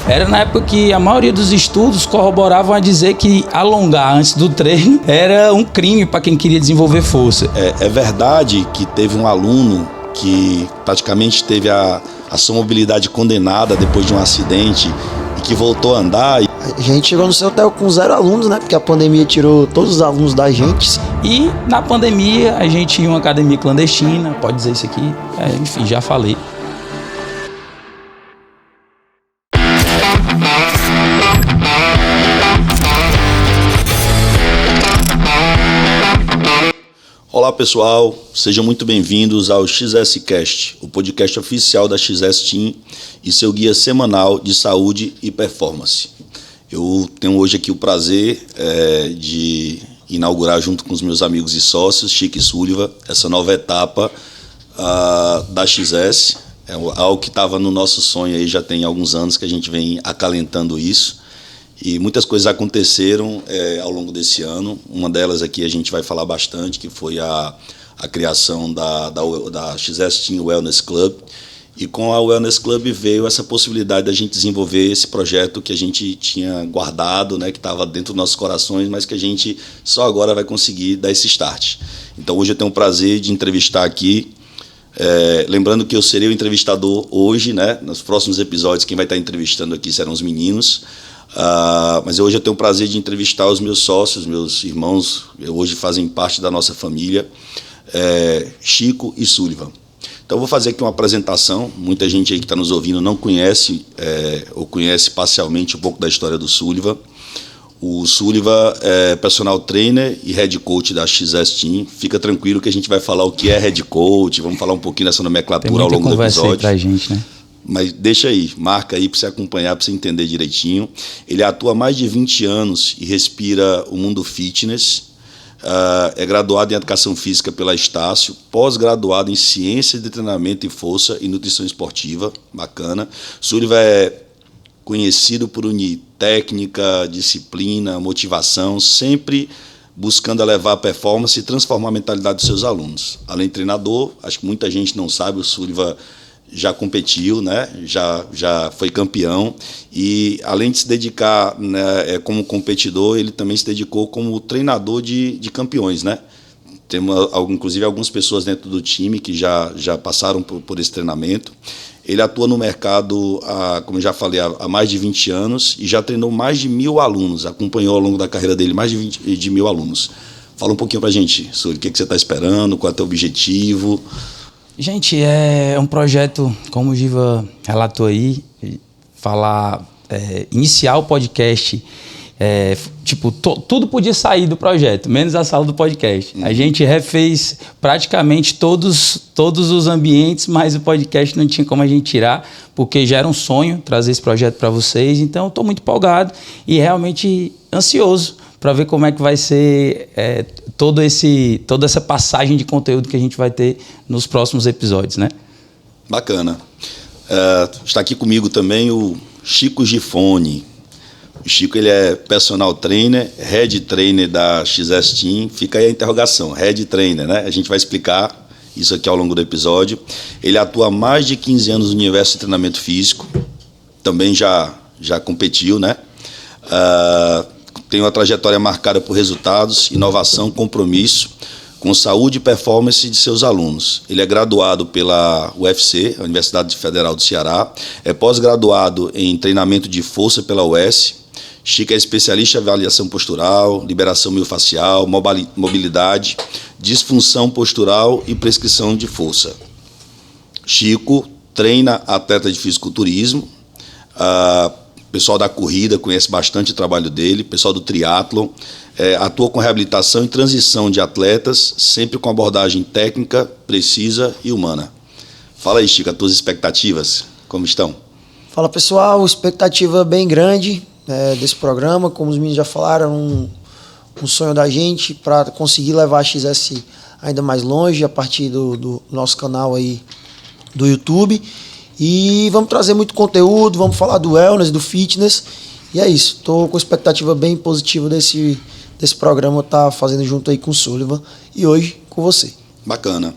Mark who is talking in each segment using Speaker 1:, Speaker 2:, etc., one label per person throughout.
Speaker 1: Era na época que a maioria dos estudos corroboravam a dizer que alongar antes do treino era um crime para quem queria desenvolver força.
Speaker 2: É verdade que teve um aluno que praticamente teve a sua mobilidade condenada depois de um acidente e que voltou a andar.
Speaker 3: A gente chegou no seu hotel com 0 alunos, né? Porque a pandemia tirou todos os alunos da gente.
Speaker 1: E na pandemia a gente ia em uma academia clandestina, pode dizer isso aqui, enfim, já falei.
Speaker 2: Olá pessoal, sejam muito bem-vindos ao XSCast, o podcast oficial da XS Team e seu guia semanal de saúde e performance. Eu tenho hoje aqui o prazer de inaugurar junto com os meus amigos e sócios, Chico e Sullivan, essa nova etapa da XS. É algo que estava no nosso sonho aí já tem alguns anos que a gente vem acalentando isso. E muitas coisas aconteceram ao longo desse ano. Uma delas aqui a gente vai falar bastante, que foi a criação da XS Team Wellness Club. E com a Wellness Club veio essa possibilidade da gente desenvolver esse projeto que a gente tinha guardado, né, que estava dentro dos nossos corações, mas que a gente só agora vai conseguir dar esse start. Então hoje eu tenho o prazer de entrevistar aqui, lembrando que eu serei o entrevistador hoje, né, nos próximos episódios quem vai estar entrevistando aqui serão os meninos. Mas hoje eu tenho o prazer de entrevistar os meus sócios, meus irmãos, hoje fazem parte da nossa família, Chico e Sullivan. Então eu vou fazer aqui uma apresentação. Muita gente aí que está nos ouvindo não conhece ou conhece parcialmente um pouco da história do Sullivan. O Sullivan é personal trainer e head coach da XS Team. Fica tranquilo que a gente vai falar o que é head coach, vamos falar um pouquinho dessa nomenclatura ao longo do episódio.
Speaker 1: Aí pra gente, né?
Speaker 2: Mas deixa aí, marca aí para você acompanhar, para você entender direitinho. Ele atua há mais de 20 anos e respira o mundo fitness. É graduado em Educação Física pela Estácio, pós-graduado em Ciência de Treinamento e Força e Nutrição Esportiva, bacana. Sullivan é conhecido por unir técnica, disciplina, motivação, sempre buscando elevar a performance e transformar a mentalidade dos seus alunos. Além de treinador, acho que muita gente não sabe, o Sullivan já competiu, né? já foi campeão e, além de se dedicar, né, como competidor, ele também se dedicou como treinador de campeões, né? Temos, inclusive, algumas pessoas dentro do time que já passaram por esse treinamento. Ele atua no mercado, como eu já falei, há mais de 20 anos e já treinou mais de 1.000 alunos, acompanhou ao longo da carreira dele mais de 1.000 alunos. Fala um pouquinho para a gente sobre o que você está esperando, qual é o teu objetivo.
Speaker 1: Gente, é um projeto, como o Giva relatou aí, iniciar o podcast, tudo podia sair do projeto, menos a sala do podcast. A gente refez praticamente todos os ambientes, mas o podcast não tinha como a gente tirar, porque já era um sonho trazer esse projeto para vocês. Então, estou muito empolgado e realmente ansioso para ver como é que vai ser toda essa passagem de conteúdo que a gente vai ter nos próximos episódios, né?
Speaker 2: Bacana. Está aqui comigo também o Chico Gifone. O Chico, ele é personal trainer, head trainer da XS Team. Fica aí a interrogação, head trainer, né? A gente vai explicar isso aqui ao longo do episódio. Ele atua há mais de 15 anos no universo de treinamento físico. Também já competiu, né? Tem uma trajetória marcada por resultados, inovação, compromisso com saúde e performance de seus alunos. Ele é graduado pela UFC, a Universidade Federal do Ceará, é pós-graduado em treinamento de força pela UES. Chico é especialista em avaliação postural, liberação miofascial, mobilidade, disfunção postural e prescrição de força. Chico treina atleta de fisiculturismo, pessoal da corrida conhece bastante o trabalho dele, pessoal do triatlon, atua com reabilitação e transição de atletas, sempre com abordagem técnica, precisa e humana. Fala aí, Chico, as tuas expectativas, como estão?
Speaker 3: Fala, pessoal, expectativa bem grande desse programa, como os meninos já falaram, um sonho da gente para conseguir levar a XS ainda mais longe a partir do nosso canal aí do YouTube. E vamos trazer muito conteúdo, vamos falar do wellness, do fitness. E é isso, estou com expectativa bem positiva desse programa estar fazendo junto aí com o Sullivan e hoje com você.
Speaker 2: Bacana.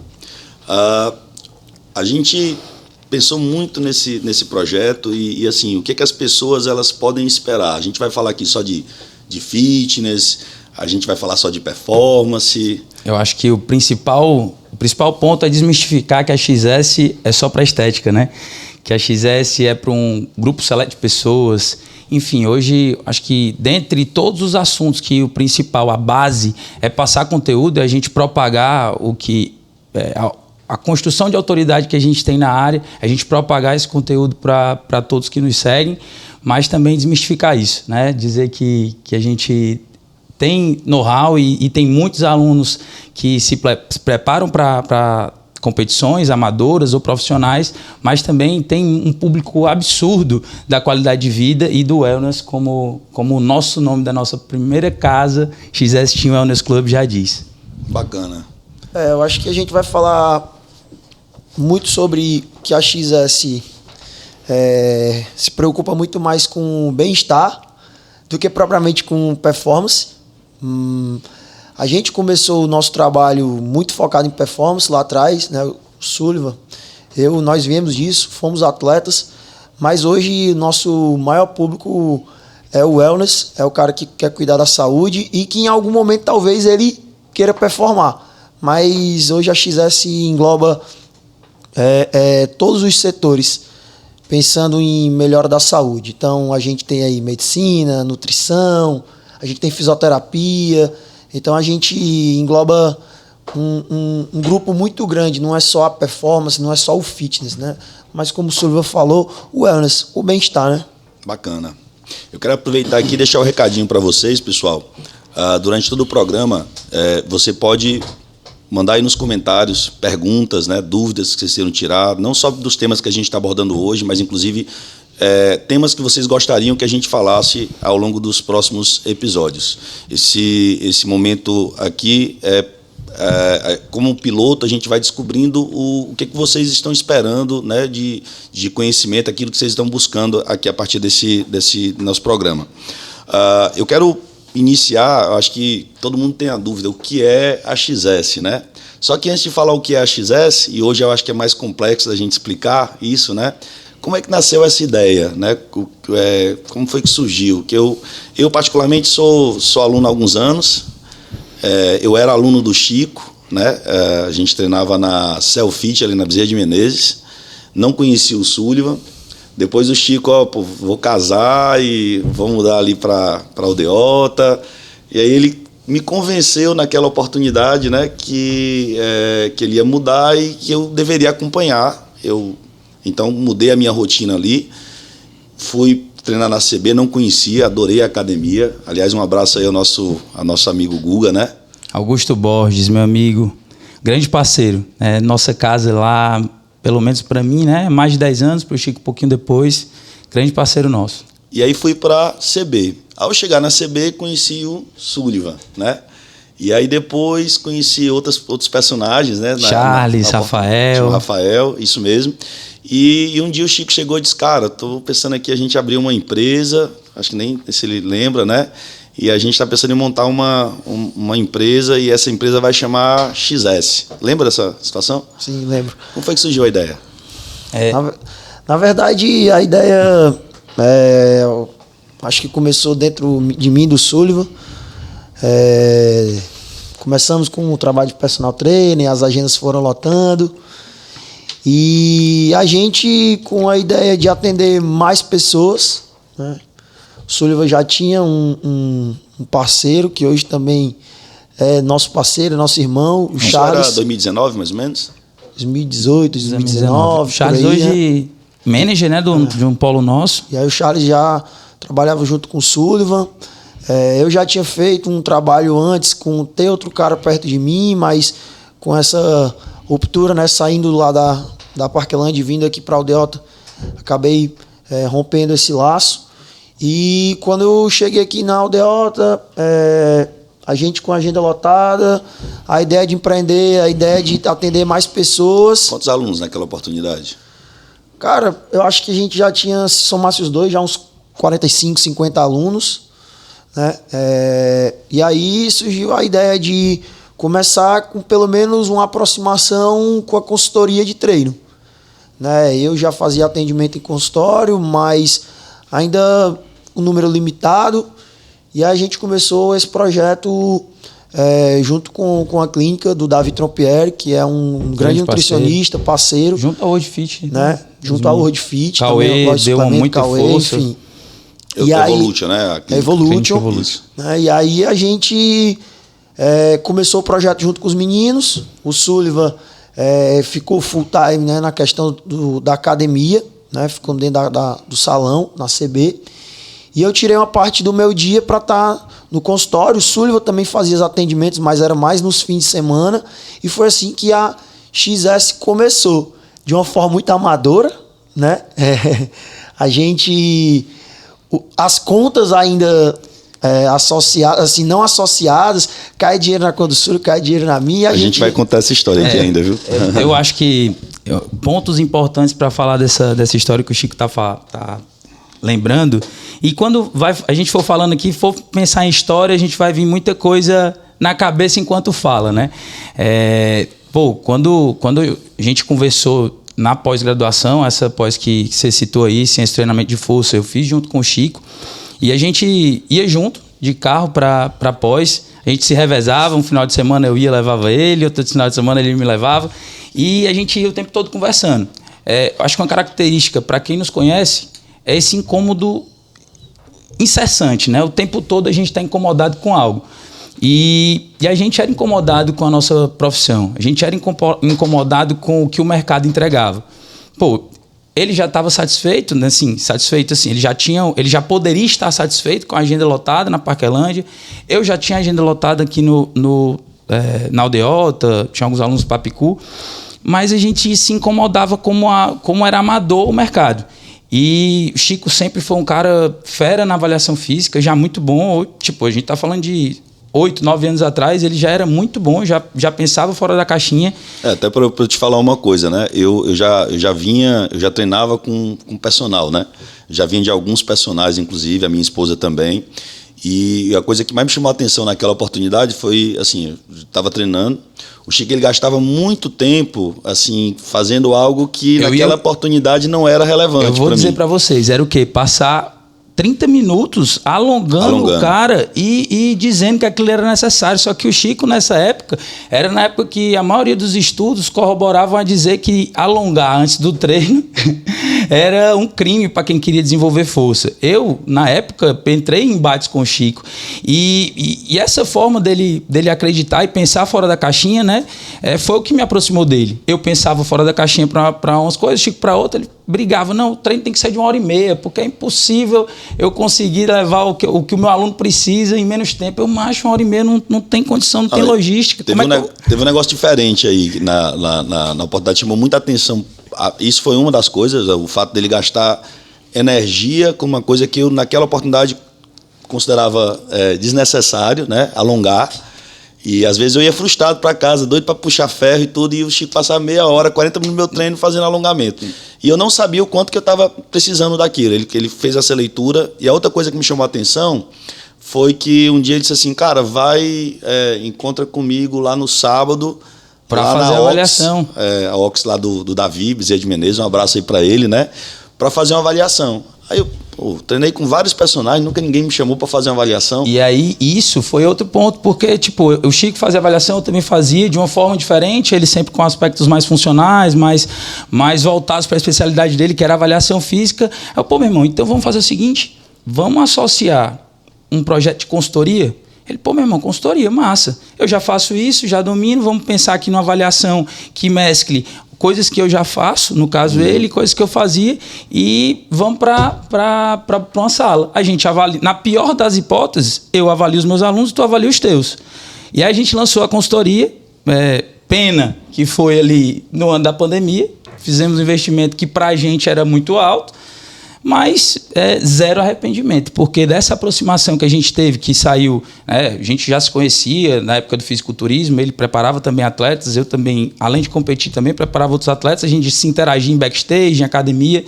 Speaker 2: A gente pensou muito nesse projeto e assim, o que as pessoas elas podem esperar? A gente vai falar aqui só de fitness, a gente vai falar só de performance.
Speaker 1: Eu acho que o principal ponto é desmistificar que a XS é só para estética, né? Que a XS é para um grupo seleto de pessoas. Enfim, hoje, acho que dentre todos os assuntos que o principal, a base, é passar conteúdo, é a gente propagar o que... a construção de autoridade que a gente tem na área, a gente propagar esse conteúdo para todos que nos seguem, mas também desmistificar isso, né? Dizer que a gente tem know-how e tem muitos alunos que se preparam para competições amadoras ou profissionais, mas também tem um público absurdo da qualidade de vida e do wellness, como o nosso nome da nossa primeira casa, XS Team Wellness Club, já diz.
Speaker 2: Bacana.
Speaker 3: Eu acho que a gente vai falar muito sobre que a XS se preocupa muito mais com bem-estar do que propriamente com performance. A gente começou o nosso trabalho muito focado em performance lá atrás, né? O Sullivan, nós viemos disso, fomos atletas, mas hoje o nosso maior público é o wellness, é o cara que quer cuidar da saúde e que em algum momento talvez ele queira performar. Mas hoje a XS engloba todos os setores, pensando em melhora da saúde. Então a gente tem aí medicina, nutrição, a gente tem fisioterapia. Então a gente engloba um grupo muito grande, não é só a performance, não é só o fitness, né? Mas como o Silvio falou, o wellness, o bem-estar, né?
Speaker 2: Bacana. Eu quero aproveitar aqui e deixar um recadinho para vocês, pessoal. Durante todo o programa, você pode mandar aí nos comentários perguntas, né, dúvidas que vocês queiram tirar, não só dos temas que a gente está abordando hoje, mas inclusive temas que vocês gostariam que a gente falasse ao longo dos próximos episódios. Esse momento aqui como um piloto, a gente vai descobrindo o que vocês estão esperando, né, de conhecimento, aquilo que vocês estão buscando aqui a partir desse nosso programa. Eu quero iniciar, acho que todo mundo tem a dúvida, o que é a XS, né? Só que antes de falar o que é a XS, e hoje eu acho que é mais complexo da gente explicar isso, né? Como é que nasceu essa ideia, né? Como foi que surgiu? Que eu particularmente sou aluno há alguns anos. Eu era aluno do Chico, né? A gente treinava na Selfit ali na Bezerra de Menezes. Não conhecia o Sullivan. Depois o Chico, vou casar e vou mudar ali para Aldeota. E aí ele me convenceu naquela oportunidade, né? Que ele ia mudar e que eu deveria acompanhar. Então, mudei a minha rotina ali, fui treinar na CB, não conhecia, adorei a academia. Aliás, um abraço aí ao nosso amigo Guga, né?
Speaker 1: Augusto Borges, meu amigo, grande parceiro. Nossa casa lá, pelo menos para mim, né? Mais de 10 anos, para o Chico um pouquinho depois, grande parceiro nosso.
Speaker 2: E aí fui para CB. Ao chegar na CB, conheci o Sullivan, né? E aí depois conheci outros personagens, né?
Speaker 1: Charles, Rafael.
Speaker 2: Rafael, isso mesmo. E um dia o Chico chegou e disse, cara, estou pensando aqui a gente abrir uma empresa, acho que nem se ele lembra, né? E a gente está pensando em montar uma empresa e essa empresa vai chamar XS. Lembra dessa situação?
Speaker 3: Sim, lembro.
Speaker 2: Como foi que surgiu a ideia?
Speaker 3: Na verdade, a ideia acho que começou dentro de mim, do Sullivan. Começamos com o trabalho de personal trainer, as agendas foram lotando. E a gente, com a ideia de atender mais pessoas, né? O Sullivan já tinha um parceiro, que hoje também é nosso parceiro, nosso irmão, o Charles.
Speaker 2: Era 2019, mais ou menos?
Speaker 3: 2018, 2019.
Speaker 1: O Charles
Speaker 3: aí,
Speaker 1: hoje, né? Manager, né, de um polo nosso.
Speaker 3: E aí o Charles já trabalhava junto com o Sullivan. Eu já tinha feito um trabalho antes com ter outro cara perto de mim, mas com essa ruptura, né, saindo lá da Parquelândia e vindo aqui para Aldeota, acabei rompendo esse laço. E quando eu cheguei aqui na Aldeota, a gente com a agenda lotada, a ideia de empreender, a ideia de atender mais pessoas.
Speaker 2: Quantos alunos naquela oportunidade?
Speaker 3: Cara, eu acho que a gente já tinha, se somasse os dois, já uns 45, 50 alunos, né? E aí surgiu a ideia de começar com pelo menos uma aproximação com a consultoria de treino, né? Eu já fazia atendimento em consultório, mas ainda um número limitado. E aí a gente começou esse projeto junto com a clínica do Davi Trompieri, que é um grande nutricionista, parceiro.
Speaker 1: Junto ao World Fit.
Speaker 3: Né? Junto ao World Fit.
Speaker 1: Cauê
Speaker 3: também,
Speaker 1: deu muita força.
Speaker 3: Enfim.
Speaker 2: Evolution, né?
Speaker 3: Evolution. Né? E aí a gente começou o projeto junto com os meninos. O Sullivan ficou full time, né, na questão da academia, né? Ficou dentro do salão, na CB. E eu tirei uma parte do meu dia para estar no consultório. O Sullivan também fazia os atendimentos, mas era mais nos fins de semana. E foi assim que a XS começou. De uma forma muito amadora, né? A gente... As contas ainda associadas, assim, não associadas, cai dinheiro na conta do Sullivan, cai dinheiro na minha.
Speaker 2: A gente vai contar essa história aqui ainda, viu?
Speaker 1: Eu acho que pontos importantes para falar dessa história que o Chico tá lembrando. E quando a gente for falando aqui, for pensar em história, a gente vai vir muita coisa na cabeça enquanto fala, né? Quando a gente conversou na pós-graduação, essa pós que você citou aí, Ciência e Treinamento de Força, eu fiz junto com o Chico, e a gente ia junto de carro para pós, a gente se revezava, um final de semana eu ia, levava ele, outro final de semana ele me levava, e a gente ia o tempo todo conversando. Acho que uma característica, para quem nos conhece, é esse incômodo incessante, né? O tempo todo a gente está incomodado com algo. E a gente era incomodado com a nossa profissão. A gente era incomodado com o que o mercado entregava. Ele já estava satisfeito, né? Assim, ele já poderia estar satisfeito com a agenda lotada na Parquelândia. Eu já tinha agenda lotada aqui na Aldeota, tinha alguns alunos do Papicu, mas a gente se incomodava como era amador o mercado. E o Chico sempre foi um cara fera na avaliação física, já muito bom. Tipo, a gente está falando de 8, 9 anos atrás, ele já era muito bom, já pensava fora da caixinha.
Speaker 2: Até para eu te falar uma coisa, né? Eu já treinava com personal, né? Já vinha de alguns personagens, inclusive, a minha esposa também. E a coisa que mais me chamou a atenção naquela oportunidade foi, assim, eu estava treinando, o Chico, ele gastava muito tempo, assim, fazendo algo que naquela oportunidade não era relevante.
Speaker 1: Eu vou dizer para vocês, era o quê? Passar 30 minutos alongando o cara e dizendo que aquilo era necessário. Só que o Chico, nessa época, era na época que a maioria dos estudos corroboravam a dizer que alongar antes do treino era um crime para quem queria desenvolver força. Eu, na época, entrei em embates com o Chico. E essa forma dele acreditar e pensar fora da caixinha, né, foi o que me aproximou dele. Eu pensava fora da caixinha para umas coisas, o Chico para outras. Ele brigava, não, o treino tem que ser de 1h30, porque é impossível eu conseguir levar o que o meu aluno precisa em menos tempo. Eu macho 1h30, não tem condição, não tem logística.
Speaker 2: Teve um negócio diferente aí na oportunidade, chamou muita atenção. Isso foi uma das coisas, o fato dele gastar energia com uma coisa que eu, naquela oportunidade, considerava desnecessário, né? Alongar. E às vezes eu ia frustrado para casa, doido para puxar ferro e tudo, e o Chico passava meia hora, 40 minutos no meu treino fazendo alongamento. E eu não sabia o quanto que eu estava precisando daquilo. Ele fez essa leitura. E a outra coisa que me chamou a atenção foi que um dia ele disse assim, cara, encontra comigo lá no sábado
Speaker 1: para fazer a avaliação.
Speaker 2: A Ox lá do Davi Bezerra de Menezes, um abraço aí para ele, né? Para fazer uma avaliação. Aí eu treinei com vários personagens, nunca ninguém me chamou para fazer uma avaliação.
Speaker 1: E aí isso foi outro ponto, porque tipo, o Chico fazia avaliação, eu também fazia de uma forma diferente, ele sempre com aspectos mais funcionais, mais voltados para a especialidade dele, que era a avaliação física. Eu, meu irmão, então vamos fazer o seguinte, vamos associar um projeto de consultoria. Ele, meu irmão, consultoria, massa. Eu já faço isso, já domino, vamos pensar aqui numa avaliação que mescle coisas que eu já faço, no caso ele, coisas que eu fazia, e vamos para uma sala. A gente avalia, na pior das hipóteses, eu avalio os meus alunos e tu avalia os teus. E aí a gente lançou a consultoria, pena que foi ali no ano da pandemia, fizemos um investimento que para a gente era muito alto, mas zero arrependimento, porque dessa aproximação que a gente teve, que saiu, a gente já se conhecia na época do fisiculturismo, ele preparava também atletas, eu também, além de competir, também preparava outros atletas, a gente se interagia em backstage, em academia.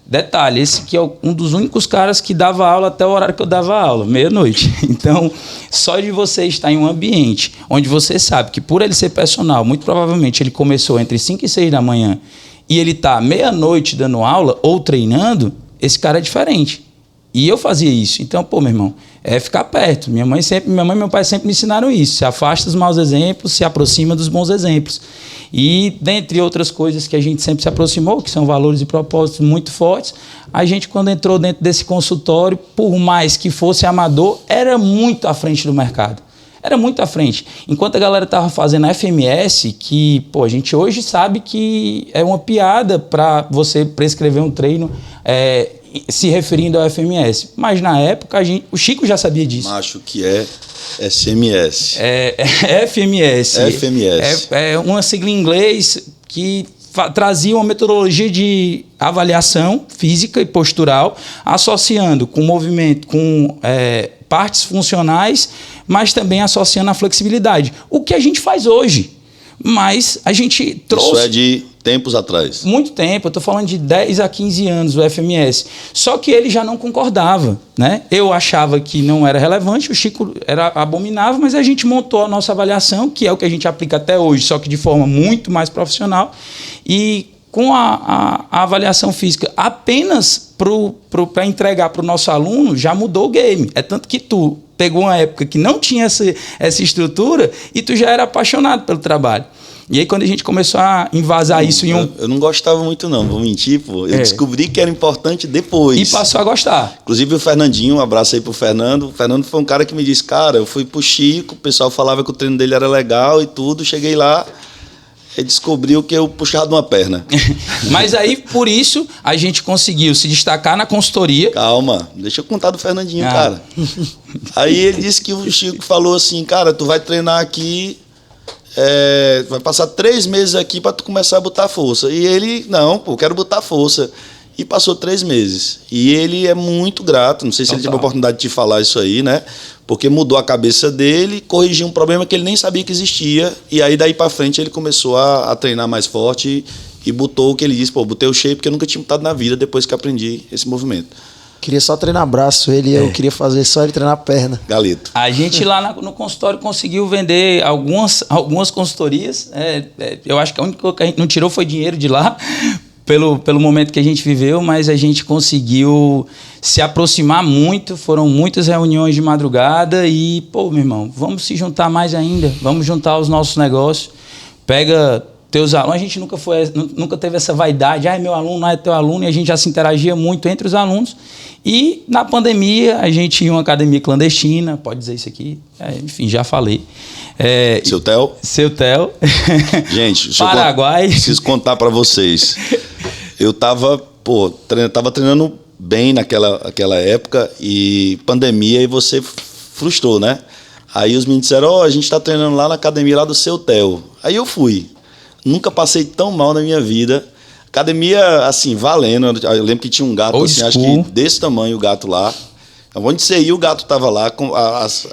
Speaker 1: Detalhe, esse que é um dos únicos caras que dava aula até o horário que eu dava aula, meia-noite. Então, só de você estar em um ambiente onde você sabe que por ele ser personal, muito provavelmente ele começou entre 5 e 6 da manhã, e ele tá meia-noite dando aula ou treinando, esse cara é diferente. E eu fazia isso. Então, pô, meu irmão, é ficar perto. Minha mãe e meu pai sempre me ensinaram isso. Se afasta dos maus exemplos, se aproxima dos bons exemplos. E, dentre outras coisas que a gente sempre se aproximou, que são valores e propósitos muito fortes, a gente, quando entrou dentro desse consultório, por mais que fosse amador, era muito à frente do mercado. Era muito à frente. Enquanto a galera estava fazendo a FMS, que pô, a gente hoje sabe que é uma piada para você prescrever um treino se referindo ao FMS. Mas na época, o Chico já sabia disso.
Speaker 2: Acho que é SMS.
Speaker 1: FMS.
Speaker 2: FMS.
Speaker 1: É uma sigla em inglês que trazia uma metodologia de avaliação física e postural, associando com movimento, com partes funcionais, mas também associando a flexibilidade. O que a gente faz hoje, mas a gente trouxe...
Speaker 2: Isso é de tempos atrás.
Speaker 1: Muito tempo, eu estou falando de 10 a 15 anos o FMS. Só que ele já não concordava, né? Eu achava que não era relevante, o Chico era abominável, mas a gente montou a nossa avaliação, que é o que a gente aplica até hoje, só que de forma muito mais profissional. E com a avaliação física apenas para entregar para o nosso aluno, já mudou o game. É tanto que tu pegou uma época que não tinha essa estrutura e tu já era apaixonado pelo trabalho. E aí, quando a gente começou a invasar isso em um...
Speaker 2: Eu não gostava muito, não, vou mentir, pô. Eu descobri que era importante depois.
Speaker 1: E passou a gostar.
Speaker 2: Inclusive o Fernandinho, um abraço aí pro Fernando. O Fernando foi um cara que me disse, cara, eu fui pro Chico, o pessoal falava que o treino dele era legal e tudo. Cheguei lá, ele descobriu que eu puxava de uma perna.
Speaker 1: Mas aí, por isso, a gente conseguiu se destacar na consultoria.
Speaker 2: Calma, deixa eu contar do Fernandinho, cara. Aí ele disse que o Chico falou assim, cara, tu vai treinar aqui... vai passar 3 meses aqui para tu começar a botar força. E ele, não, pô, quero botar força. E passou 3 meses. E ele é muito grato, não sei se ele teve a oportunidade de te falar isso aí, né? Porque mudou a cabeça dele, corrigiu um problema que ele nem sabia que existia. E aí, daí para frente, ele começou a treinar mais forte e botou o que ele disse, pô, botei o shape porque eu nunca tinha botado na vida depois que aprendi esse movimento.
Speaker 3: Queria só treinar braço, eu queria fazer só ele treinar perna.
Speaker 2: Galeto.
Speaker 1: A gente lá no consultório conseguiu vender algumas consultorias. Eu acho que a única coisa que a gente não tirou foi dinheiro de lá, pelo momento que a gente viveu, mas a gente conseguiu se aproximar muito, foram muitas reuniões de madrugada e, pô, meu irmão, vamos se juntar mais ainda, vamos juntar os nossos negócios, pega... teus alunos, a gente nunca teve essa vaidade, meu aluno não é teu aluno, e a gente já se interagia muito entre os alunos. E na pandemia, a gente ia em uma academia clandestina, pode dizer isso aqui, enfim, já falei.
Speaker 2: Seu Theo?
Speaker 1: Seu Theo.
Speaker 2: Gente,
Speaker 1: Paraguai.
Speaker 2: Preciso contar para vocês. Eu tava treinando bem naquela época, e pandemia, e você frustrou, né? Aí os meninos disseram, a gente tá treinando lá na academia lá do Seu Theo. Aí eu fui. Nunca passei tão mal na minha vida. Academia, assim, valendo. Eu lembro que tinha um gato, assim, acho que desse tamanho o gato lá. Onde você ia, o gato tava lá com as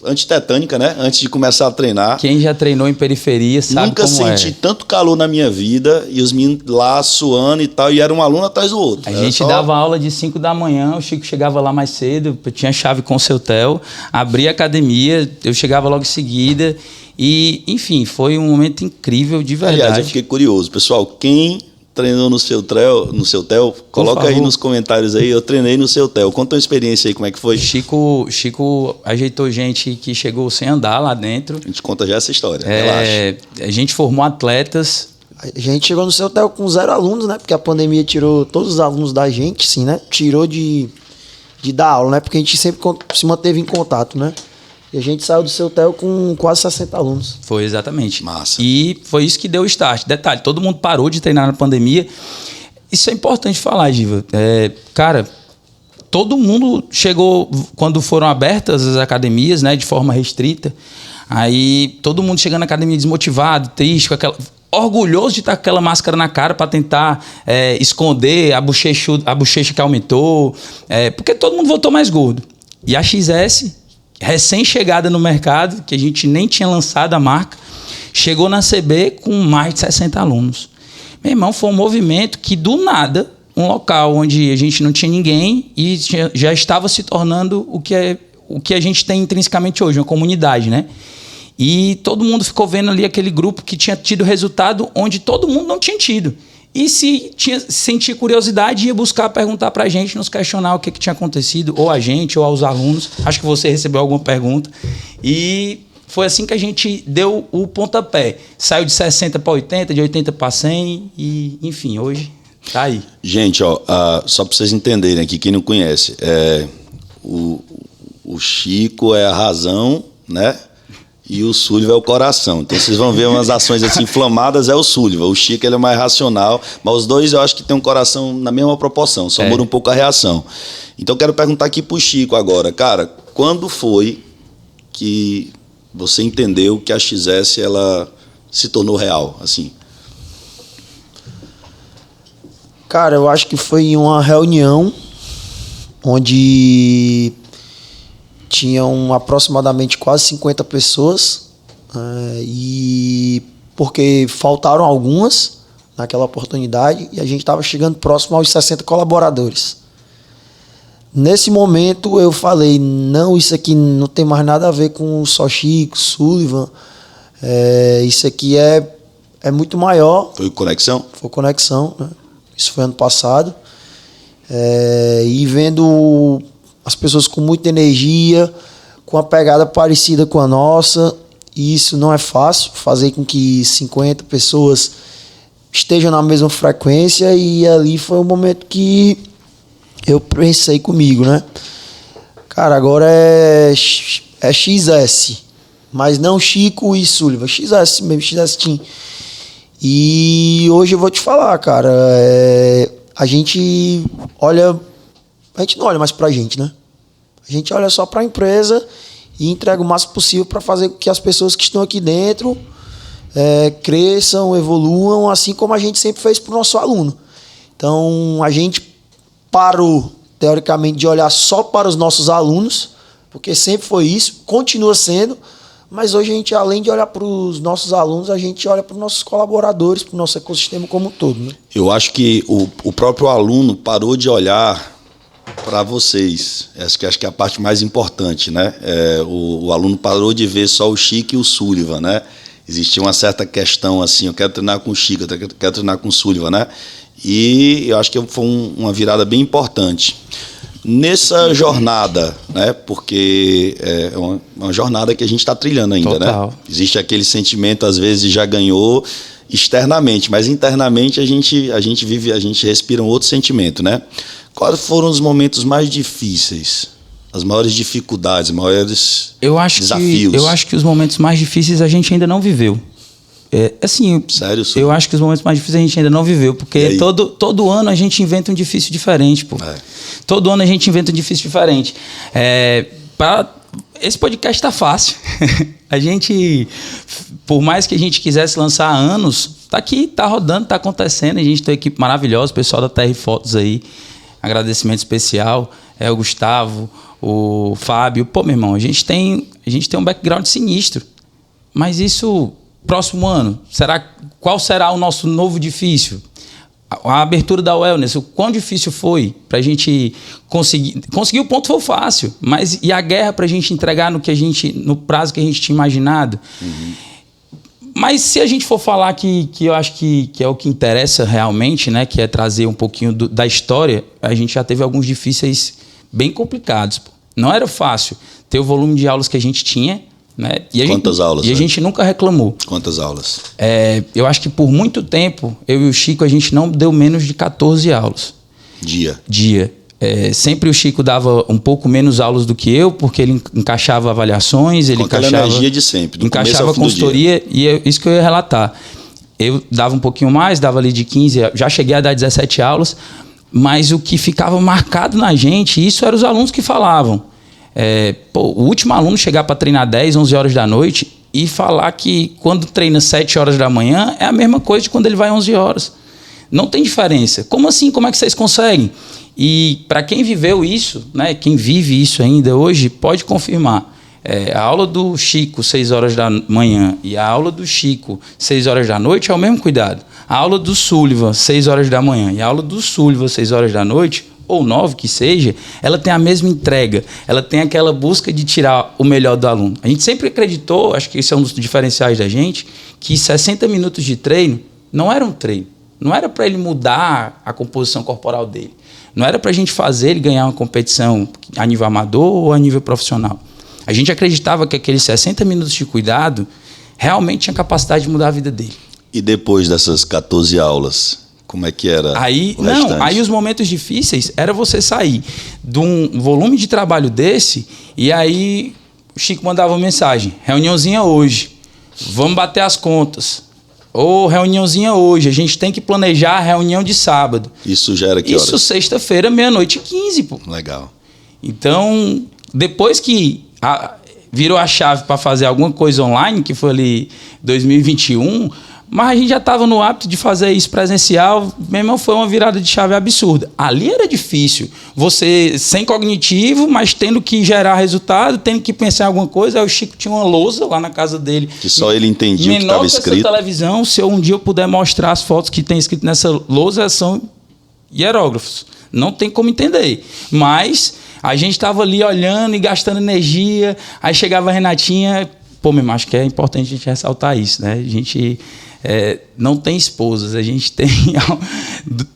Speaker 2: antitetânica, né? Antes de começar a treinar.
Speaker 1: Quem já treinou em periferia sabe
Speaker 2: Nunca
Speaker 1: como
Speaker 2: senti tanto calor na minha vida. E os meninos lá suando e tal. E era um aluno atrás do outro.
Speaker 1: A gente dava aula de 5 da manhã, o Chico chegava lá mais cedo, tinha chave com o Seu Theo, abria a academia, eu chegava logo em seguida. E, enfim, foi um momento incrível, de verdade.
Speaker 2: Aliás, eu fiquei curioso. Pessoal, quem treinou no Seu Theo, coloca aí nos comentários aí. Eu treinei no Seu Theo. Conta uma experiência aí, como é que foi?
Speaker 1: Chico ajeitou gente que chegou sem andar lá dentro.
Speaker 2: A gente conta já essa história, relaxa.
Speaker 1: A gente formou atletas.
Speaker 3: A gente chegou no Seu Theo com 0 alunos, né? Porque a pandemia tirou todos os alunos da gente, sim, né? Tirou de dar aula, né? Porque a gente sempre se manteve em contato, né? E a gente saiu do Seu Theo com quase 60 alunos.
Speaker 1: Foi, exatamente.
Speaker 2: Massa.
Speaker 1: E foi isso que deu o start. Detalhe, todo mundo parou de treinar na pandemia. Isso é importante falar, Giva. Cara, todo mundo chegou, quando foram abertas as academias, né, de forma restrita, aí todo mundo chegando na academia desmotivado, triste, com aquela... orgulhoso de estar com aquela máscara na cara para tentar esconder a bochecha que aumentou, porque todo mundo voltou mais gordo. E a XS... recém-chegada no mercado, que a gente nem tinha lançado a marca, chegou na CB com mais de 60 alunos. Meu irmão, foi um movimento que, do nada, um local onde a gente não tinha ninguém e já estava se tornando o que a gente tem intrinsecamente hoje, uma comunidade, né? E todo mundo ficou vendo ali aquele grupo que tinha tido resultado onde todo mundo não tinha tido. E se sentir curiosidade, ia buscar perguntar para a gente, nos questionar o que tinha acontecido, ou a gente, ou aos alunos. Acho que você recebeu alguma pergunta. E foi assim que a gente deu o pontapé. Saiu de 60 para 80, de 80 para 100 e, enfim, hoje tá aí.
Speaker 2: Gente, ó, só para vocês entenderem aqui, quem não conhece, o Chico é a razão, né? E o Sullivan é o coração. Então vocês vão ver umas ações assim inflamadas, é o Sullivan. O Chico ele é mais racional, mas os dois eu acho que tem um coração na mesma proporção, só muda um pouco a reação. Então eu quero perguntar aqui pro Chico agora, cara, quando foi que você entendeu que a XS ela se tornou real, assim?
Speaker 3: Cara, eu acho que foi em uma reunião onde tinham aproximadamente quase 50 pessoas, e porque faltaram algumas naquela oportunidade e a gente estava chegando próximo aos 60 colaboradores. Nesse momento eu falei, não, isso aqui não tem mais nada a ver com só Chico, Sullivan, isso aqui é muito maior.
Speaker 2: Foi Conexão?
Speaker 3: Foi Conexão, né? Isso foi ano passado. E vendo as pessoas com muita energia, com uma pegada parecida com a nossa, e isso não é fácil, fazer com que 50 pessoas estejam na mesma frequência, e ali foi o momento que eu pensei comigo, né? Cara, agora é XS, mas não Chico e Sullivan, XS mesmo, XS Team. E hoje eu vou te falar, cara, a gente não olha mais pra gente, né? A gente olha só pra empresa e entrega o máximo possível para fazer com que as pessoas que estão aqui dentro cresçam, evoluam, assim como a gente sempre fez pro nosso aluno. Então, a gente parou, teoricamente, de olhar só para os nossos alunos, porque sempre foi isso, continua sendo, mas hoje a gente, além de olhar para os nossos alunos, a gente olha para os nossos colaboradores, para o nosso ecossistema como um todo, né?
Speaker 2: Eu acho que o próprio aluno parou de olhar para vocês. Acho que é a parte mais importante, né? O aluno parou de ver só o Chico e o Sullivan, né? Existia uma certa questão assim, eu quero treinar com o Chico, eu quero treinar com o Sullivan, né? E eu acho que foi uma virada bem importante. Nessa jornada, né? Porque é uma jornada que a gente está trilhando ainda, total, né? Existe aquele sentimento, às vezes já ganhou externamente, mas internamente a gente respira um outro sentimento, né? Quais foram os momentos mais difíceis, as maiores dificuldades, os maiores desafios?
Speaker 1: Eu acho que os momentos mais difíceis a gente ainda não viveu.
Speaker 2: Sério?
Speaker 1: Eu acho que os momentos mais difíceis a gente ainda não viveu, porque todo ano a gente inventa um difícil diferente, pô. Todo ano a gente inventa um difícil diferente. Esse podcast tá fácil. A gente, por mais que a gente quisesse lançar há anos, tá aqui, tá rodando, tá acontecendo. A gente tem uma equipe maravilhosa, o pessoal da TR Fotos aí. Agradecimento especial. O Gustavo, o Fábio. Pô, meu irmão, a gente tem um background sinistro. Mas isso... Próximo ano, qual será o nosso novo difícil? A abertura da Wellness, o quão difícil foi para a gente conseguir? Conseguir o ponto foi fácil, mas e a guerra para a gente entregar no prazo que a gente tinha imaginado? Uhum. Mas se a gente for falar que eu acho que é o que interessa realmente, né, que é trazer um pouquinho da história, a gente já teve alguns difíceis bem complicados. Pô. Não era fácil ter o volume de aulas que a gente tinha. Né?
Speaker 2: Quantas aulas?
Speaker 1: E a gente nunca reclamou.
Speaker 2: Quantas aulas?
Speaker 1: Eu acho que por muito tempo, eu e o Chico, a gente não deu menos de 14 aulas. Dia. Sempre o Chico dava um pouco menos aulas do que eu, porque ele encaixava avaliações, ele encaixava
Speaker 2: energia de sempre,
Speaker 1: encaixava consultoria, e isso que eu ia relatar. Eu dava um pouquinho mais, dava ali de 15, já cheguei a dar 17 aulas, mas o que ficava marcado na gente, isso eram os alunos que falavam. O último aluno chegar para treinar 10, 11 horas da noite e falar que quando treina 7 horas da manhã é a mesma coisa de quando ele vai 11 horas. Não tem diferença. Como assim? Como é que vocês conseguem? E para quem viveu isso, né, quem vive isso ainda hoje, pode confirmar. A aula do Chico, 6 horas da manhã, e a aula do Chico, 6 horas da noite, é o mesmo cuidado. A aula do Sullivan, 6 horas da manhã, e a aula do Sullivan, 6 horas da noite, ou 9 que seja, ela tem a mesma entrega, ela tem aquela busca de tirar o melhor do aluno. A gente sempre acreditou, acho que esse é um dos diferenciais da gente, que 60 minutos de treino não era um treino, Não era para ele mudar a composição corporal dele. Não era para a gente fazer ele ganhar uma competição a nível amador ou a nível profissional. A gente acreditava que aqueles 60 minutos de cuidado realmente tinha capacidade de mudar a vida dele.
Speaker 2: E depois dessas 14 aulas, como é que era o restante?
Speaker 1: Aí os momentos difíceis era você sair de um volume de trabalho desse e aí o Chico mandava uma mensagem, reuniãozinha hoje, vamos bater as contas. Ou reuniãozinha hoje, a gente tem que planejar a reunião de sábado.
Speaker 2: Isso já era que horas?
Speaker 1: Isso sexta-feira, 00:15, pô.
Speaker 2: Legal.
Speaker 1: Então, depois que virou a chave para fazer alguma coisa online, que foi ali 2021, mas a gente já estava no hábito de fazer isso presencial, mesmo foi uma virada de chave absurda. Ali era difícil, você sem cognitivo, mas tendo que gerar resultado, tendo que pensar em alguma coisa. Aí o Chico tinha uma lousa lá na casa dele.
Speaker 2: Que só ele entendia o que estava escrito.
Speaker 1: Menor que essa televisão, se um dia eu puder mostrar as fotos que tem escrito nessa lousa, são hierógrafos. Não tem como entender. Mas a gente estava ali olhando e gastando energia, aí chegava a Renatinha. Pô, meu irmão, acho que é importante a gente ressaltar isso, né? A gente não tem esposas, a gente tem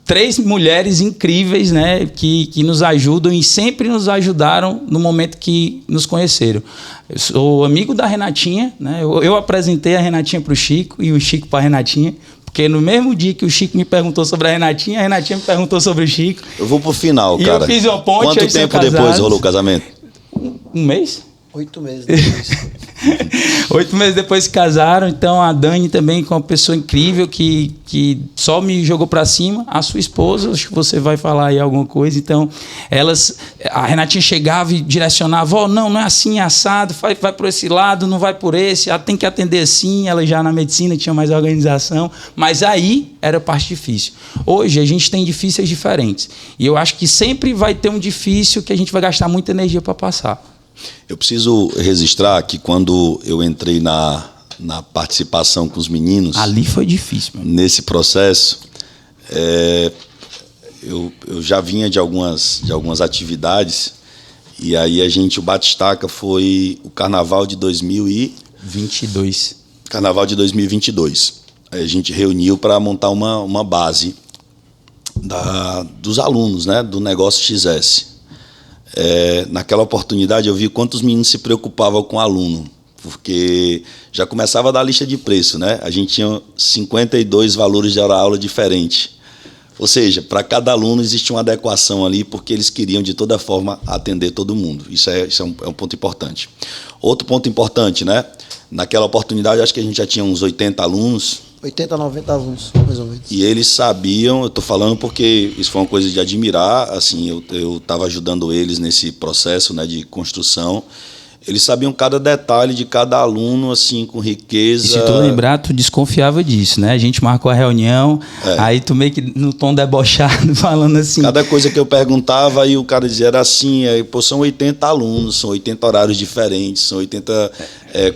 Speaker 1: 3 mulheres incríveis, né? Que nos ajudam e sempre nos ajudaram no momento que nos conheceram. Eu sou amigo da Renatinha, né? Eu apresentei a Renatinha para o Chico e o Chico para a Renatinha. Porque no mesmo dia que o Chico me perguntou sobre a Renatinha me perguntou sobre o Chico.
Speaker 2: Eu vou pro final,
Speaker 1: e
Speaker 2: cara.
Speaker 1: Eu fiz uma ponte.
Speaker 2: Quanto tempo depois rolou o casamento?
Speaker 1: Um mês?
Speaker 3: 8 meses depois.
Speaker 1: 8 meses depois se casaram. Então a Dani também, com uma pessoa incrível que só me jogou para cima. A sua esposa, acho que você vai falar aí alguma coisa. Então a Renatinha chegava e direcionava: ó, não é assim, é assado, vai por esse lado, não vai por esse, ela tem que atender assim. Ela já na medicina tinha mais organização, mas aí era a parte difícil. Hoje a gente tem difíceis diferentes e eu acho que sempre vai ter um difícil que a gente vai gastar muita energia para passar.
Speaker 2: Eu preciso registrar que quando eu entrei na participação com os meninos...
Speaker 1: Ali foi difícil.
Speaker 2: Nesse processo, eu já vinha de algumas atividades, e aí o bate-estaca foi o Carnaval de 2022. Carnaval de 2022. Aí a gente reuniu para montar uma base dos alunos, né, do negócio XS. Naquela oportunidade eu vi quantos meninos se preocupavam com o aluno, porque já começava a dar lista de preço, né? A gente tinha 52 valores de hora-aula diferentes. Ou seja, para cada aluno existia uma adequação ali, porque eles queriam de toda forma atender todo mundo. Isso é um ponto importante. Outro ponto importante, né? Naquela oportunidade acho que a gente já tinha uns 80 alunos.
Speaker 3: 80, 90 alunos, mais ou menos.
Speaker 2: E eles sabiam, eu estou falando porque isso foi uma coisa de admirar, assim, eu estava ajudando eles nesse processo, né, de construção. Eles sabiam cada detalhe de cada aluno, assim, com riqueza.
Speaker 1: E se tu lembrar, tu desconfiava disso, né? A gente marcou a reunião, aí tu meio que no tom debochado, falando assim...
Speaker 2: Cada coisa que eu perguntava, aí o cara dizia, era assim, pô, são 80 alunos, são 80 horários diferentes, são 80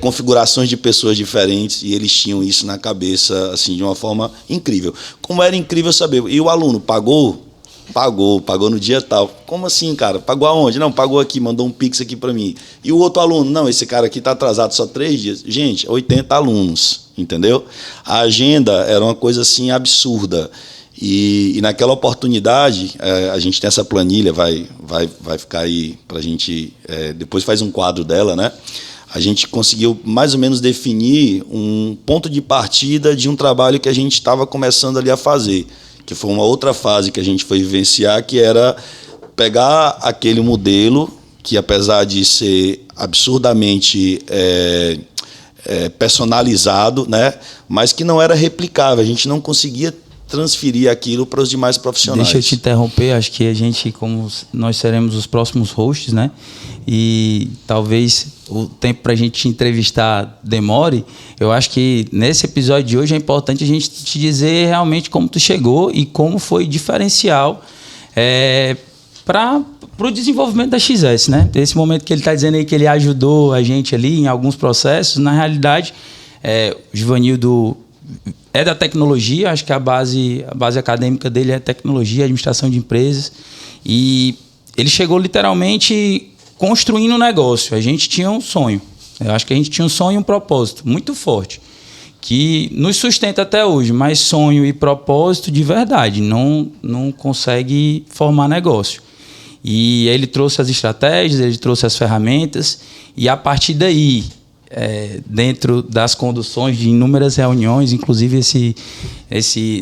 Speaker 2: configurações de pessoas diferentes, e eles tinham isso na cabeça, assim, de uma forma incrível. Como era incrível saber. E o aluno pagou no dia tal. Como assim, cara? Pagou aonde? Não, pagou aqui, mandou um pix aqui para mim. E o outro aluno? Não, esse cara aqui está atrasado só 3 dias. Gente, 80 alunos, entendeu? A agenda era uma coisa assim absurda. E naquela oportunidade, a gente tem essa planilha, vai ficar aí para a gente... depois faz um quadro dela, né? A gente conseguiu mais ou menos definir um ponto de partida de um trabalho que a gente estava começando ali a fazer, que foi uma outra fase que a gente foi vivenciar, que era pegar aquele modelo que, apesar de ser absurdamente personalizado, né, mas que não era replicável, a gente não conseguia transferir aquilo para os demais profissionais.
Speaker 1: Deixa eu te interromper, acho que a gente, como nós seremos os próximos hosts, né, e talvez o tempo para a gente te entrevistar demore, eu acho que nesse episódio de hoje é importante a gente te dizer realmente como tu chegou e como foi diferencial para o desenvolvimento da XS, né? Esse momento que ele está dizendo aí que ele ajudou a gente ali em alguns processos, na realidade, o Givanildo é da tecnologia, acho que a base acadêmica dele é tecnologia, administração de empresas, e ele chegou literalmente construindo um negócio. A gente tinha um sonho. Eu acho que a gente tinha um sonho e um propósito muito forte, que nos sustenta até hoje, mas sonho e propósito de verdade, não consegue formar negócio. E ele trouxe as estratégias, ele trouxe as ferramentas, e a partir daí, dentro das conduções de inúmeras reuniões, inclusive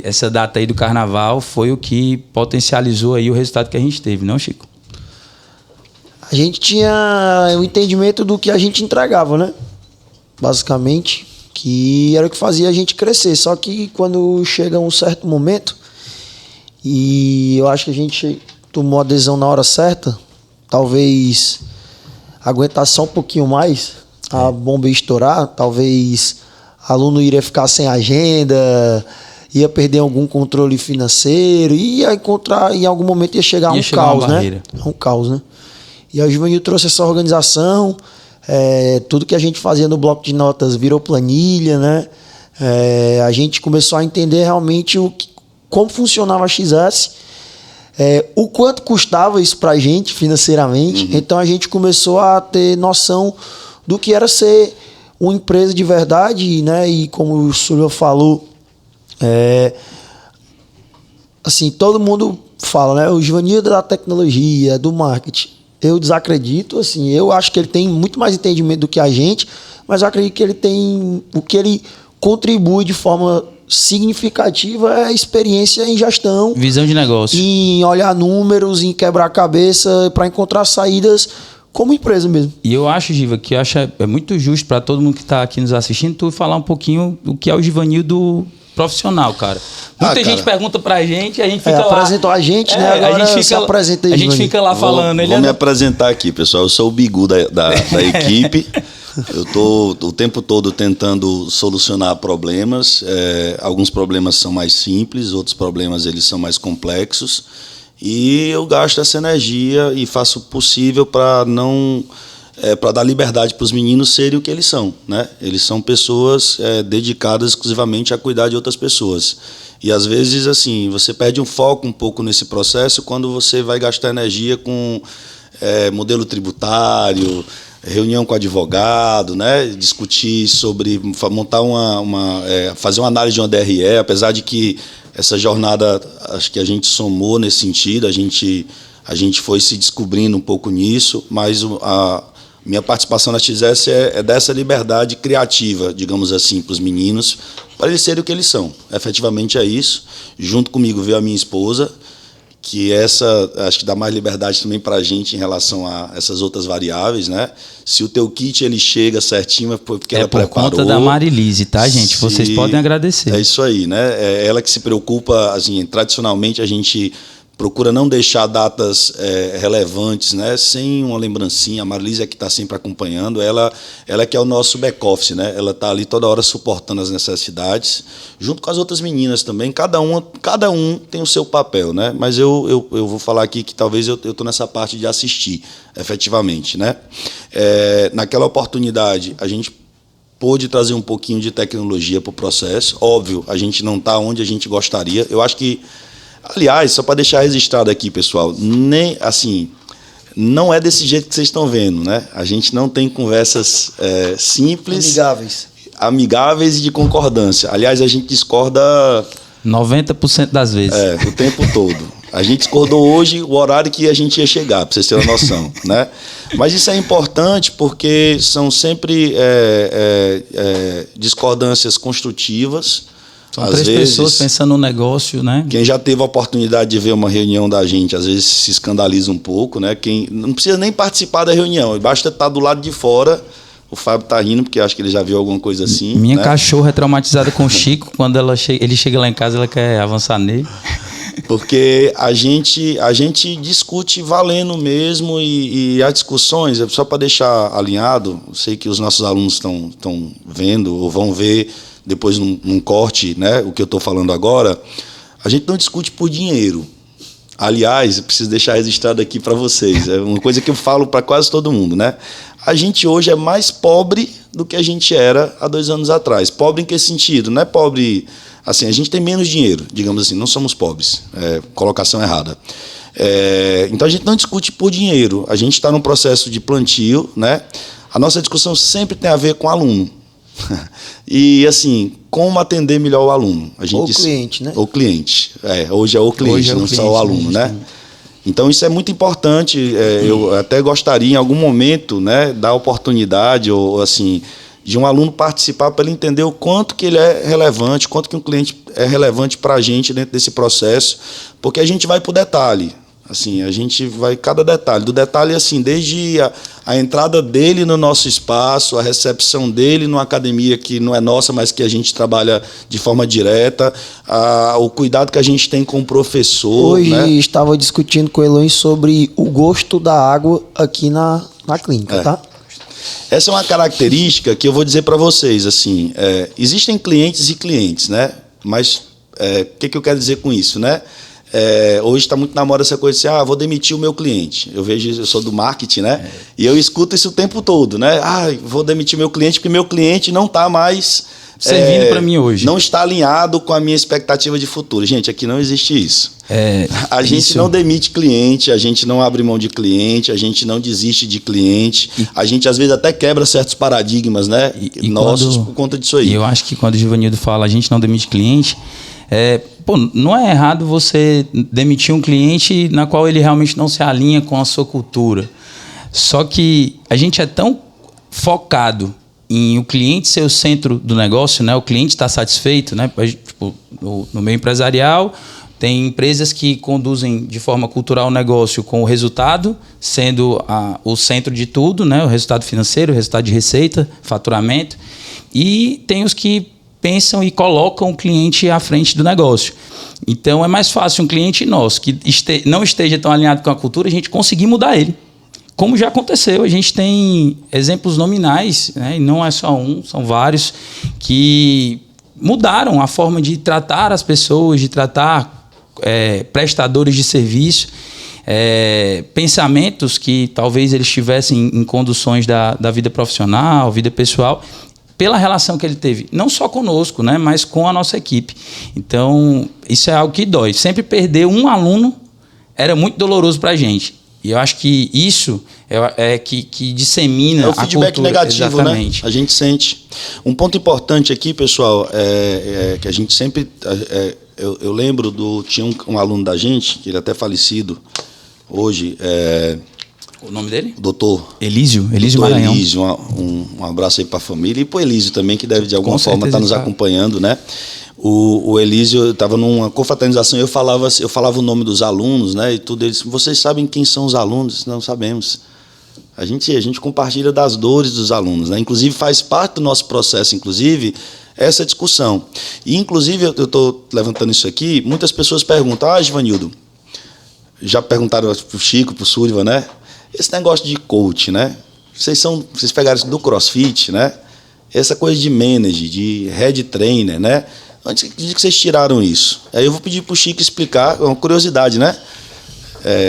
Speaker 1: essa data aí do carnaval, foi o que potencializou aí o resultado que a gente teve, não, Chico?
Speaker 3: A gente tinha o entendimento do que a gente entregava, né? Basicamente, que era o que fazia a gente crescer. Só que quando chega um certo momento, e eu acho que a gente tomou a adesão na hora certa, talvez aguentar só um pouquinho mais, a bomba ia estourar, talvez aluno iria ficar sem agenda, ia perder algum controle financeiro, ia encontrar, em algum momento ia chegar um caos, né? Um caos, né? E a Juvenil trouxe essa organização, tudo que a gente fazia no bloco de notas virou planilha, né? A gente começou a entender realmente como funcionava a XS, o quanto custava isso pra gente financeiramente. Então a gente começou a ter noção do que era ser uma empresa de verdade, né? E como o senhor falou, assim, todo mundo fala, né? O Juvenil da tecnologia, do marketing. Eu desacredito, assim, eu acho que ele tem muito mais entendimento do que a gente, mas eu acredito que ele tem, o que ele contribui de forma significativa é a experiência em gestão.
Speaker 1: Visão de negócio.
Speaker 3: Em olhar números, em quebrar a cabeça para encontrar saídas como empresa mesmo.
Speaker 1: E eu acho, Giva, que é muito justo para todo mundo que está aqui nos assistindo, tu falar um pouquinho do que é o Givanil do profissional, cara. Muita gente pergunta pra gente, a gente fica lá.
Speaker 3: Apresentou a gente, né? Agora
Speaker 1: a gente fica,
Speaker 3: apresenta aí,
Speaker 1: a gente fica lá falando.
Speaker 2: Vou me apresentar aqui, pessoal. Eu sou o Bigu da equipe. Eu estou o tempo todo tentando solucionar problemas. Alguns problemas são mais simples, outros problemas eles são mais complexos. E eu gasto essa energia e faço o possível para não... para dar liberdade para os meninos serem o que eles são, né? Eles são pessoas dedicadas exclusivamente a cuidar de outras pessoas. E às vezes, assim, você perde um foco um pouco nesse processo quando você vai gastar energia com modelo tributário, reunião com advogado, né? Discutir sobre montar fazer uma análise de uma DRE, apesar de que essa jornada, acho que a gente somou nesse sentido, a gente foi se descobrindo um pouco nisso, mas minha participação na XS é dessa liberdade criativa, digamos assim, para os meninos, para eles serem o que eles são. Efetivamente é isso. Junto comigo veio a minha esposa, que acho que dá mais liberdade também para a gente em relação a essas outras variáveis, né? Se o teu kit ele chega certinho, é porque ela preparou.
Speaker 1: Por conta da Marilise, tá, gente? Vocês podem agradecer.
Speaker 2: É isso aí, né? É ela que se preocupa, assim, tradicionalmente a gente procura não deixar datas relevantes, né, sem uma lembrancinha. A Marilise é que está sempre acompanhando, ela que é o nosso back-office, né? Ela está ali toda hora suportando as necessidades, junto com as outras meninas também. Cada um tem o seu papel, né? Mas eu vou falar aqui que talvez eu estou nessa parte de assistir, efetivamente, né? Naquela oportunidade, a gente pôde trazer um pouquinho de tecnologia para o processo. Óbvio, a gente não está onde a gente gostaria. Eu acho que, aliás, só para deixar registrado aqui, pessoal, nem assim, não é desse jeito que vocês estão vendo, né? A gente não tem conversas simples, amigáveis e de concordância. Aliás, a gente discorda
Speaker 1: 90% das vezes.
Speaker 2: O tempo todo. A gente discordou hoje o horário que a gente ia chegar, para vocês terem uma noção, né? Mas isso é importante porque são sempre discordâncias construtivas.
Speaker 1: São às três pessoas pensando no negócio, né?
Speaker 2: Quem já teve a oportunidade de ver uma reunião da gente, às vezes se escandaliza um pouco, né? Quem não precisa nem participar da reunião, basta estar do lado de fora. O Fábio está rindo, porque acho que ele já viu alguma coisa assim.
Speaker 1: Minha cachorra é traumatizada com o Chico. Quando ele chega lá em casa, ela quer avançar nele.
Speaker 2: Porque a gente discute valendo mesmo, e as discussões, só para deixar alinhado, sei que os nossos alunos estão vendo ou vão ver depois num corte, né, o que eu estou falando agora. A gente não discute por dinheiro. Aliás, eu preciso deixar registrado aqui para vocês, é uma coisa que eu falo para quase todo mundo, né? A gente hoje é mais pobre do que a gente era há 2 anos atrás. Pobre em que sentido? Não é pobre, assim, a gente tem menos dinheiro, digamos assim, não somos pobres, colocação errada. Então a gente não discute por dinheiro, a gente está num processo de plantio, né? A nossa discussão sempre tem a ver com o aluno. E assim, como atender melhor o aluno?
Speaker 3: O cliente, né?
Speaker 2: O cliente. Hoje é o cliente,
Speaker 1: Hoje é o
Speaker 2: não
Speaker 1: cliente,
Speaker 2: só o aluno, né? Então isso é muito importante. Eu até gostaria em algum momento, né, dar oportunidade ou assim de um aluno participar para ele entender o quanto que ele é relevante, quanto que um cliente é relevante para a gente dentro desse processo, porque a gente vai para o detalhe. Assim, a gente vai cada detalhe. Do detalhe, assim, desde a entrada dele no nosso espaço, a recepção dele numa academia que não é nossa, mas que a gente trabalha de forma direta, o cuidado que a gente tem com o professor.
Speaker 3: Hoje,
Speaker 2: né?
Speaker 3: Estava discutindo com o Eloy sobre o gosto da água aqui na clínica, tá?
Speaker 2: Essa é uma característica que eu vou dizer para vocês. Assim, existem clientes e clientes, né? Mas o que eu quero dizer com isso, né? Hoje está muito na moda essa coisa de vou demitir o meu cliente. Eu sou do marketing, né? E eu escuto isso o tempo todo, né? Vou demitir meu cliente porque meu cliente não está mais
Speaker 1: servindo para mim hoje.
Speaker 2: Não está alinhado com a minha expectativa de futuro. Gente, aqui não existe isso. A gente não demite cliente, a gente não abre mão de cliente, a gente não desiste de cliente. A gente às vezes até quebra certos paradigmas, né? Nossos por conta disso aí.
Speaker 1: E eu acho que quando o Givanildo fala a gente não demite cliente, não é errado você demitir um cliente na qual ele realmente não se alinha com a sua cultura. Só que a gente é tão focado em o cliente ser o centro do negócio, né? O cliente estar satisfeito, né? Tipo, no meio empresarial, tem empresas que conduzem de forma cultural o negócio com o resultado sendo o centro de tudo, né? O resultado financeiro, o resultado de receita, faturamento. E tem os que pensam e colocam o cliente à frente do negócio. Então, é mais fácil um cliente nosso que não esteja tão alinhado com a cultura, a gente conseguir mudar ele. Como já aconteceu, a gente tem exemplos nominais, né? E não é só um, são vários, que mudaram a forma de tratar as pessoas, de tratar prestadores de serviço, pensamentos que talvez eles tivessem em conduções da vida profissional, vida pessoal, pela relação que ele teve, não só conosco, né, mas com a nossa equipe. Então, isso é algo que dói. Sempre perder um aluno era muito doloroso para a gente. E eu acho que isso que dissemina
Speaker 2: o feedback
Speaker 1: a cultura.
Speaker 2: negativo,
Speaker 1: exatamente.
Speaker 2: Né? A gente sente. Um ponto importante aqui, pessoal, que a gente sempre... Eu lembro tinha um aluno da gente, que ele é até falecido hoje...
Speaker 1: O nome dele?
Speaker 2: Doutor
Speaker 1: Elísio
Speaker 2: Maranhão. Elísio, um abraço aí para a família e para o Elísio também, que deve de alguma forma estar nos acompanhando, né? O Elísio estava numa confraternização e eu falava o nome dos alunos, né? E tudo. Ele disse: vocês sabem quem são os alunos? Não sabemos. A gente compartilha das dores dos alunos, né? Inclusive faz parte do nosso processo, inclusive, essa discussão. E inclusive eu estou levantando isso aqui, muitas pessoas perguntam: Givanildo, já perguntaram para o Chico, para o Sullivan, né? Esse negócio de coach, né? Vocês pegaram isso do CrossFit, né? Essa coisa de manager, de head trainer, né? Onde que vocês tiraram isso? Aí eu vou pedir para o Chico explicar, é uma curiosidade, né?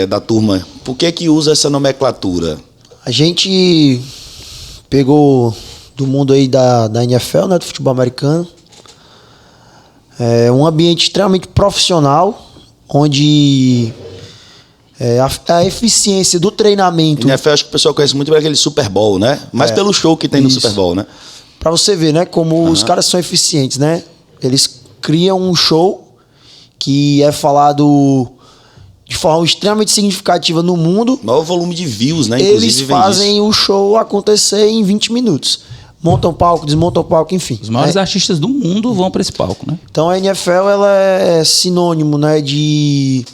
Speaker 2: Da turma. Por que usa essa nomenclatura?
Speaker 3: A gente pegou do mundo aí da NFL, né? Do futebol americano. Um ambiente extremamente profissional, onde... a eficiência do treinamento...
Speaker 2: NFL, acho que o pessoal conhece muito por aquele Super Bowl, né? Mas pelo show que tem no Super Bowl, né?
Speaker 3: Pra você ver, né? Como os caras são eficientes, né? Eles criam um show que é falado de forma extremamente significativa no mundo.
Speaker 2: Maior volume de views, né?
Speaker 3: Eles fazem o show acontecer em 20 minutos. Montam palco, desmontam palco, enfim.
Speaker 1: Os maiores artistas do mundo vão para esse palco, né?
Speaker 3: Então a NFL ela é sinônimo, né, de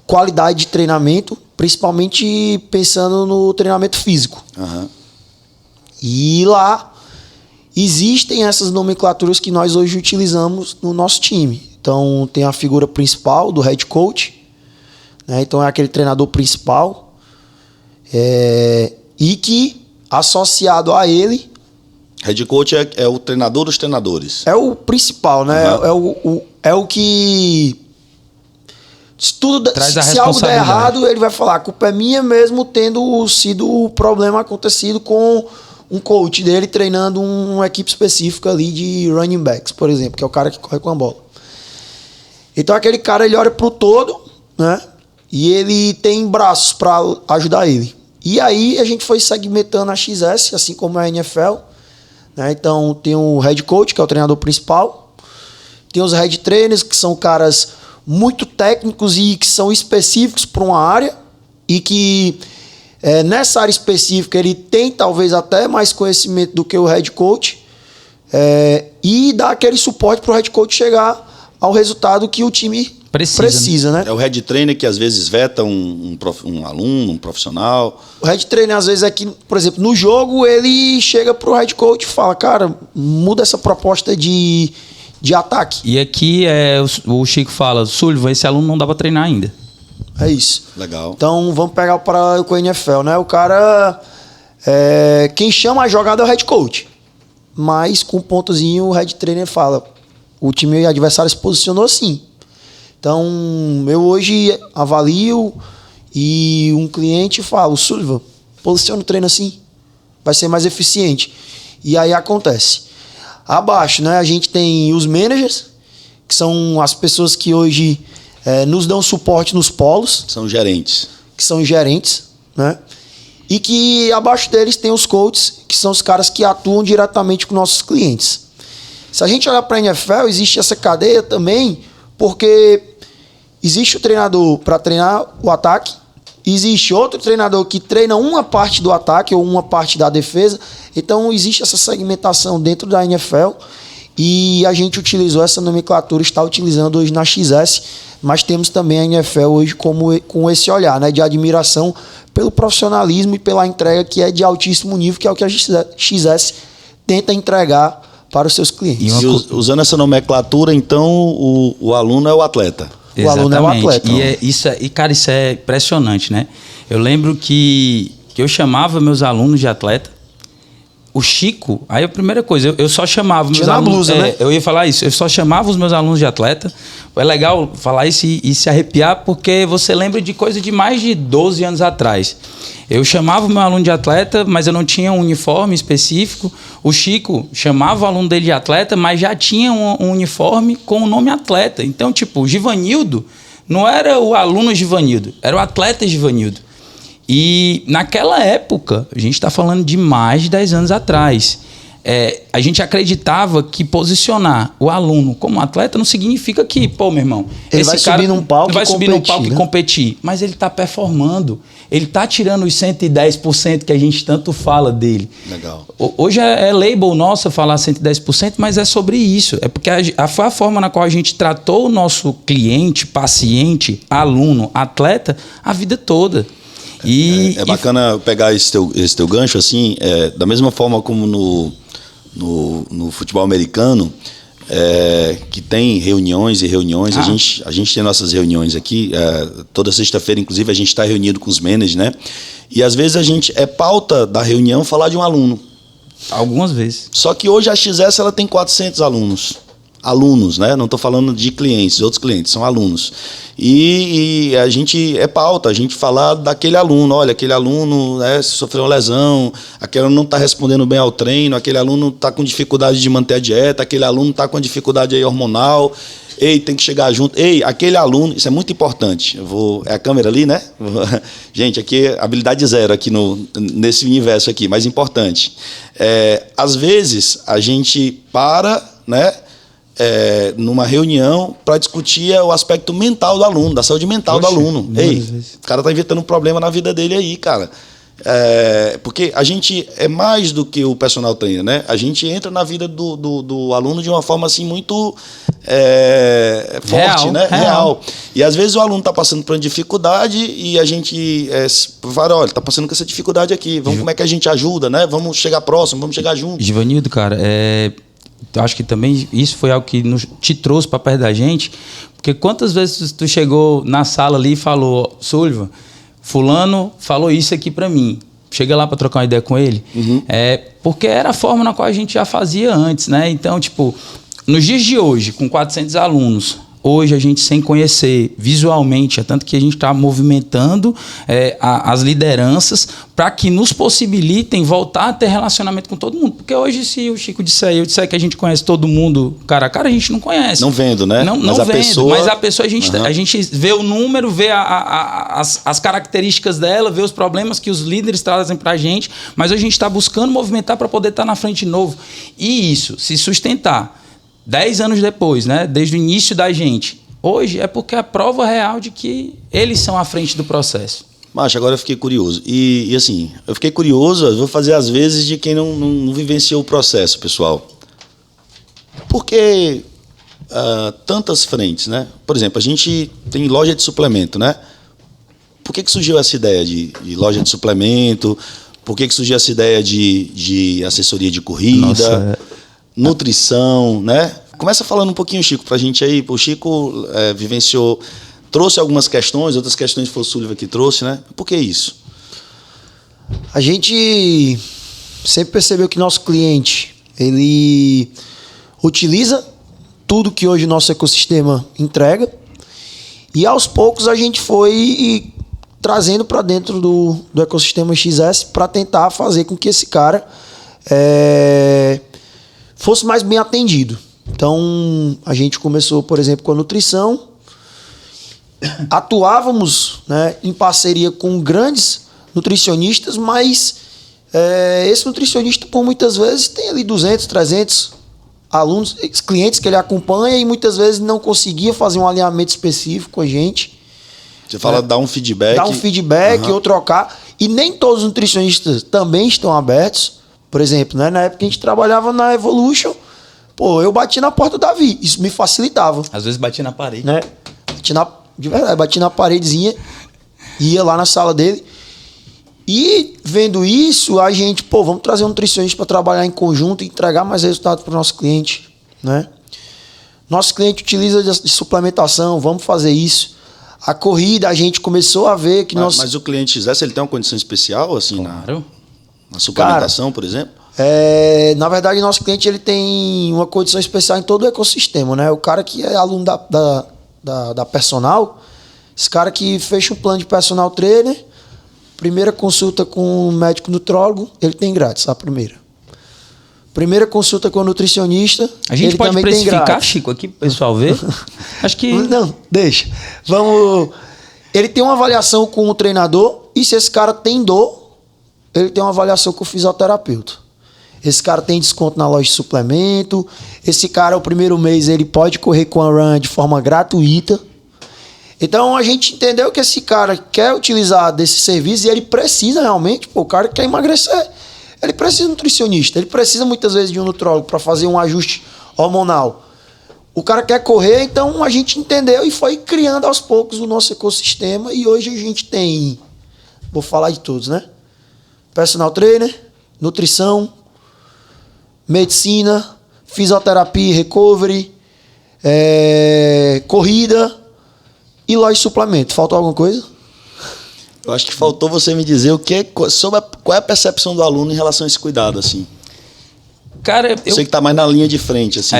Speaker 3: qualidade de treinamento, principalmente pensando no treinamento físico. E lá existem essas nomenclaturas que nós hoje utilizamos no nosso time. Então tem a figura principal do head coach, né? Então é aquele treinador principal, e que associado a ele...
Speaker 2: Head coach é o treinador dos treinadores.
Speaker 3: É o principal, né? É o que... Se algo der errado, ele vai falar: a culpa é minha mesmo, tendo sido o problema acontecido com um coach dele treinando uma equipe específica ali de running backs, por exemplo, que é o cara que corre com a bola. Então aquele cara, ele olha pro todo, né? E ele tem braços para ajudar ele. E aí a gente foi segmentando a XS, assim como a NFL, né? Então tem o head coach, que é o treinador principal, tem os head trainers, que são caras muito técnicos e que são específicos para uma área e que nessa área específica ele tem talvez até mais conhecimento do que o head coach, e dá aquele suporte para o head coach chegar ao resultado que o time precisa, né?
Speaker 2: É o head trainer que às vezes veta um aluno, um profissional.
Speaker 3: O head trainer às vezes é que, por exemplo, no jogo ele chega pro head coach e fala, cara, muda essa proposta de ataque.
Speaker 1: E aqui o Chico fala, Sullivan, esse aluno não dá para treinar ainda.
Speaker 3: É isso.
Speaker 2: Legal.
Speaker 3: Então vamos pegar o paralelo com o NFL, né? O cara, quem chama a jogada é o head coach. Mas com um pontozinho o head trainer fala, o time adversário se posicionou assim. Então, eu hoje avalio e um cliente fala, Sullivan, posiciona o treino assim, vai ser mais eficiente. E aí acontece. Abaixo, né, a gente tem os managers, que são as pessoas que hoje nos dão suporte nos polos.
Speaker 2: São gerentes.
Speaker 3: Que são gerentes, né? E que abaixo deles tem os coaches, que são os caras que atuam diretamente com nossos clientes. Se a gente olhar para a NFL, existe essa cadeia também, porque existe o treinador para treinar o ataque, existe outro treinador que treina uma parte do ataque ou uma parte da defesa. Então existe essa segmentação dentro da NFL e a gente utilizou essa nomenclatura, está utilizando hoje na XS, mas temos também a NFL hoje com esse olhar, né, de admiração pelo profissionalismo e pela entrega que é de altíssimo nível, que é o que a XS tenta entregar para os seus clientes.
Speaker 2: E usando essa nomenclatura, então, o aluno é o atleta.
Speaker 3: O aluno é o atleta.
Speaker 1: Cara, isso é impressionante, né? Eu lembro que eu chamava meus alunos de atleta. O Chico, aí a primeira coisa, eu só chamava meus alunos...
Speaker 3: Blusa, né?
Speaker 1: Eu ia falar isso, eu só chamava os meus alunos de atleta. É legal falar isso e se arrepiar, porque você lembra de coisa de mais de 12 anos atrás. Eu chamava o meu aluno de atleta, mas eu não tinha um uniforme específico. O Chico chamava o aluno dele de atleta, mas já tinha um uniforme com o nome atleta. Então, tipo, o Givanildo não era o aluno Givanildo, era o atleta Givanildo. E naquela época, a gente está falando de mais de 10 anos atrás, a gente acreditava que posicionar o aluno como atleta não significa que, pô, meu irmão,
Speaker 3: ele vai subir num palco
Speaker 1: e competir, mas ele está performando, ele está tirando os 110% que a gente tanto fala dele.
Speaker 2: Legal.
Speaker 1: Hoje é label nossa falar 110%, mas é sobre isso. É porque foi a forma na qual a gente tratou o nosso cliente, paciente, aluno, atleta a vida toda.
Speaker 2: É bacana pegar esse teu gancho, assim, da mesma forma como no futebol americano, que tem reuniões e reuniões. A gente tem nossas reuniões aqui, toda sexta-feira, inclusive, a gente está reunido com os managers, né? E às vezes pauta da reunião falar de um aluno.
Speaker 1: Algumas vezes.
Speaker 2: Só que hoje a XS ela tem 400 alunos. Alunos, né? Não estou falando de clientes, de outros clientes, são alunos. E a gente pauta, a gente falar daquele aluno, olha, aquele aluno sofreu uma lesão, aquele aluno não está respondendo bem ao treino, aquele aluno está com dificuldade de manter a dieta, aquele aluno está com dificuldade aí hormonal, tem que chegar junto. Aquele aluno, isso é muito importante. É a câmera ali, né? Gente, aqui é habilidade zero aqui nesse universo aqui, mas importante. Às vezes a gente para, né? Numa reunião para discutir o aspecto mental do aluno, da saúde mental do aluno. O cara tá inventando um problema na vida dele aí, cara. Porque a gente é mais do que o personal trainer, né? A gente entra na vida do aluno de uma forma assim muito forte, né? Real. E às vezes o aluno tá passando por uma dificuldade e a gente fala, olha, tá passando com essa dificuldade aqui, como é que a gente ajuda, né? Vamos chegar próximo, vamos chegar junto.
Speaker 1: Givanildo, cara, eu acho que também isso foi algo que te trouxe para perto da gente, porque quantas vezes tu chegou na sala ali e falou, Sullivan, fulano falou isso aqui para mim, chega lá para trocar uma ideia com ele, porque era a forma na qual a gente já fazia antes, né? Então, tipo, nos dias de hoje, com 400 alunos, hoje a gente sem conhecer visualmente, é tanto que a gente está movimentando as lideranças para que nos possibilitem voltar a ter relacionamento com todo mundo. Porque hoje, se o Chico disser, eu disser que a gente conhece todo mundo cara a cara, a gente não conhece.
Speaker 2: Não vendo, né?
Speaker 1: Não
Speaker 2: mas
Speaker 1: vendo, mas a pessoa, a gente vê o número, vê as características dela, vê os problemas que os líderes trazem para a gente, mas a gente está buscando movimentar para poder estar na frente de novo. E isso, se sustentar 10 anos depois, né, desde o início da gente, hoje é porque é a prova real de que eles são à frente do processo.
Speaker 2: Macho, agora eu fiquei curioso. E assim, eu fiquei curioso, eu vou fazer às vezes de quem não vivenciou o processo, pessoal. Por que tantas frentes, né? Por exemplo, a gente tem loja de suplemento, né? Por que surgiu essa ideia de loja de suplemento? Por que surgiu essa ideia de assessoria de corrida, nutrição, né? Começa falando um pouquinho, Chico, pra gente aí. O Chico vivenciou, trouxe algumas questões, outras questões foi o Sullivan que trouxe, né? Por que isso?
Speaker 3: A gente sempre percebeu que nosso cliente, ele utiliza tudo que hoje o nosso ecossistema entrega e aos poucos a gente foi trazendo para dentro do ecossistema XS para tentar fazer com que esse cara fosse mais bem atendido. Então, a gente começou, por exemplo, com a nutrição, atuávamos, né, em parceria com grandes nutricionistas, mas esse nutricionista, por muitas vezes, tem ali 200, 300 alunos, clientes que ele acompanha e muitas vezes não conseguia fazer um alinhamento específico com a gente.
Speaker 2: Você fala dar um feedback.
Speaker 3: Dar um feedback ou trocar. E nem todos os nutricionistas também estão abertos. Por exemplo, né, na época que a gente trabalhava na Evolution, eu bati na porta do Davi. Isso me facilitava.
Speaker 1: Às vezes bati na parede.
Speaker 3: Né? De verdade, bati na paredezinha, ia lá na sala dele. E vendo isso, a gente, vamos trazer um nutricionista para trabalhar em conjunto e entregar mais resultados para o nosso cliente. Né? Nosso cliente utiliza de suplementação, vamos fazer isso. A corrida, a gente começou a ver que
Speaker 2: Mas o cliente XS, ele tem uma condição especial, assim,
Speaker 1: claro,
Speaker 2: na suplementação, por exemplo?
Speaker 3: Na verdade, nosso cliente ele tem uma condição especial em todo o ecossistema, né? O cara que é aluno da personal, esse cara que fecha um plano de personal trainer, primeira consulta com o médico nutrólogo, ele tem grátis, a primeira. Primeira consulta com o nutricionista,
Speaker 1: a gente
Speaker 3: ele
Speaker 1: pode
Speaker 3: também
Speaker 1: precificar,
Speaker 3: tem grátis.
Speaker 1: Chico, aqui pro pessoal ver? Acho que...
Speaker 3: Não, deixa. Vamos... Ele tem uma avaliação com o treinador e se esse cara tem dor, ele tem uma avaliação com o fisioterapeuta. Esse cara tem desconto na loja de suplemento. Esse cara, o primeiro mês, ele pode correr com a Run de forma gratuita. Então, a gente entendeu que esse cara quer utilizar desse serviço e ele precisa realmente, o cara quer emagrecer. Ele precisa de um nutricionista. Ele precisa, muitas vezes, de um nutrólogo para fazer um ajuste hormonal. O cara quer correr, então a gente entendeu e foi criando aos poucos o nosso ecossistema. E hoje a gente tem, vou falar de todos, né? Personal trainer, nutrição, medicina, fisioterapia, recovery, corrida e loja de suplemento. Faltou alguma coisa?
Speaker 2: Eu acho que faltou você me dizer qual é a percepção do aluno em relação a esse cuidado, assim.
Speaker 1: Cara,
Speaker 2: Você que está mais na linha de frente, assim.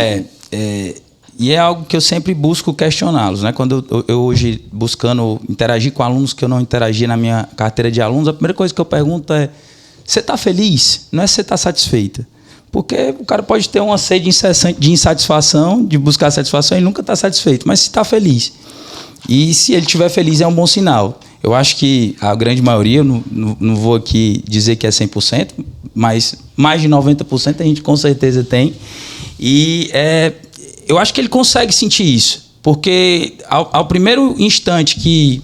Speaker 1: E é algo que eu sempre busco questioná-los, né? Quando eu hoje buscando interagir com alunos que eu não interagia na minha carteira de alunos, a primeira coisa que eu pergunto é: você está feliz? Não é se você está satisfeita. Porque o cara pode ter uma sede incessante de insatisfação, de buscar satisfação e nunca está satisfeito, mas se está feliz. E se ele estiver feliz é um bom sinal. Eu acho que a grande maioria, eu não vou aqui dizer que é 100%, mas mais de 90% a gente com certeza tem. E eu acho que ele consegue sentir isso, porque ao primeiro instante que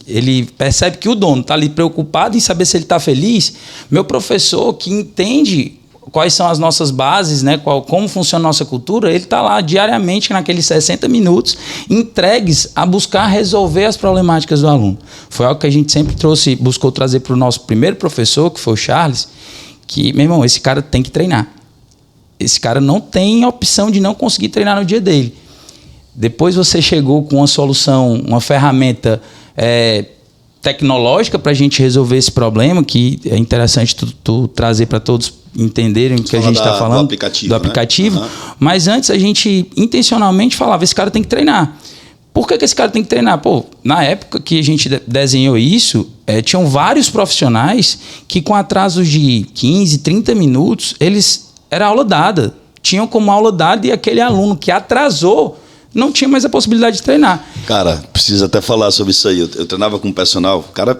Speaker 1: ele percebe que o dono está ali preocupado em saber se ele está feliz, meu professor que entende quais são as nossas bases, né, como funciona a nossa cultura, ele está lá diariamente naqueles 60 minutos entregues a buscar resolver as problemáticas do aluno. Foi algo que a gente sempre buscou trazer para o nosso primeiro professor, que foi o Charles, que, meu irmão, esse cara tem que treinar. Esse cara não tem opção de não conseguir treinar no dia dele. Depois você chegou com uma solução, uma ferramenta tecnológica para a gente resolver esse problema, que é interessante tu trazer para todos entenderem o que a gente está falando do aplicativo.
Speaker 2: Né? Uhum.
Speaker 1: Mas antes a gente intencionalmente falava, esse cara tem que treinar. Por que esse cara tem que treinar? Pô, na época que a gente desenhou isso, tinham vários profissionais que com atrasos de 15, 30 minutos, era aula dada. Tinham como aula dada e aquele aluno que atrasou não tinha mais a possibilidade de treinar.
Speaker 2: Cara, precisa até falar sobre isso aí. Eu treinava com um personal, cara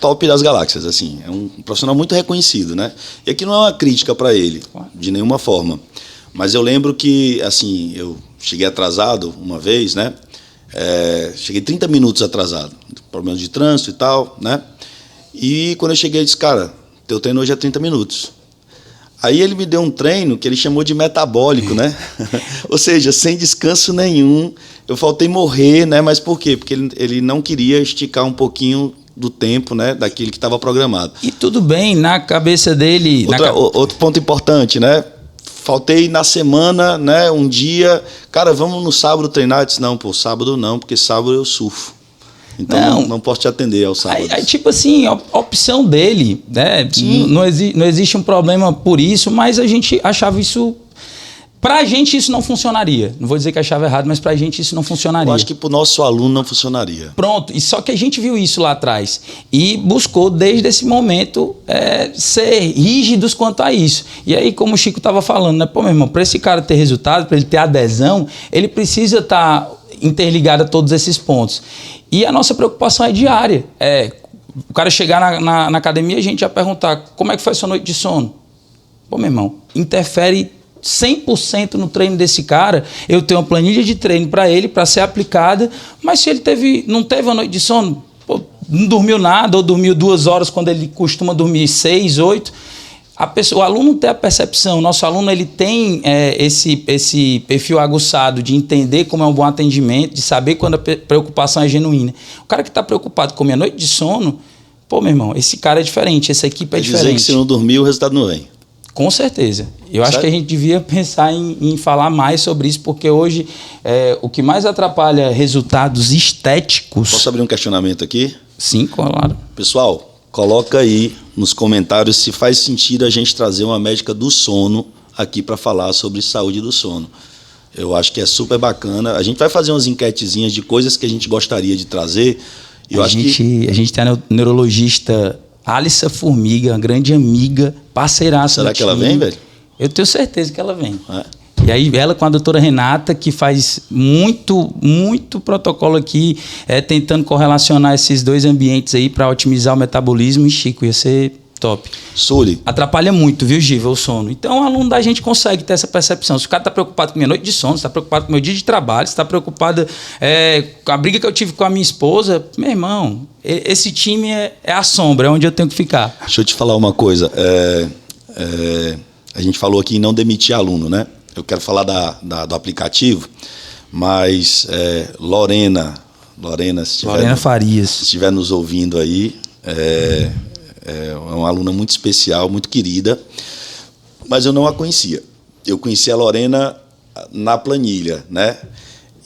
Speaker 2: top das galáxias, assim. É um profissional muito reconhecido, né? E aqui não é uma crítica para ele, de nenhuma forma. Mas eu lembro que, assim, eu cheguei atrasado uma vez, né? Cheguei 30 minutos atrasado. Problemas de trânsito e tal, né? E quando eu cheguei, eu disse, cara, teu treino hoje é 30 minutos. Aí ele me deu um treino que ele chamou de metabólico, né? Ou seja, sem descanso nenhum. Eu faltei morrer, né? Mas por quê? Porque ele não queria esticar um pouquinho do tempo, né? Daquilo que estava programado.
Speaker 1: E tudo bem, na cabeça dele...
Speaker 2: Outro ponto importante, né? Faltei na semana, né? Um dia... Cara, vamos no sábado treinar? Eu disse, não, pô, sábado não, porque sábado eu surfo. Então não posso te atender ao sábado.
Speaker 1: Aí, tipo assim, a opção dele, né? Não existe um problema por isso, mas a gente achava isso... Pra gente isso não funcionaria. Não vou dizer que achava errado, mas pra gente isso não funcionaria.
Speaker 2: Eu acho que pro nosso aluno não funcionaria.
Speaker 1: Pronto, e só que a gente viu isso lá atrás e buscou desde esse momento ser rígidos quanto a isso. E aí, como o Chico estava falando, né? Pô, meu irmão, para esse cara ter resultado, para ele ter adesão, ele precisa estar interligado a todos esses pontos. E a nossa preocupação é diária. O cara chegar na academia e a gente já perguntar como é que foi a sua noite de sono. Pô, meu irmão, interfere 100% no treino desse cara. Eu tenho uma planilha de treino para ele, para ser aplicada, mas se ele não teve uma noite de sono, pô, não dormiu nada, ou dormiu 2 horas quando ele costuma dormir 6, 8, o aluno tem a percepção, o nosso aluno ele tem esse perfil aguçado de entender como é um bom atendimento, de saber quando a preocupação é genuína. O cara que está preocupado com a minha noite de sono, pô, meu irmão, esse cara é diferente, essa equipe é diferente.
Speaker 2: Quer dizer que se não dormir, o resultado não vem.
Speaker 1: Com certeza. Eu acho que a gente devia pensar em falar mais sobre isso, porque hoje o que mais atrapalha resultados estéticos...
Speaker 2: Posso abrir um questionamento aqui?
Speaker 1: Sim, claro.
Speaker 2: Pessoal, coloca aí nos comentários se faz sentido a gente trazer uma médica do sono aqui para falar sobre saúde do sono. Eu acho que é super bacana. A gente vai fazer umas enquetezinhas de coisas que a gente gostaria de trazer. A
Speaker 1: gente tem a neurologista Alissa Formiga, uma grande amiga, parceiraça.
Speaker 2: Será que ela vem, velho?
Speaker 1: Eu tenho certeza que ela vem. E aí ela com a doutora Renata, que faz muito protocolo aqui, tentando correlacionar esses dois ambientes aí para otimizar o metabolismo. E Chico, ia ser top.
Speaker 2: Sully.
Speaker 1: Atrapalha muito, viu, Giva, o sono. Então o aluno da gente consegue ter essa percepção. Se o cara está preocupado com minha noite de sono, se está preocupado com meu dia de trabalho, se está preocupado com a briga que eu tive com a minha esposa, meu irmão, esse time é a sombra, é onde eu tenho que ficar.
Speaker 2: Deixa eu te falar uma coisa. A gente falou aqui em não demitir aluno, né? Eu quero falar do aplicativo, mas Lorena
Speaker 1: Farias,
Speaker 2: se estiver nos ouvindo aí, é uma aluna muito especial, muito querida, mas eu não a conhecia. Eu conheci a Lorena na planilha, né?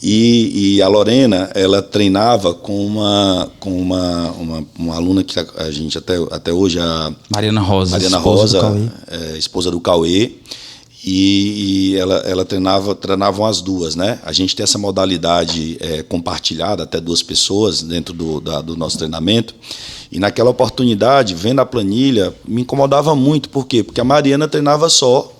Speaker 2: E a Lorena, ela treinava com uma aluna que a gente até hoje, a
Speaker 1: Mariana Rosa,
Speaker 2: esposa do Cauê. E ela treinavam as duas, né? A gente tem essa modalidade compartilhada, até 2 pessoas dentro do nosso treinamento. E naquela oportunidade, vendo a planilha, me incomodava muito. Por quê? Porque a Mariana treinava só,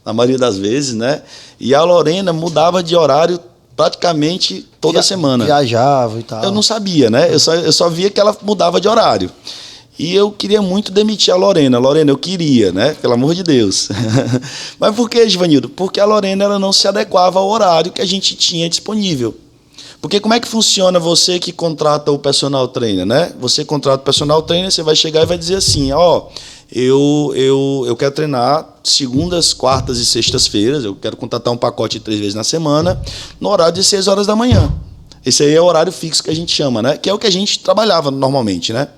Speaker 2: na maioria das vezes, né? E a Lorena mudava de horário praticamente toda semana.
Speaker 3: Viajava e tal.
Speaker 2: Eu não sabia, né? Eu só via que ela mudava de horário. E eu queria muito demitir a Lorena. Lorena, eu queria, né? Pelo amor de Deus. Mas por que, Givanildo? Porque a Lorena ela não se adequava ao horário que a gente tinha disponível. Porque como é que funciona você que contrata o personal trainer, né? Você contrata o personal trainer, você vai chegar e vai dizer assim, eu quero treinar segundas, quartas e sextas-feiras, eu quero contratar um pacote de 3 vezes na semana, no horário de 6 horas da manhã. Esse aí é o horário fixo que a gente chama, né? Que é o que a gente trabalhava normalmente, né?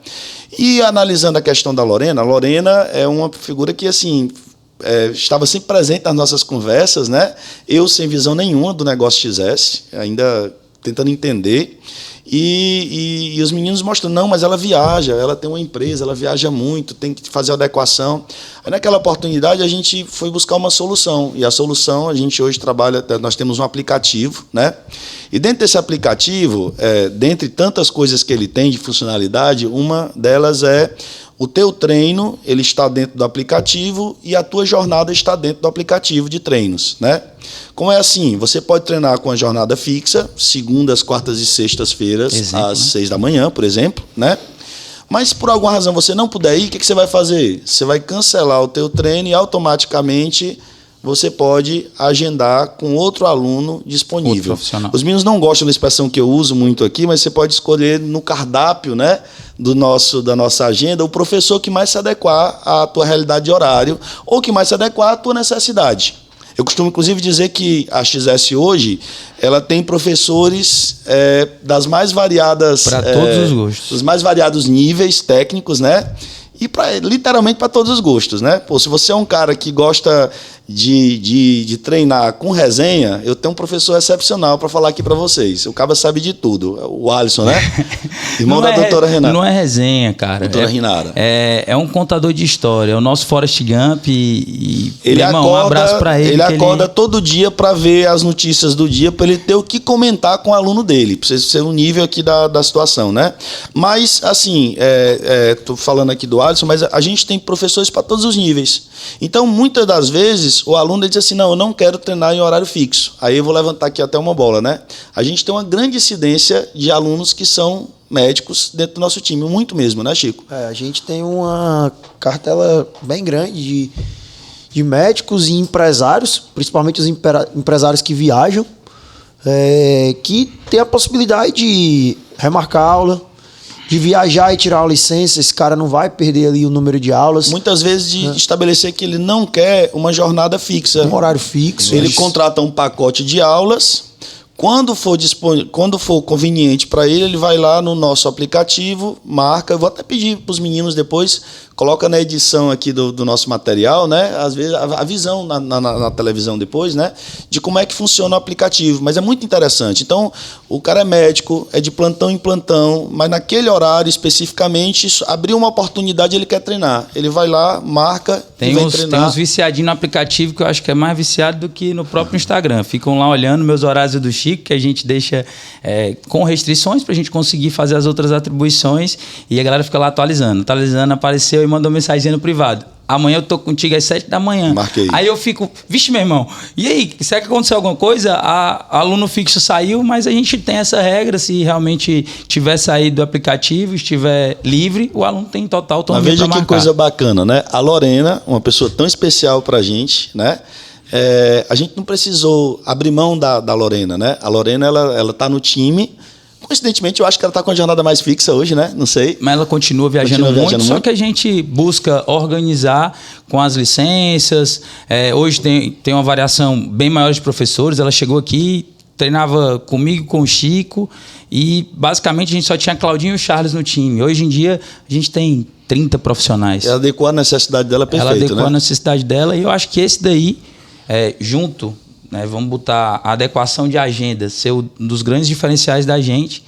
Speaker 2: E analisando a questão da Lorena, a Lorena é uma figura que, assim, estava sempre presente nas nossas conversas, né? Eu sem visão nenhuma do negócio XS, ainda tentando entender. E os meninos mostram, não, mas ela viaja, ela tem uma empresa, ela viaja muito, tem que fazer adequação. Aí naquela oportunidade a gente foi buscar uma solução, e a solução a gente hoje trabalha, nós temos um aplicativo, né? E dentro desse aplicativo, dentre tantas coisas que ele tem de funcionalidade, uma delas é o teu treino, ele está dentro do aplicativo e a tua jornada está dentro do aplicativo de treinos, né? Como é assim, você pode treinar com a jornada fixa, segundas, quartas e sextas-feiras, às 6 da manhã, por exemplo, né? Mas por alguma razão você não puder ir, o que você vai fazer? Você vai cancelar o teu treino e automaticamente você pode agendar com outro aluno disponível. Os meninos não gostam da expressão que eu uso muito aqui, mas você pode escolher no cardápio, né, da nossa agenda o professor que mais se adequar à tua realidade de horário ou que mais se adequar à tua necessidade. Eu costumo, inclusive, dizer que a XS hoje ela tem professores das mais variadas...
Speaker 1: Para todos os gostos.
Speaker 2: Dos mais variados níveis técnicos, né? E literalmente para todos os gostos, né? Pô, se você é um cara que gosta de treinar com resenha, eu tenho um professor excepcional para falar aqui para vocês. O cara sabe de tudo. O Alisson, né? Irmão da doutora Renata.
Speaker 1: Não é resenha, cara.
Speaker 2: Doutora Renata.
Speaker 1: É um contador de história. É o nosso Forrest Gump e
Speaker 2: ele
Speaker 1: irmão,
Speaker 2: acorda,
Speaker 1: um abraço para ele.
Speaker 2: Ele acorda todo dia para ver as notícias do dia, para ele ter o que comentar com o aluno dele. Precisa ser um nível aqui da situação, né? Mas, assim, tô falando aqui do Alisson, mas a gente tem professores para todos os níveis. Então, muitas das vezes, o aluno diz assim, não, eu não quero treinar em horário fixo. Aí eu vou levantar aqui até uma bola, né? A gente tem uma grande incidência de alunos que são médicos dentro do nosso time, muito mesmo, né, Chico?
Speaker 3: A gente tem uma cartela bem grande de médicos e empresários, principalmente os empresários que viajam, que tem a possibilidade de remarcar aula, de viajar e tirar uma licença. Esse cara não vai perder ali o número de aulas.
Speaker 2: Muitas vezes de estabelecer que ele não quer uma jornada fixa.
Speaker 3: Um horário fixo.
Speaker 2: Ele contrata um pacote de aulas. Quando for conveniente para ele, ele vai lá no nosso aplicativo, marca. Eu vou até pedir para os meninos depois, coloca na edição aqui do nosso material, né? Às vezes a visão na televisão depois, né? De como é que funciona o aplicativo. Mas é muito interessante. Então, o cara é médico, é de plantão em plantão, mas naquele horário especificamente, abriu uma oportunidade, ele quer treinar. Ele vai lá, marca e vem treinar.
Speaker 1: Tem uns viciadinhos no aplicativo que eu acho que é mais viciado do que no próprio Instagram. Ficam lá olhando meus horários do Chico, que a gente deixa com restrições para a gente conseguir fazer as outras atribuições, e a galera fica lá atualizando, apareceu e mandou mensagem no privado. Amanhã eu tô contigo às 7 da manhã.
Speaker 2: Marquei.
Speaker 1: Aí eu fico, vixe, meu irmão, e aí, será que aconteceu alguma coisa? Aluno fixo saiu, mas a gente tem essa regra, se realmente tiver saído do aplicativo, estiver livre, o aluno tem total autonomia para marcar.
Speaker 2: Veja que coisa bacana, né? A Lorena, uma pessoa tão especial pra gente, né? A gente não precisou abrir mão da Lorena, né? A Lorena, ela tá no time. Coincidentemente, eu acho que ela está com a jornada mais fixa hoje, né? Não sei.
Speaker 1: Mas ela continua viajando muito, só que a gente busca organizar com as licenças. Hoje tem uma variação bem maior de professores. Ela chegou aqui, treinava comigo, com o Chico, e basicamente a gente só tinha Claudinho e o Charles no time. Hoje em dia, a gente tem 30 profissionais.
Speaker 2: Ela adequou a necessidade dela perfeito,
Speaker 1: né? Ela adequou
Speaker 2: a
Speaker 1: necessidade dela, e eu acho que esse daí, junto... vamos botar a adequação de agenda, ser um dos grandes diferenciais da gente,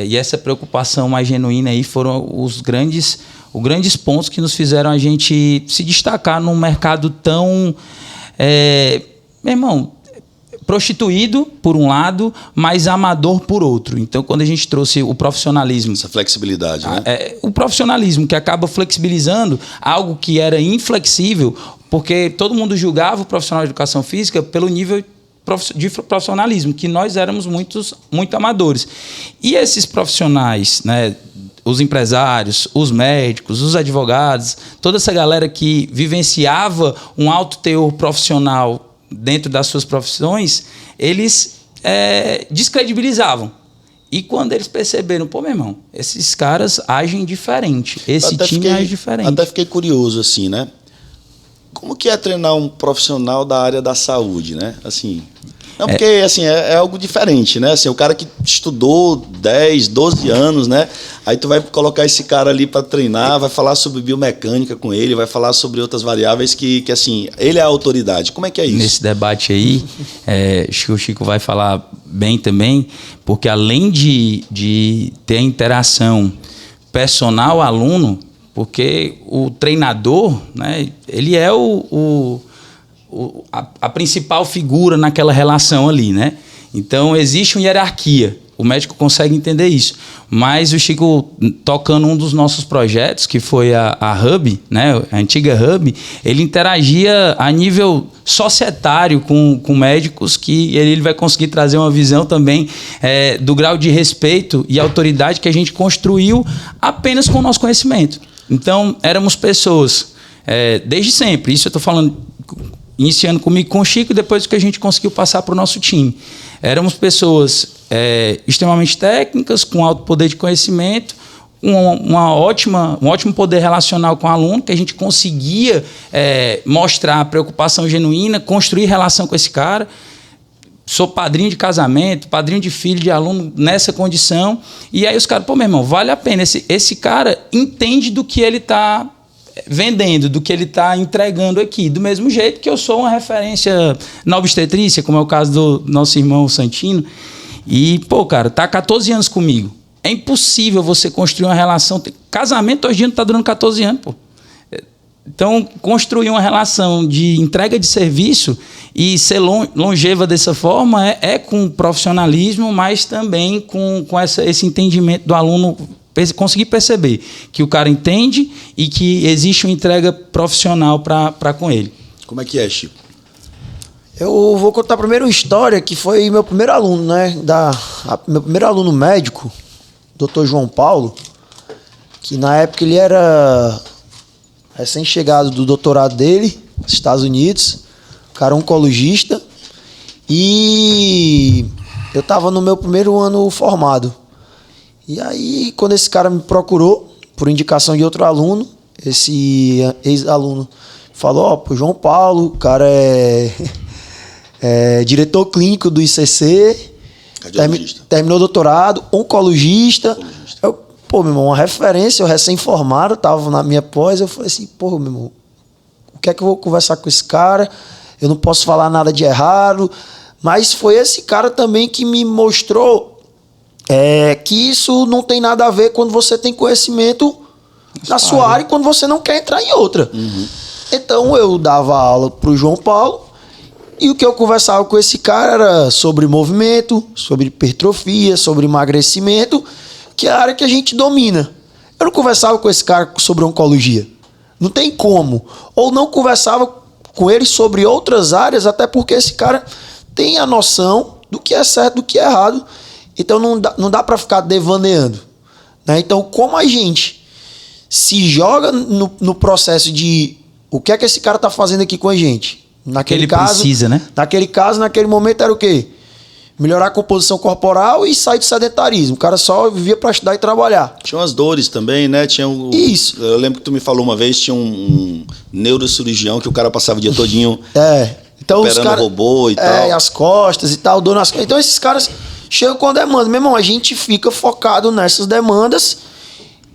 Speaker 1: e essa preocupação mais genuína aí foram os grandes pontos que nos fizeram a gente se destacar num mercado tão, meu irmão, prostituído por um lado, mas amador por outro. Então, quando a gente trouxe o profissionalismo...
Speaker 2: Essa flexibilidade, né?
Speaker 1: O profissionalismo que acaba flexibilizando algo que era inflexível, porque todo mundo julgava o profissional de educação física pelo nível de profissionalismo, que nós éramos muito amadores. E esses profissionais, né, os empresários, os médicos, os advogados, toda essa galera que vivenciava um alto teor profissional dentro das suas profissões, eles descredibilizavam. E quando eles perceberam, pô, meu irmão, esses caras agem diferente, esse time age diferente.
Speaker 2: Até fiquei curioso, assim, né? Como que é treinar um profissional da área da saúde, né? Assim, não, porque assim, é algo diferente, né? Assim, o cara que estudou 10, 12 anos, né? Aí tu vai colocar esse cara ali para treinar, vai falar sobre biomecânica com ele, vai falar sobre outras variáveis que assim, ele é a autoridade. Como é que é isso?
Speaker 1: Nesse debate aí, o Chico vai falar bem também, porque além de ter a interação personal-aluno, porque o treinador, né, ele é a principal figura naquela relação ali, né? Então, existe uma hierarquia. O médico consegue entender isso. Mas o Chico, tocando um dos nossos projetos, que foi a Hub, né, a antiga Hub, ele interagia a nível societário com médicos, que ele vai conseguir trazer uma visão também do grau de respeito e autoridade que a gente construiu apenas com o nosso conhecimento. Então, éramos pessoas, desde sempre, isso eu estou falando, iniciando comigo com o Chico, e depois que a gente conseguiu passar para o nosso time. Éramos pessoas extremamente técnicas, com alto poder de conhecimento, um ótimo poder relacional com o aluno, que a gente conseguia mostrar preocupação genuína, construir relação com esse cara. Sou padrinho de casamento, padrinho de filho de aluno nessa condição. E aí os caras, pô, meu irmão, vale a pena. Esse cara entende do que ele está vendendo, do que ele está entregando aqui. Do mesmo jeito que eu sou uma referência na obstetrícia, como é o caso do nosso irmão Santino. E, pô, cara, tá há 14 anos comigo. É impossível você construir uma relação. Casamento hoje em dia não está durando 14 anos, pô. Então, construir uma relação de entrega de serviço e ser longeva dessa forma é com profissionalismo, mas também com esse entendimento do aluno, conseguir perceber que o cara entende e que existe uma entrega profissional para com ele.
Speaker 2: Como é que é, Chico?
Speaker 3: Eu vou contar primeiro uma história que foi meu primeiro aluno, né? Meu primeiro aluno médico, Dr. João Paulo, que na época ele era recém-chegado do doutorado dele, nos Estados Unidos, cara oncologista, e eu estava no meu primeiro ano formado. E aí, quando esse cara me procurou, por indicação de outro aluno, esse ex-aluno falou, ó, pro João Paulo, o cara é diretor clínico do ICC, terminou o doutorado, oncologista. Eu, pô, meu irmão, uma referência, eu recém-formado, tava na minha pós, eu falei assim, pô, meu irmão, o que é que eu vou conversar com esse cara? Eu não posso falar nada de errado, mas foi esse cara também que me mostrou que isso não tem nada a ver quando você tem conhecimento na sua área e quando você não quer entrar em outra. Uhum. Então eu dava aula pro João Paulo e o que eu conversava com esse cara era sobre movimento, sobre hipertrofia, sobre emagrecimento, que é a área que a gente domina. Eu não conversava com esse cara sobre oncologia. Não tem como. Ou não conversava com ele sobre outras áreas, até porque esse cara tem a noção do que é certo, do que é errado. Então não dá para ficar devaneando, né? Então, como a gente se joga no processo de o que é que esse cara tá fazendo aqui com a gente? Naquele caso,
Speaker 1: precisa, né?
Speaker 3: Naquele momento era o quê? Melhorar a composição corporal e sair do sedentarismo. O cara só vivia para estudar e trabalhar.
Speaker 2: Tinha umas dores também, né?
Speaker 3: Isso.
Speaker 2: Eu lembro que tu me falou uma vez, tinha um neurocirurgião que o cara passava o dia todinho
Speaker 3: então
Speaker 2: operando robô e tal.
Speaker 3: E as costas e tal, dor nas costas. Então esses caras chegam com a demanda. Meu irmão, a gente fica focado nessas demandas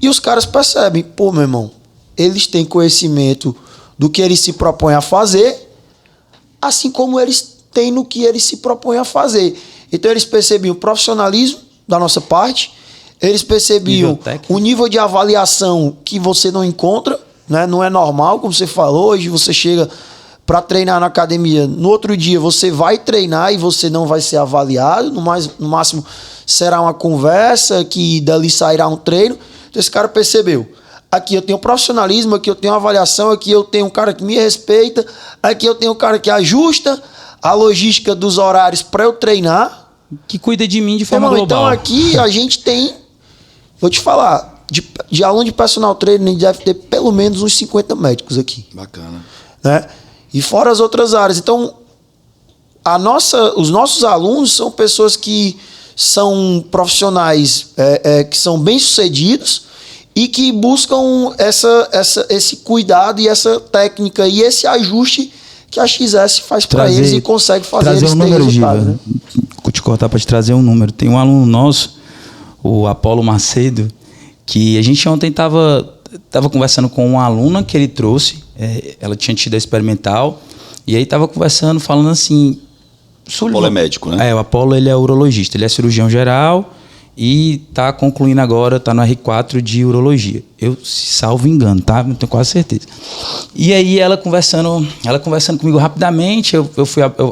Speaker 3: e os caras percebem, pô, meu irmão, eles têm conhecimento do que eles se propõem a fazer, assim como eles têm no que eles se propõem a fazer. Então eles percebiam o profissionalismo da nossa parte, eles percebiam o nível de avaliação que você não encontra, né? Não é normal, como você falou, hoje você chega para treinar na academia, no outro dia você vai treinar e você não vai ser avaliado, no máximo será uma conversa que dali sairá um treino. Então esse cara percebeu, aqui eu tenho profissionalismo, aqui eu tenho avaliação, aqui eu tenho um cara que me respeita, aqui eu tenho um cara que ajusta a logística dos horários para eu treinar.
Speaker 1: Que cuida de mim de forma global.
Speaker 3: Então aqui a gente tem, vou te falar, de aluno de personal trainer deve ter pelo menos uns 50 médicos aqui.
Speaker 2: Bacana.
Speaker 3: Né? E fora as outras áreas. Então, os nossos alunos são pessoas que são profissionais que são bem-sucedidos e que buscam esse cuidado e essa técnica e esse ajuste que a XS faz para eles e consegue fazer eles terem resultado. Né?
Speaker 1: Vou te cortar para te trazer um número. Tem um aluno nosso, o Apolo Macedo, que a gente ontem estava conversando com uma aluna que ele trouxe, ela tinha tido a experimental, e aí estava conversando, falando assim, Sul,
Speaker 2: Apolo é médico, né?
Speaker 1: O Apolo ele é urologista, ele é cirurgião geral e está concluindo agora, está no R4 de urologia. Eu salvo engano, tá? Não tenho quase certeza. E aí ela conversando comigo rapidamente, eu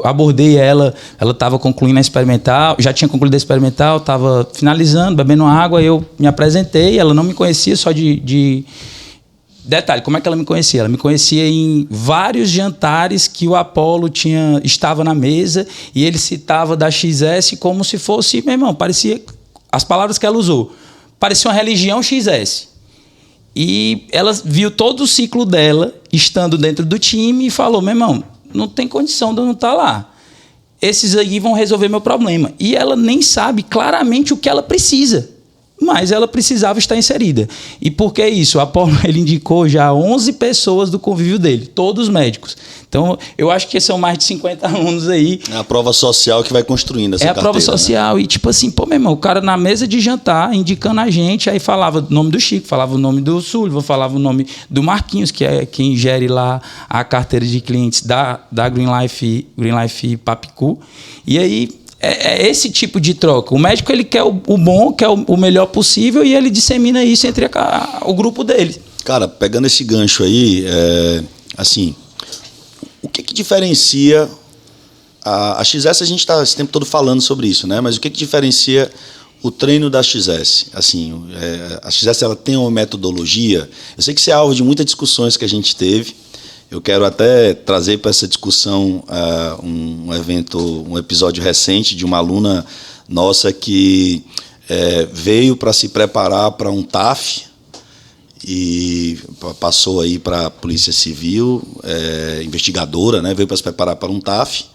Speaker 1: abordei ela estava concluindo a experimental, já tinha concluído a experimental, estava finalizando, bebendo água, eu me apresentei, ela não me conhecia só de... Detalhe, como é que ela me conhecia? Ela me conhecia em vários jantares que o Apolo estava na mesa e ele citava da XS como se fosse, meu irmão, parecia, as palavras que ela usou, parecia uma religião XS. E ela viu todo o ciclo dela estando dentro do time e falou, meu irmão, não tem condição de eu não estar lá. Esses aí vão resolver meu problema. E ela nem sabe claramente o que ela precisa. Mas ela precisava estar inserida. E por que isso? O Apolo ele indicou já 11 pessoas do convívio dele, todos médicos. Então, eu acho que são mais de 50 alunos aí.
Speaker 2: É a prova social que vai construindo essa carteira. É a prova
Speaker 1: social. Né? E tipo assim, pô, meu irmão, o cara na mesa de jantar, indicando a gente, aí falava o nome do Chico, falava o nome do Sullivan, falava o nome do Marquinhos, que é quem gere lá a carteira de clientes da Green Life Papicu. E aí... É esse tipo de troca. O médico ele quer o bom, quer o melhor possível e ele dissemina isso entre o grupo dele.
Speaker 2: Cara, pegando esse gancho aí, assim, o que diferencia a XS? A gente está esse tempo todo falando sobre isso, né? Mas o que diferencia o treino da XS? Assim, a XS ela tem uma metodologia. Eu sei que isso é alvo de muitas discussões que a gente teve. Eu quero até trazer para essa discussão um episódio recente de uma aluna nossa que veio para se preparar para um TAF e passou aí para a Polícia Civil, investigadora, né? Veio para se preparar para um TAF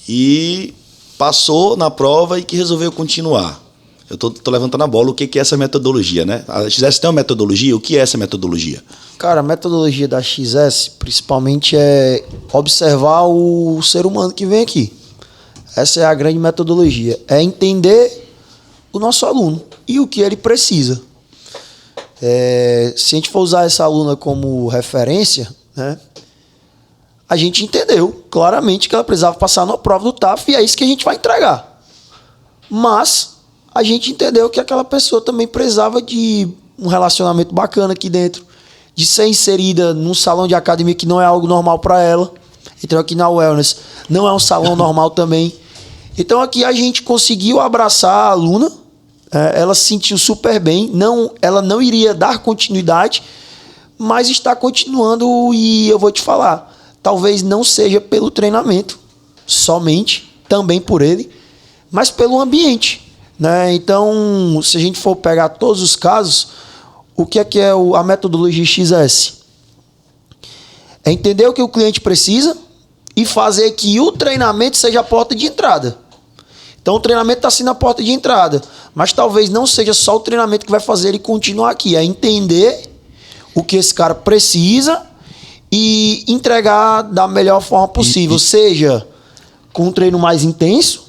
Speaker 2: e passou na prova e que resolveu continuar. Eu estou levantando a bola, o que é essa metodologia, né? A XS tem uma metodologia, o que é essa metodologia?
Speaker 3: Cara, a metodologia da XS, principalmente, é observar o ser humano que vem aqui. Essa é a grande metodologia. É entender o nosso aluno e o que ele precisa. Se a gente for usar essa aluna como referência, né, a gente entendeu claramente que ela precisava passar na prova do TAF e é isso que a gente vai entregar. Mas a gente entendeu que aquela pessoa também precisava de um relacionamento bacana aqui dentro, de ser inserida num salão de academia que não é algo normal para ela. Então aqui na Wellness não é um salão normal também. Então aqui a gente conseguiu abraçar a aluna, ela se sentiu super bem, ela não iria dar continuidade, mas está continuando e eu vou te falar, talvez não seja pelo treinamento somente, também por ele, mas pelo ambiente. Né? Então, se a gente for pegar todos os casos, o que é a metodologia XS? É entender o que o cliente precisa e fazer que o treinamento seja a porta de entrada. Então, o treinamento está sendo a porta de entrada, mas talvez não seja só o treinamento que vai fazer ele continuar aqui. É entender o que esse cara precisa e entregar da melhor forma possível, seja com um treino mais intenso,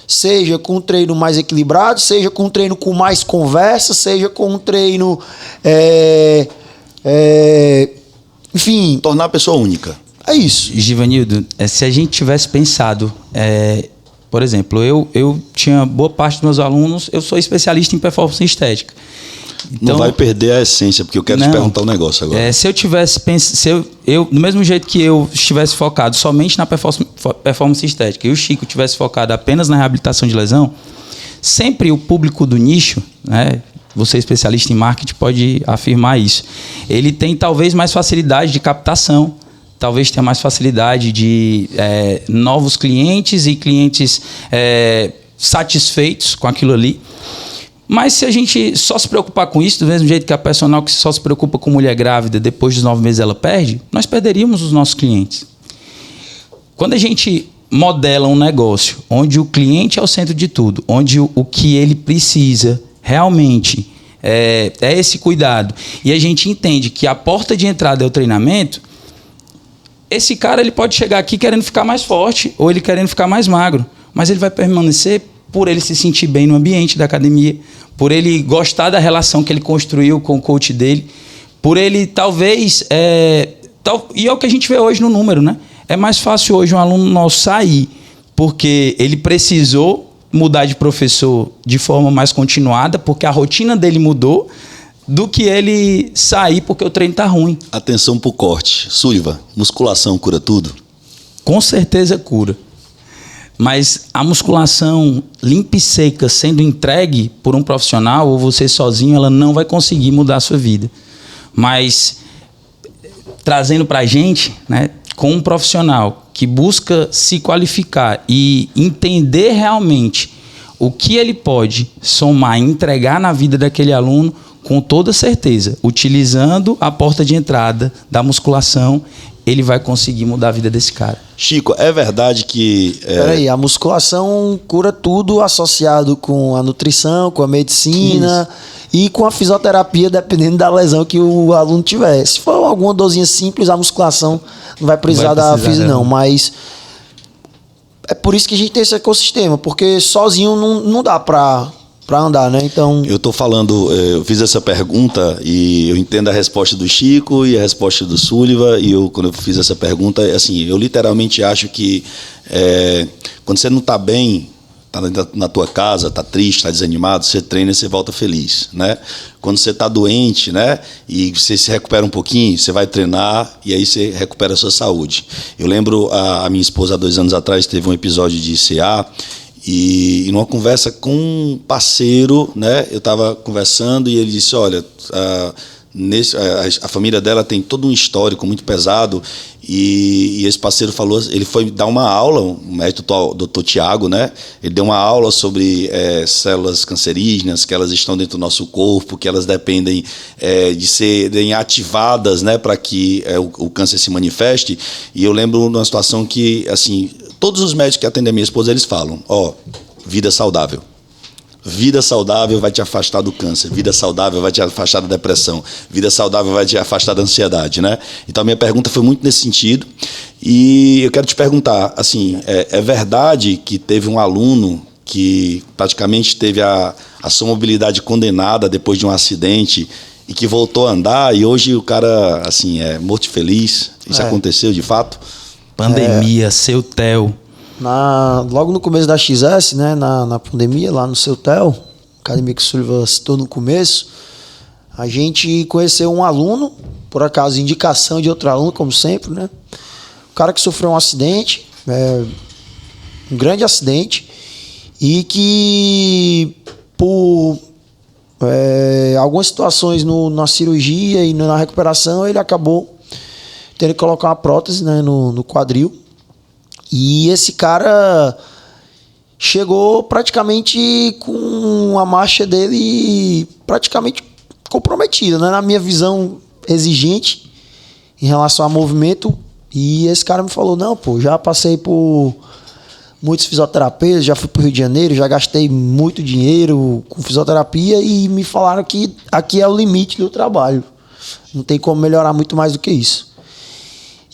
Speaker 3: seja com um treino mais equilibrado, seja com um treino com mais conversa, seja com um treino... enfim...
Speaker 2: Tornar a pessoa única.
Speaker 3: É isso.
Speaker 1: Givanildo, se a gente tivesse pensado... por exemplo, eu tinha boa parte dos meus alunos... Eu sou especialista em performance estética. Então,
Speaker 2: não vai perder a essência, porque eu quero te perguntar um negócio agora. Se eu tivesse
Speaker 1: do mesmo jeito que eu estivesse focado somente na performance estética e o Chico tivesse focado apenas na reabilitação de lesão, sempre o público do nicho, né, você especialista em marketing pode afirmar isso, ele tem talvez mais facilidade de captação, talvez tenha mais facilidade de novos clientes e clientes satisfeitos com aquilo ali. Mas se a gente só se preocupar com isso, do mesmo jeito que a personal que só se preocupa com mulher grávida, depois dos 9 meses ela perde, nós perderíamos os nossos clientes. Quando a gente modela um negócio onde o cliente é o centro de tudo, onde o que ele precisa realmente é esse cuidado, e a gente entende que a porta de entrada é o treinamento, esse cara ele pode chegar aqui querendo ficar mais forte ou ele querendo ficar mais magro, mas ele vai permanecer por ele se sentir bem no ambiente da academia, por ele gostar da relação que ele construiu com o coach dele, por ele talvez... e é o que a gente vê hoje no número, né? É mais fácil hoje um aluno nosso sair porque ele precisou mudar de professor de forma mais continuada, porque a rotina dele mudou, do que ele sair porque o treino tá ruim.
Speaker 2: Atenção pro corte. Sullivan, musculação cura tudo?
Speaker 1: Com certeza cura. Mas a musculação limpa e seca sendo entregue por um profissional ou você sozinho, ela não vai conseguir mudar a sua vida. Mas trazendo pra gente, né, com um profissional que busca se qualificar e entender realmente o que ele pode somar e entregar na vida daquele aluno, com toda certeza, utilizando a porta de entrada da musculação, ele vai conseguir mudar a vida desse cara.
Speaker 2: Chico, é verdade que...
Speaker 3: Peraí, a musculação cura tudo associado com a nutrição, com a medicina e com a fisioterapia, dependendo da lesão que o aluno tiver. Se for alguma dorzinha simples, a musculação não vai precisar da física, não. Mas é por isso que a gente tem esse ecossistema, porque sozinho não dá pra andar, né? Então...
Speaker 2: Eu tô falando, eu fiz essa pergunta e eu entendo a resposta do Chico e a resposta do Sullivan, e quando eu fiz essa pergunta, assim, eu literalmente acho que quando você não tá bem, tá na tua casa, tá triste, tá desanimado, você treina e você volta feliz, né? Quando você tá doente, né, e você se recupera um pouquinho, você vai treinar e aí você recupera a sua saúde. Eu lembro, a minha esposa há 2 anos atrás teve um episódio de CA. E numa conversa com um parceiro, né, eu estava conversando e ele disse, olha, a família dela tem todo um histórico muito pesado e esse parceiro falou, ele foi dar uma aula, o médico Dr. Tiago, né, ele deu uma aula sobre células cancerígenas, que elas estão dentro do nosso corpo, que elas dependem de serem ativadas, né, para que o câncer se manifeste. E eu lembro de uma situação que, assim, todos os médicos que atendem a minha esposa, eles falam, vida saudável. Vida saudável vai te afastar do câncer, vida saudável vai te afastar da depressão, vida saudável vai te afastar da ansiedade, né? Então a minha pergunta foi muito nesse sentido. E eu quero te perguntar, assim, é verdade que teve um aluno que praticamente teve a sua mobilidade condenada depois de um acidente e que voltou a andar e hoje o cara, assim, é morto e feliz? Isso aconteceu de fato?
Speaker 1: Pandemia, seu Theo.
Speaker 3: Logo no começo da XS, né, na pandemia, lá no seu Theo, academia que o Sullivan citou no começo, a gente conheceu um aluno, por acaso indicação de outro aluno, como sempre, né? O cara que sofreu um acidente, um grande acidente, e que por algumas situações na cirurgia e na recuperação, ele acabou tendo que colocar uma prótese, né, no quadril. E esse cara chegou praticamente com a marcha dele praticamente comprometida, né? Na minha visão exigente em relação a movimento. E esse cara me falou, não, pô, já passei por muitos fisioterapeutas, já fui pro Rio de Janeiro, já gastei muito dinheiro com fisioterapia e me falaram que aqui é o limite do trabalho. Não tem como melhorar muito mais do que isso.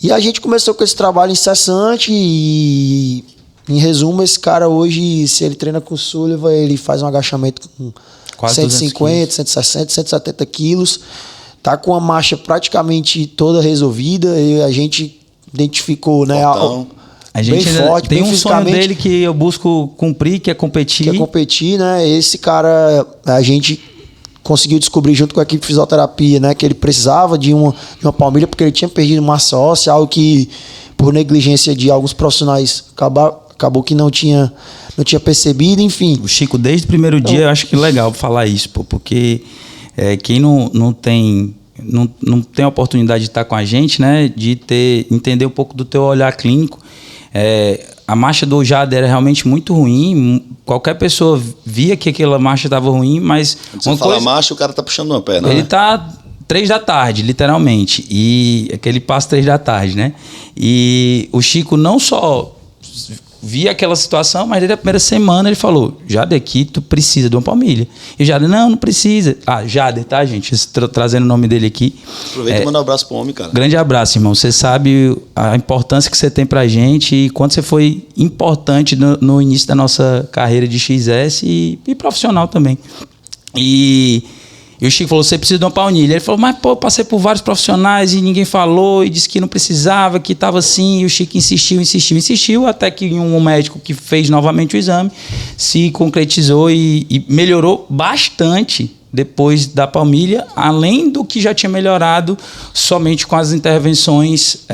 Speaker 3: E a gente começou com esse trabalho incessante e, em resumo, esse cara hoje, se ele treina com o Sullivan, ele faz um agachamento com quase 150, 160, 170 quilos. Tá com a marcha praticamente toda resolvida e a gente identificou, né?
Speaker 1: A gente bem forte, tem um sonho dele que eu busco cumprir, que é competir.
Speaker 3: Que é competir, né? Esse cara, a gente conseguiu descobrir junto com a equipe de fisioterapia, né, que ele precisava de uma palmilha porque ele tinha perdido massa óssea, algo que por negligência de alguns profissionais acabou que não tinha percebido, enfim.
Speaker 1: O Chico, desde o primeiro dia, eu acho que é legal falar isso, porque quem não tem a oportunidade de estar com a gente, né, de entender um pouco do teu olhar clínico. A marcha do Jader era realmente muito ruim. Qualquer pessoa via que aquela marcha estava ruim, mas...
Speaker 2: Quando você fala marcha, o cara tá puxando uma perna,
Speaker 1: ele tá 3 da tarde, literalmente. E aquele passo 3 da tarde, né? E o Chico não só via aquela situação, mas desde a primeira semana ele falou, Jader, aqui tu precisa de uma palmilha. E o Jader, não precisa. Jader, tá, gente? Trazendo o nome dele aqui.
Speaker 2: Aproveita e manda um abraço pro homem, cara.
Speaker 1: Grande abraço, irmão. Você sabe a importância que você tem pra gente e quanto você foi importante no início da nossa carreira de XS e profissional também. E E o Chico falou, você precisa de uma baunilha. Ele falou, mas pô, eu passei por vários profissionais e ninguém falou, e disse que não precisava, que estava assim. E o Chico insistiu, até que um médico que fez novamente o exame se concretizou e melhorou bastante depois da palmilha, além do que já tinha melhorado somente com as intervenções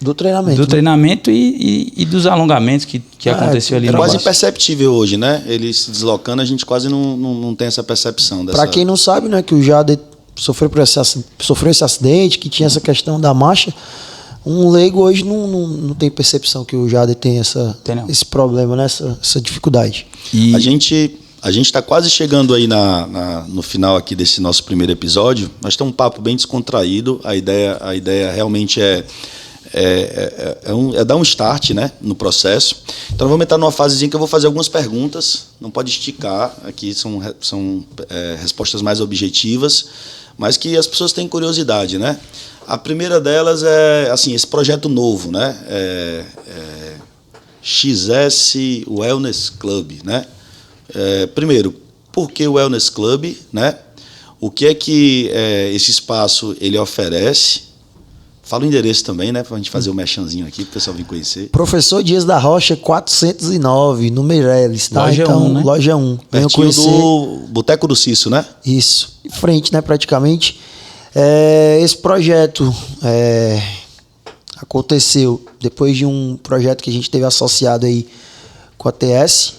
Speaker 3: do treinamento.
Speaker 1: Do treinamento e dos alongamentos que aconteceu ali
Speaker 2: no
Speaker 1: no
Speaker 2: quase imperceptível hoje, né? Ele se deslocando, a gente quase não tem essa percepção.
Speaker 3: Para quem não sabe, né, que o Jader sofreu esse acidente, que tinha essa questão da marcha, um leigo hoje não tem percepção que o Jader tem esse problema, né, essa dificuldade.
Speaker 2: E a gente está quase chegando aí no final aqui desse nosso primeiro episódio. Nós temos um papo bem descontraído. A ideia realmente é dar um start, né, no processo. Então vamos entrar numa fasezinha que eu vou fazer algumas perguntas. Não pode esticar. Aqui são respostas mais objetivas, mas que as pessoas têm curiosidade, né? A primeira delas é assim, esse projeto novo, né? XS Wellness Club, né? Primeiro, por que o Wellness Club, né? O que é que esse espaço ele oferece? Fala o endereço também, né? Pra gente fazer o merchanzinho aqui, pro pessoal vir conhecer.
Speaker 3: Professor Dias da Rocha, 409, no Meireles, tá?
Speaker 1: Loja 1, né?
Speaker 3: Loja 1.
Speaker 2: Pertinho do Boteco do Cício, né?
Speaker 3: Isso. Em frente, né, praticamente. Esse projeto aconteceu depois de um projeto que a gente teve associado aí com a TS.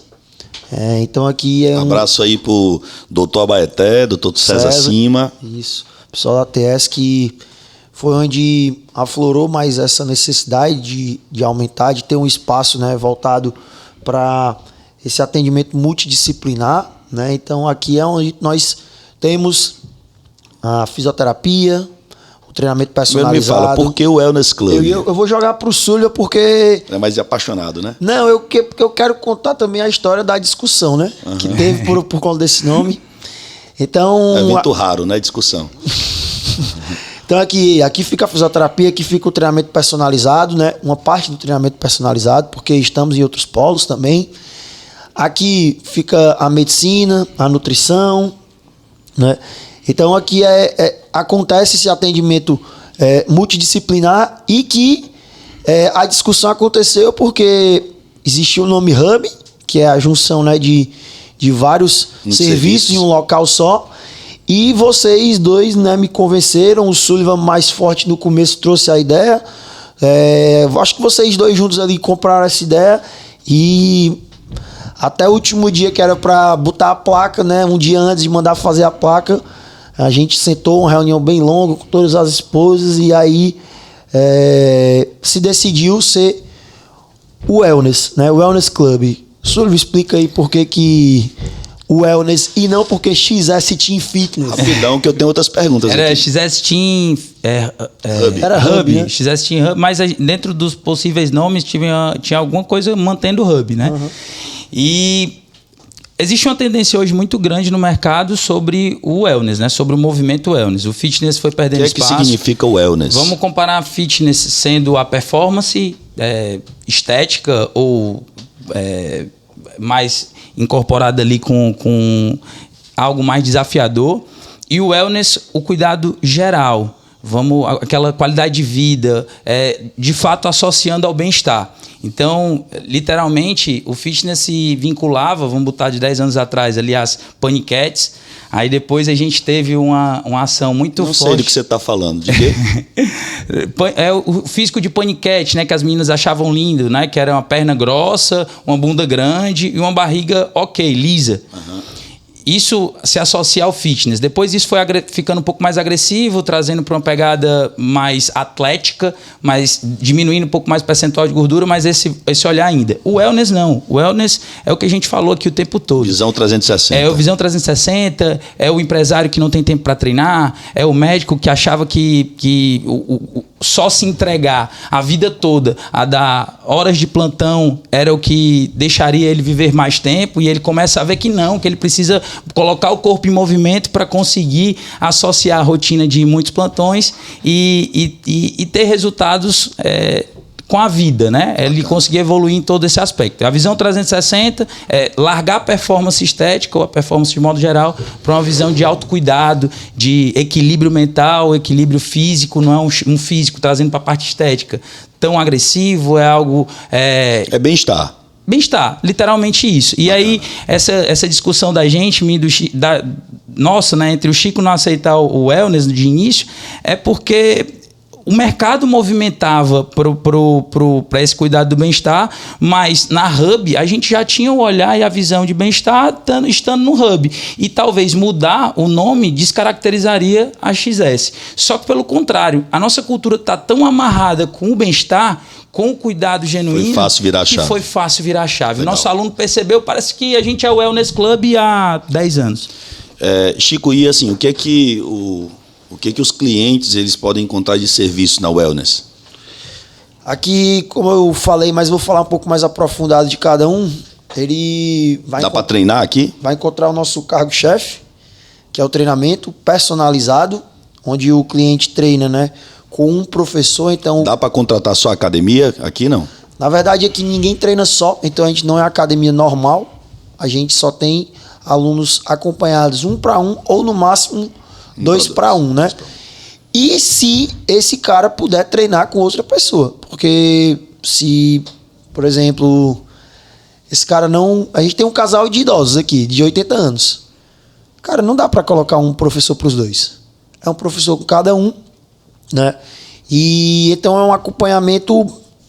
Speaker 3: Então aqui
Speaker 2: abraço aí pro doutor Abaeté, doutor César Cima.
Speaker 3: Isso. Pessoal da TS que foi onde aflorou mais essa necessidade de aumentar, de ter um espaço, né, voltado para esse atendimento multidisciplinar, né? Então aqui é onde nós temos a fisioterapia, o treinamento personalizado.
Speaker 2: Me fala, por que o Wellness Club?
Speaker 3: Eu vou jogar pro Súlio porque...
Speaker 2: É mais apaixonado, né?
Speaker 3: Não, porque eu quero contar também a história da discussão, né? Uhum. Que teve por conta desse nome. Então...
Speaker 2: É evento raro, né? Discussão.
Speaker 3: Então aqui fica a fisioterapia, aqui fica o treinamento personalizado, né? Uma parte do treinamento personalizado, porque estamos em outros polos também. Aqui fica a medicina, a nutrição, né? Então aqui acontece esse atendimento multidisciplinar e que a discussão aconteceu porque existiu o nome Hub, que é a junção, né, de vários serviços em um local só. E vocês dois, né, me convenceram. O Sullivan mais forte no começo trouxe a ideia. Acho que vocês dois juntos ali compraram essa ideia. E até o último dia que era para botar a placa, né, um dia antes de mandar fazer a placa, a gente sentou, uma reunião bem longa com todas as esposas. E aí se decidiu ser o Wellness, né, o Wellness Club. Sullivan, explica aí por que o Wellness e não porque XS Team Fitness.
Speaker 2: Rapidão, que eu tenho outras perguntas.
Speaker 1: Era
Speaker 2: aqui.
Speaker 1: XS Team
Speaker 2: Hub.
Speaker 3: Era Hub, né?
Speaker 1: XS Team Hub, mas dentro dos possíveis nomes tinha alguma coisa mantendo o Hub, né? Uhum. E existe uma tendência hoje muito grande no mercado sobre o wellness, né? Sobre o movimento wellness. O fitness foi perdendo espaço.
Speaker 2: O que significa o wellness?
Speaker 1: Vamos comparar a fitness sendo a performance estética ou mais incorporada ali com algo mais desafiador, e o wellness, o cuidado geral, aquela qualidade de vida, de fato associando ao bem-estar. Então, literalmente, o fitness se vinculava, vamos botar de 10 anos atrás, ali as paniquetes. Aí depois a gente teve uma ação muito forte.
Speaker 2: Não sei do que você está falando, de quê?
Speaker 1: É o físico de paniquete, né? Que as meninas achavam lindo, né? Que era uma perna grossa, uma bunda grande e uma barriga lisa. Uhum. Isso se associa ao fitness. Depois isso foi ficando um pouco mais agressivo, trazendo para uma pegada mais atlética, mas diminuindo um pouco mais o percentual de gordura, mas esse olhar ainda. O wellness não. O wellness é o que a gente falou aqui o tempo todo.
Speaker 2: Visão 360.
Speaker 1: É o Visão 360, é o empresário que não tem tempo para treinar, é o médico que achava que só se entregar a vida toda, a dar horas de plantão, era o que deixaria ele viver mais tempo, e ele começa a ver que não, que ele precisa colocar o corpo em movimento para conseguir associar a rotina de muitos plantões e ter resultados com a vida, né? Ele conseguir evoluir em todo esse aspecto. A visão 360 é largar a performance estética ou a performance de modo geral para uma visão de autocuidado, de equilíbrio mental, equilíbrio físico. Não é um físico trazendo para a parte estética tão agressivo, é algo...
Speaker 2: É bem-estar.
Speaker 1: Bem-estar, literalmente isso. E aí, essa discussão da gente, nossa, né, entre o Chico não aceitar o wellness de início, é porque o mercado movimentava para esse cuidado do bem-estar, mas na Hub a gente já tinha o olhar e a visão de bem-estar estando no Hub. E talvez mudar o nome descaracterizaria a XS. Só que pelo contrário, a nossa cultura está tão amarrada com o bem-estar, com o cuidado genuíno,
Speaker 2: foi fácil virar a chave.
Speaker 1: Foi fácil virar a chave.
Speaker 2: Legal.
Speaker 1: Nosso aluno percebeu, parece que a gente é o Wellness Club há 10 anos.
Speaker 2: Chico, e assim, o que é que os clientes eles podem encontrar de serviço na Wellness?
Speaker 3: Aqui, como eu falei, mas vou falar um pouco mais aprofundado de cada um. Ele vai
Speaker 2: Dá para treinar aqui?
Speaker 3: Vai encontrar o nosso cargo-chefe, que é o treinamento personalizado, onde o cliente treina, né, com um professor. Então,
Speaker 2: dá para contratar só academia aqui, não?
Speaker 3: Na verdade, aqui ninguém treina só, então a gente não é academia normal, a gente só tem alunos acompanhados 1 para 1 ou no máximo 2 para 1, né? E se esse cara puder treinar com outra pessoa, porque se, por exemplo, esse cara não... A gente tem um casal de idosos aqui, de 80 anos. Cara, não dá para colocar um professor para os dois. É um professor com cada um, né? E então é um acompanhamento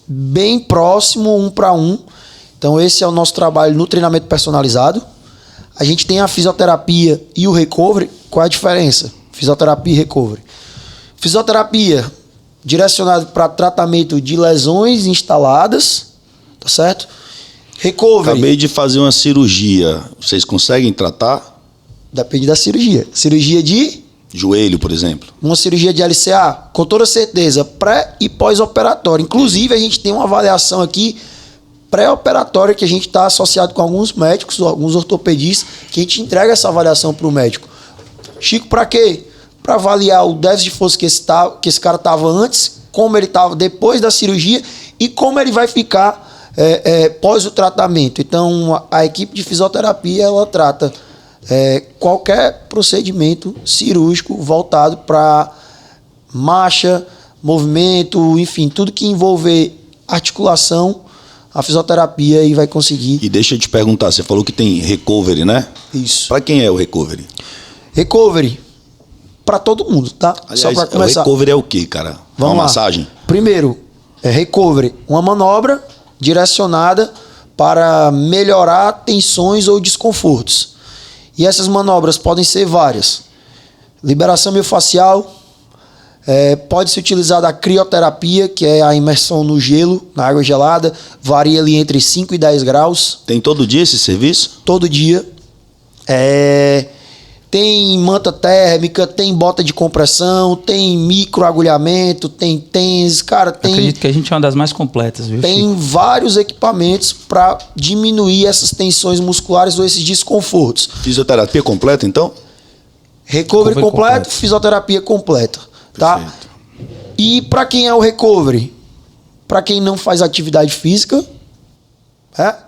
Speaker 3: bem próximo, 1 para 1. Então esse é o nosso trabalho no treinamento personalizado. A gente tem a fisioterapia e o recovery. Qual é a diferença? Fisioterapia e recovery. Fisioterapia direcionada para tratamento de lesões instaladas, tá certo? Recovery.
Speaker 2: Acabei de fazer uma cirurgia. Vocês conseguem tratar?
Speaker 3: Depende da cirurgia. Cirurgia de...
Speaker 2: joelho, por exemplo.
Speaker 3: Uma cirurgia de LCA, com toda certeza, pré e pós-operatório. Inclusive, a gente tem uma avaliação aqui pré-operatória que a gente está associado com alguns médicos, alguns ortopedistas, que a gente entrega essa avaliação para o médico. Chico, para quê? Para avaliar o déficit de força que esse cara estava antes, como ele estava depois da cirurgia e como ele vai ficar pós o tratamento. Então, a equipe de fisioterapia, ela trata qualquer procedimento cirúrgico voltado para marcha, movimento, enfim, tudo que envolver articulação, a fisioterapia aí vai conseguir.
Speaker 2: E deixa eu te perguntar, você falou que tem recovery, né?
Speaker 3: Isso.
Speaker 2: Para quem é o recovery?
Speaker 3: Recovery para todo mundo, tá?
Speaker 2: Aliás,
Speaker 3: só para começar.
Speaker 2: O recovery é o quê, cara?
Speaker 3: Vamos
Speaker 2: uma
Speaker 3: lá.
Speaker 2: massagem?
Speaker 3: Primeiro, recovery, uma manobra direcionada para melhorar tensões ou desconfortos. E essas manobras podem ser várias. Liberação miofascial, pode ser utilizada a crioterapia, que é a imersão no gelo, na água gelada, varia ali entre 5 e 10 graus.
Speaker 2: Tem todo dia esse serviço?
Speaker 3: Todo dia. Tem manta térmica, tem bota de compressão, tem microagulhamento, tem TENS, cara, tem...
Speaker 1: Acredito que a gente é uma das mais completas, viu,
Speaker 3: Tem
Speaker 1: Chico?
Speaker 3: vários equipamentos para diminuir essas tensões musculares ou esses desconfortos.
Speaker 2: Fisioterapia completa, então?
Speaker 3: Recovery completo, fisioterapia completa, tá?
Speaker 2: Perfeito.
Speaker 3: E para quem é o recovery? Para quem não faz atividade física,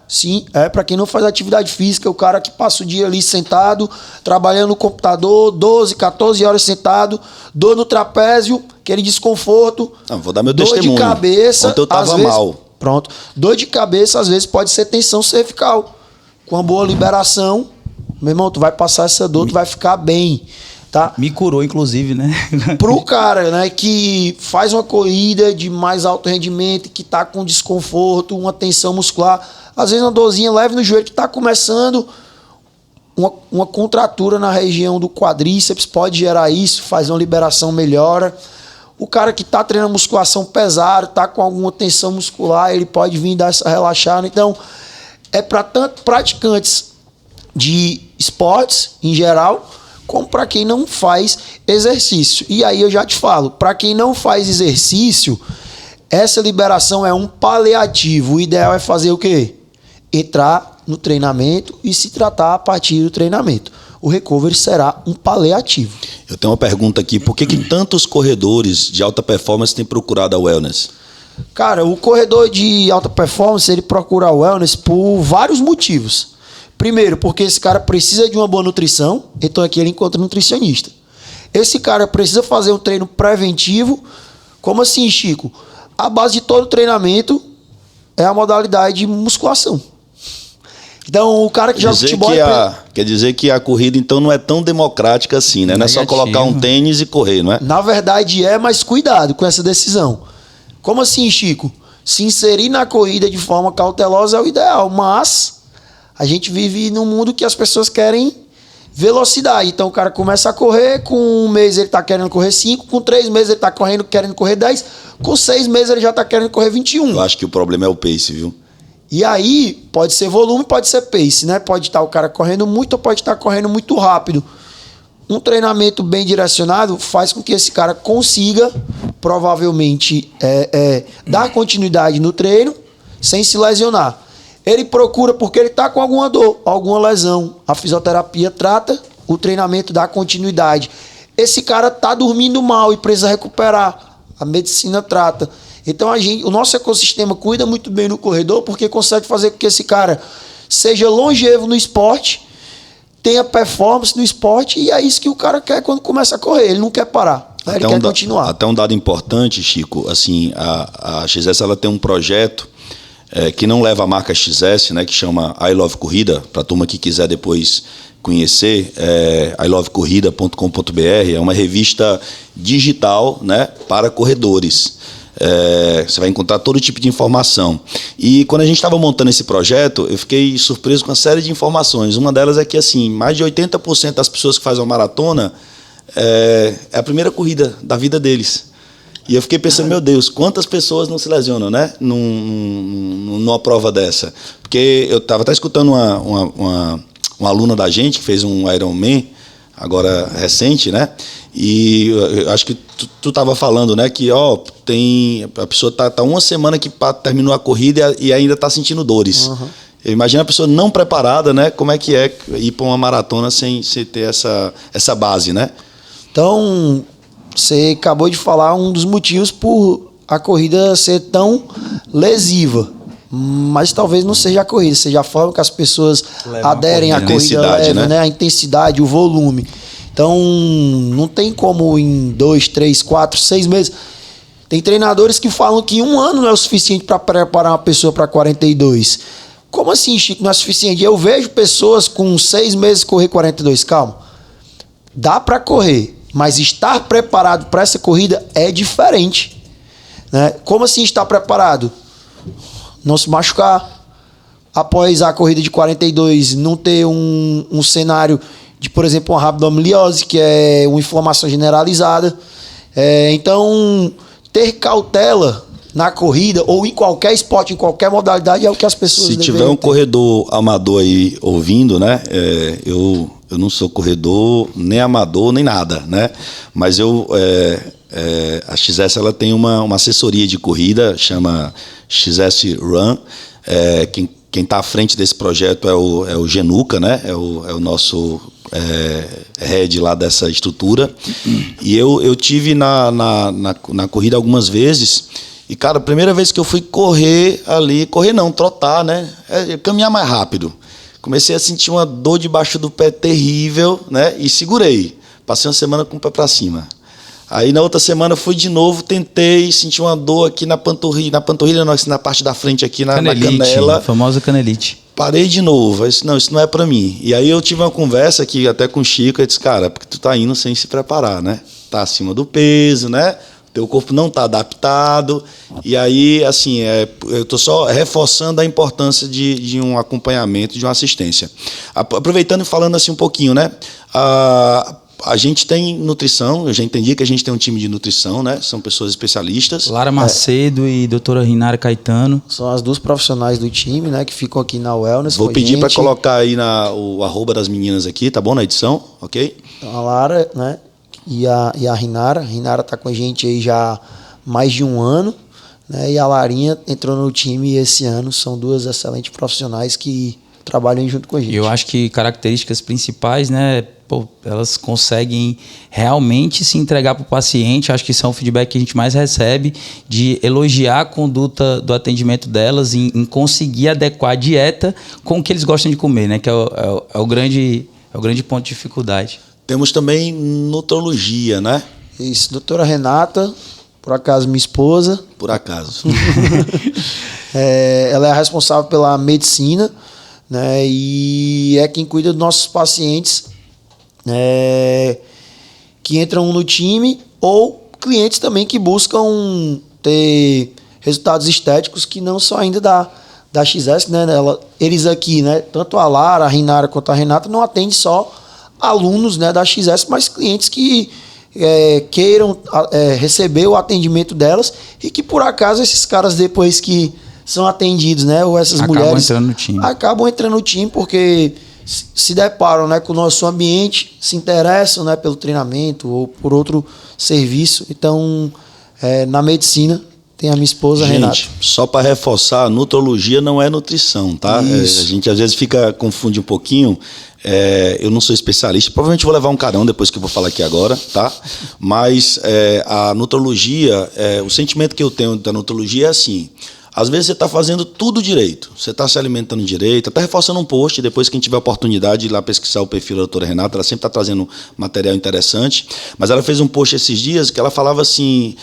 Speaker 3: sim, para quem não faz atividade física, o cara que passa o dia ali sentado, trabalhando no computador, 12, 14 horas sentado, dor no trapézio, aquele desconforto.
Speaker 2: Não, vou dar meu
Speaker 3: dor
Speaker 2: testemunho.
Speaker 3: De cabeça.
Speaker 2: Ontem eu tava mal.
Speaker 3: Pronto. Dor de cabeça, às vezes, pode ser tensão cervical. Com uma boa liberação, meu irmão, tu vai passar essa dor, tu vai ficar bem. Tá?
Speaker 1: Me curou, inclusive, né?
Speaker 3: Pro cara, né, que faz uma corrida de mais alto rendimento, que tá com desconforto, uma tensão muscular, às vezes uma dorzinha leve no joelho, que tá começando uma contratura na região do quadríceps, pode gerar isso, faz uma liberação, melhora. O cara que tá treinando musculação pesada, tá com alguma tensão muscular, ele pode vir dar essa relaxada. Então, é para tanto praticantes de esportes em geral, como para quem não faz exercício. E aí eu já te falo, para quem não faz exercício, essa liberação é um paliativo. O ideal é fazer o quê? Entrar no treinamento e se tratar a partir do treinamento. O recovery será um paliativo.
Speaker 2: Eu tenho uma pergunta aqui, por que tantos corredores de alta performance têm procurado a Wellness?
Speaker 3: Cara, o corredor de alta performance, ele procura a wellness por vários motivos. Primeiro, porque esse cara precisa de uma boa nutrição, então aqui ele encontra um nutricionista. Esse cara precisa fazer um treino preventivo. Como assim, Chico? A base de todo treinamento é a modalidade de musculação. Então, o cara que joga futebol...
Speaker 2: Quer dizer que a corrida, então, não é tão democrática assim, né? Não é só colocar um tênis e correr, não é?
Speaker 3: Na verdade mas cuidado com essa decisão. Como assim, Chico? Se inserir na corrida de forma cautelosa é o ideal, mas a gente vive num mundo que as pessoas querem velocidade. Então, o cara começa a correr, com 1 mês ele tá querendo correr 5, com 3 meses ele tá querendo correr 10, com 6 meses ele já tá querendo correr 21.
Speaker 2: Eu acho que o problema é o pace, viu?
Speaker 3: E aí, pode ser volume, pode ser pace, né? Pode estar o cara correndo muito ou pode estar correndo muito rápido. Um treinamento bem direcionado faz com que esse cara consiga, provavelmente, dar continuidade no treino sem se lesionar. Ele procura porque ele está com alguma dor, alguma lesão. A fisioterapia trata, o treinamento dá continuidade. Esse cara está dormindo mal e precisa recuperar. A medicina trata. Então o nosso ecossistema cuida muito bem no corredor porque consegue fazer com que esse cara seja longevo no esporte, tenha performance no esporte, e é isso que o cara quer quando começa a correr. Ele não quer parar, né? Ele quer continuar.
Speaker 2: Até um dado importante, Chico, assim, a XS ela tem um projeto que não leva a marca XS, né, que chama I Love Corrida, para a turma que quiser depois conhecer, ilovecorrida.com.br, é uma revista digital, né, para corredores. Você vai encontrar todo tipo de informação. E quando a gente estava montando esse projeto, eu fiquei surpreso com uma série de informações. Uma delas é que, assim, mais de 80% das pessoas que fazem uma maratona é a primeira corrida da vida deles. E eu fiquei pensando, meu Deus, quantas pessoas não se lesionam, né? Numa prova dessa. Porque eu estava até escutando uma aluna da gente que fez um Ironman, agora recente, né? E eu acho que tu estava falando, né? Que a pessoa tá 1 semana que terminou a corrida e ainda está sentindo dores. Uhum. Eu imagino a pessoa não preparada, né? Como é que é ir para uma maratona sem ter essa base, né?
Speaker 3: Então, você acabou de falar um dos motivos por a corrida ser tão lesiva. Mas talvez não seja a corrida, seja a forma que as pessoas aderem à corrida, leva, né? A intensidade, o volume. Então, não tem como em 2, 3, 4, 6 meses. Tem treinadores que falam que 1 ano não é o suficiente para preparar uma pessoa para 42. Como assim, Chico, não é suficiente? Eu vejo pessoas com 6 meses correr 42. Calma. Dá para correr, mas estar preparado para essa corrida é diferente, né? Como assim estar preparado? Não se machucar. Após a corrida de 42, não ter um cenário de, por exemplo, uma rabdomioliose, que é uma inflamação generalizada. Então, ter cautela na corrida ou em qualquer esporte, em qualquer modalidade, é o que as pessoas
Speaker 2: devem ter. Se tiver um corredor amador aí ouvindo, né? Eu não sou corredor, nem amador, nem nada, né? Mas a XS ela tem uma assessoria de corrida, chama XS Run. Quem está à frente desse projeto é o Genuca, né? É o nosso head lá dessa estrutura. E eu tive na corrida algumas vezes. E, cara, a primeira vez que eu fui trotar, né? Caminhar mais rápido. Comecei a sentir uma dor debaixo do pé terrível, né? E segurei. Passei uma semana com o pé para cima. Aí na outra semana fui de novo, tentei, senti uma dor aqui na panturrilha, na parte da frente aqui, na canela.
Speaker 1: A famosa canelite.
Speaker 2: Parei de novo, isso não é pra mim. E aí eu tive uma conversa aqui até com o Chico, eu disse, cara, porque tu tá indo sem se preparar, né? Tá acima do peso, né? Teu corpo não tá adaptado. E aí, assim, eu tô só reforçando a importância de um acompanhamento, de uma assistência. Aproveitando e falando assim um pouquinho, né? A gente tem nutrição, eu já entendi que a gente tem um time de nutrição, né? São pessoas especialistas.
Speaker 1: Lara Macedo e doutora Rinara Caetano.
Speaker 3: São as 2 profissionais do time, né? Que ficam aqui na Wellness.
Speaker 2: Vou pedir para colocar aí o arroba das meninas aqui, tá bom? Na edição, ok?
Speaker 3: Então, a Lara, né? E a Rinara. A Rinara tá com a gente aí já há mais de 1 ano, né? E a Larinha entrou no time esse ano. São 2 excelentes profissionais que trabalham junto com a gente.
Speaker 1: Eu acho que características principais, né? pô, elas conseguem realmente se entregar para o paciente. Acho que isso é um feedback que a gente mais recebe, de elogiar a conduta do atendimento delas, em conseguir adequar a dieta com o que eles gostam de comer, né? Que é o grande ponto de dificuldade.
Speaker 2: Temos também nutrologia, né?
Speaker 3: Isso, doutora Renata, por acaso minha esposa.
Speaker 2: Por acaso.
Speaker 3: Ela é a responsável pela medicina, né? E é quem cuida dos nossos pacientes que entram no time, ou clientes também que buscam ter resultados estéticos que não são ainda da XS, né? Eles aqui, né? Tanto a Lara, a Rinara quanto a Renata não atendem só alunos, né, da XS, mas clientes que queiram receber o atendimento delas, e que por acaso esses caras, depois que são atendidos, né, ou essas mulheres acabam entrando no time porque se deparam, né, com o nosso ambiente, se interessam, né, pelo treinamento ou por outro serviço. Então, na medicina tem a minha esposa, Renata.
Speaker 2: Só para reforçar, nutrologia não é nutrição, tá? A gente às vezes confunde um pouquinho. Eu não sou especialista, provavelmente vou levar um carão depois que eu vou falar aqui agora, tá? Mas a nutrologia, o sentimento que eu tenho da nutrologia é assim: às vezes você está fazendo tudo direito, você está se alimentando direito, até reforçando um post, depois quem tiver a oportunidade de ir lá pesquisar o perfil da doutora Renata, ela sempre está trazendo material interessante, mas ela fez um post esses dias que ela falava assim: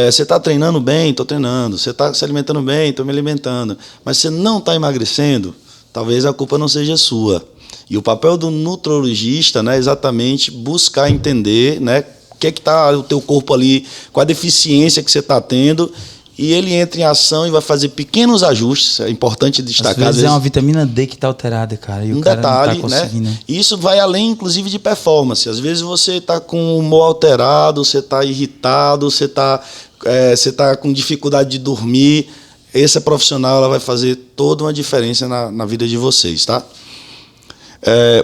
Speaker 2: você está treinando bem? Estou treinando. Você está se alimentando bem? Estou me alimentando. Mas você não está emagrecendo? Talvez a culpa não seja sua. E o papel do nutrologista, né, é exatamente buscar entender, né, o que está o teu corpo ali, qual a deficiência que você está tendo, e ele entra em ação e vai fazer pequenos ajustes. É importante destacar.
Speaker 1: Às vezes é uma vitamina D que está alterada, cara. E
Speaker 2: um
Speaker 1: o cara
Speaker 2: detalhe,
Speaker 1: não tá conseguindo.
Speaker 2: Né? Isso vai além, inclusive, de performance. Às vezes você está com o humor alterado, você está irritado, você está com dificuldade de dormir. Essa profissional, ela vai fazer toda uma diferença na vida de vocês, tá?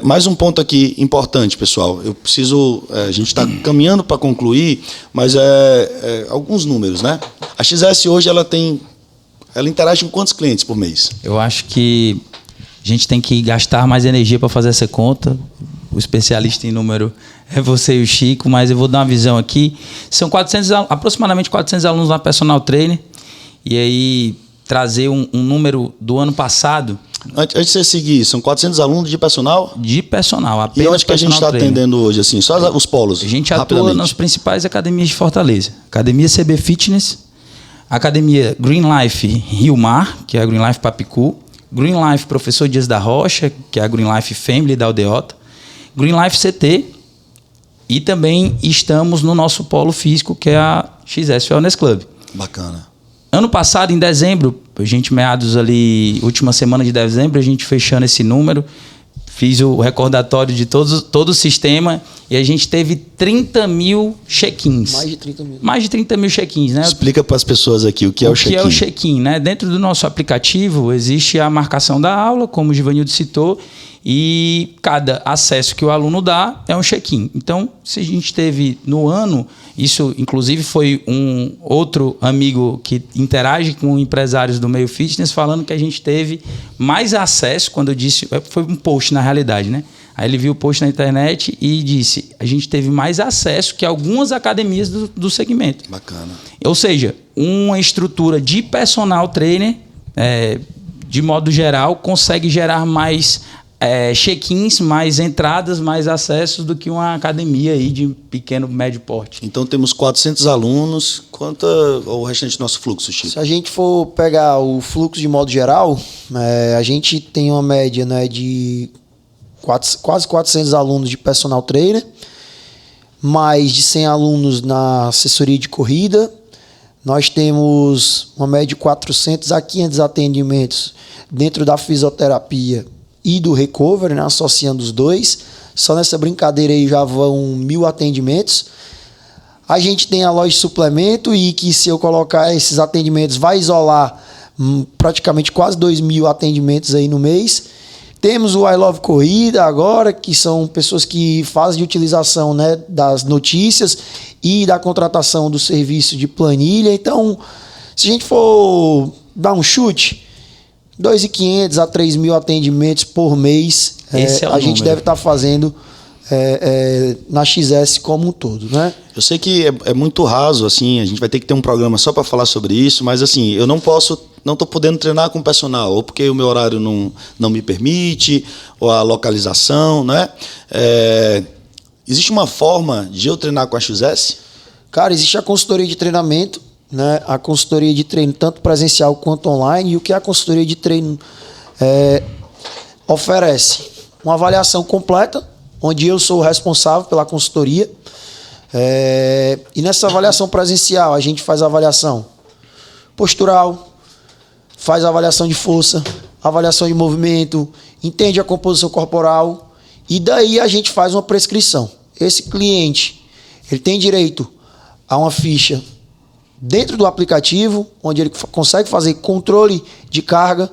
Speaker 2: Mais um ponto aqui importante, pessoal. A gente está caminhando para concluir, mas alguns números, né? A XS hoje ela interage com quantos clientes por mês?
Speaker 1: Eu acho que a gente tem que gastar mais energia para fazer essa conta. O especialista em número é você e o Chico, mas eu vou dar uma visão aqui. São aproximadamente 400 alunos na Personal Trainer. E aí, trazer um número do ano passado.
Speaker 2: Antes de você seguir, são 400 alunos de personal?
Speaker 1: De personal, apenas.
Speaker 2: E onde que a gente está atendendo hoje? Assim, só os polos?
Speaker 1: A gente atua nas principais academias de Fortaleza. Academia CB Fitness, Academia Green Life Rio Mar, que é a Green Life Papicu, Green Life Professor Dias da Rocha, que é a Green Life Family da Aldeota, Green Life CT, e também estamos no nosso polo físico, que é a XS Wellness Club.
Speaker 2: Bacana.
Speaker 1: Ano passado, em dezembro, meados ali, última semana de dezembro, a gente fechando esse número, fiz o recordatório de todo o sistema, e a gente teve 30 mil check-ins.
Speaker 3: Mais de 30 mil.
Speaker 1: Mais de 30 mil check-ins, né?
Speaker 2: Explica para as pessoas aqui o que é o check-in.
Speaker 1: O que é o check-in, né? Dentro do nosso aplicativo existe a marcação da aula, como o Givanildo citou, e cada acesso que o aluno dá é um check-in. Então, se a gente teve no ano, isso inclusive foi um outro amigo que interage com empresários do meio fitness, falando que a gente teve mais acesso, quando eu disse, foi um post na realidade, né? Aí ele viu o post na internet e disse, a gente teve mais acesso que algumas academias do segmento.
Speaker 2: Bacana.
Speaker 1: Ou seja, uma estrutura de personal trainer, de modo geral, consegue gerar mais check-ins, mais entradas, mais acessos do que uma academia aí de pequeno, médio porte.
Speaker 2: Então temos 400 alunos. Quanto o restante do nosso fluxo, Chico?
Speaker 3: Se a gente for pegar o fluxo de modo geral, a gente tem uma média, né, de quase 400 alunos de personal trainer, mais de 100 alunos na assessoria de corrida. Nós temos uma média de 400 a 500 atendimentos dentro da fisioterapia e do recovery, né, associando os dois. Só nessa brincadeira aí já vão 1000 atendimentos. A gente tem a loja de suplemento, e que, se eu colocar esses atendimentos, vai isolar praticamente quase 2000 atendimentos aí no mês. Temos o I Love Corrida agora, que são pessoas que fazem de utilização, né, das notícias e da contratação do serviço de planilha. Então, se a gente for dar um chute, 2.500 a 3.000 atendimentos por mês,
Speaker 1: Esse é o
Speaker 3: a gente
Speaker 1: número.
Speaker 3: deve estar fazendo na XS como um todo, né?
Speaker 2: Eu sei que é muito raso, assim, a gente vai ter que ter um programa só para falar sobre isso, mas assim, eu não estou podendo treinar com o personal, ou porque o meu horário não me permite, ou a localização, né? Existe uma forma de eu treinar com a XS?
Speaker 3: Cara, existe a consultoria de treinamento, né? A consultoria de treino tanto presencial quanto online, e o que a consultoria de treino oferece? Uma avaliação completa, onde eu sou o responsável pela consultoria. E nessa avaliação presencial, a gente faz a avaliação postural, faz a avaliação de força, avaliação de movimento, entende a composição corporal, e daí a gente faz uma prescrição. Esse cliente, ele tem direito a uma ficha dentro do aplicativo, onde ele consegue fazer controle de carga,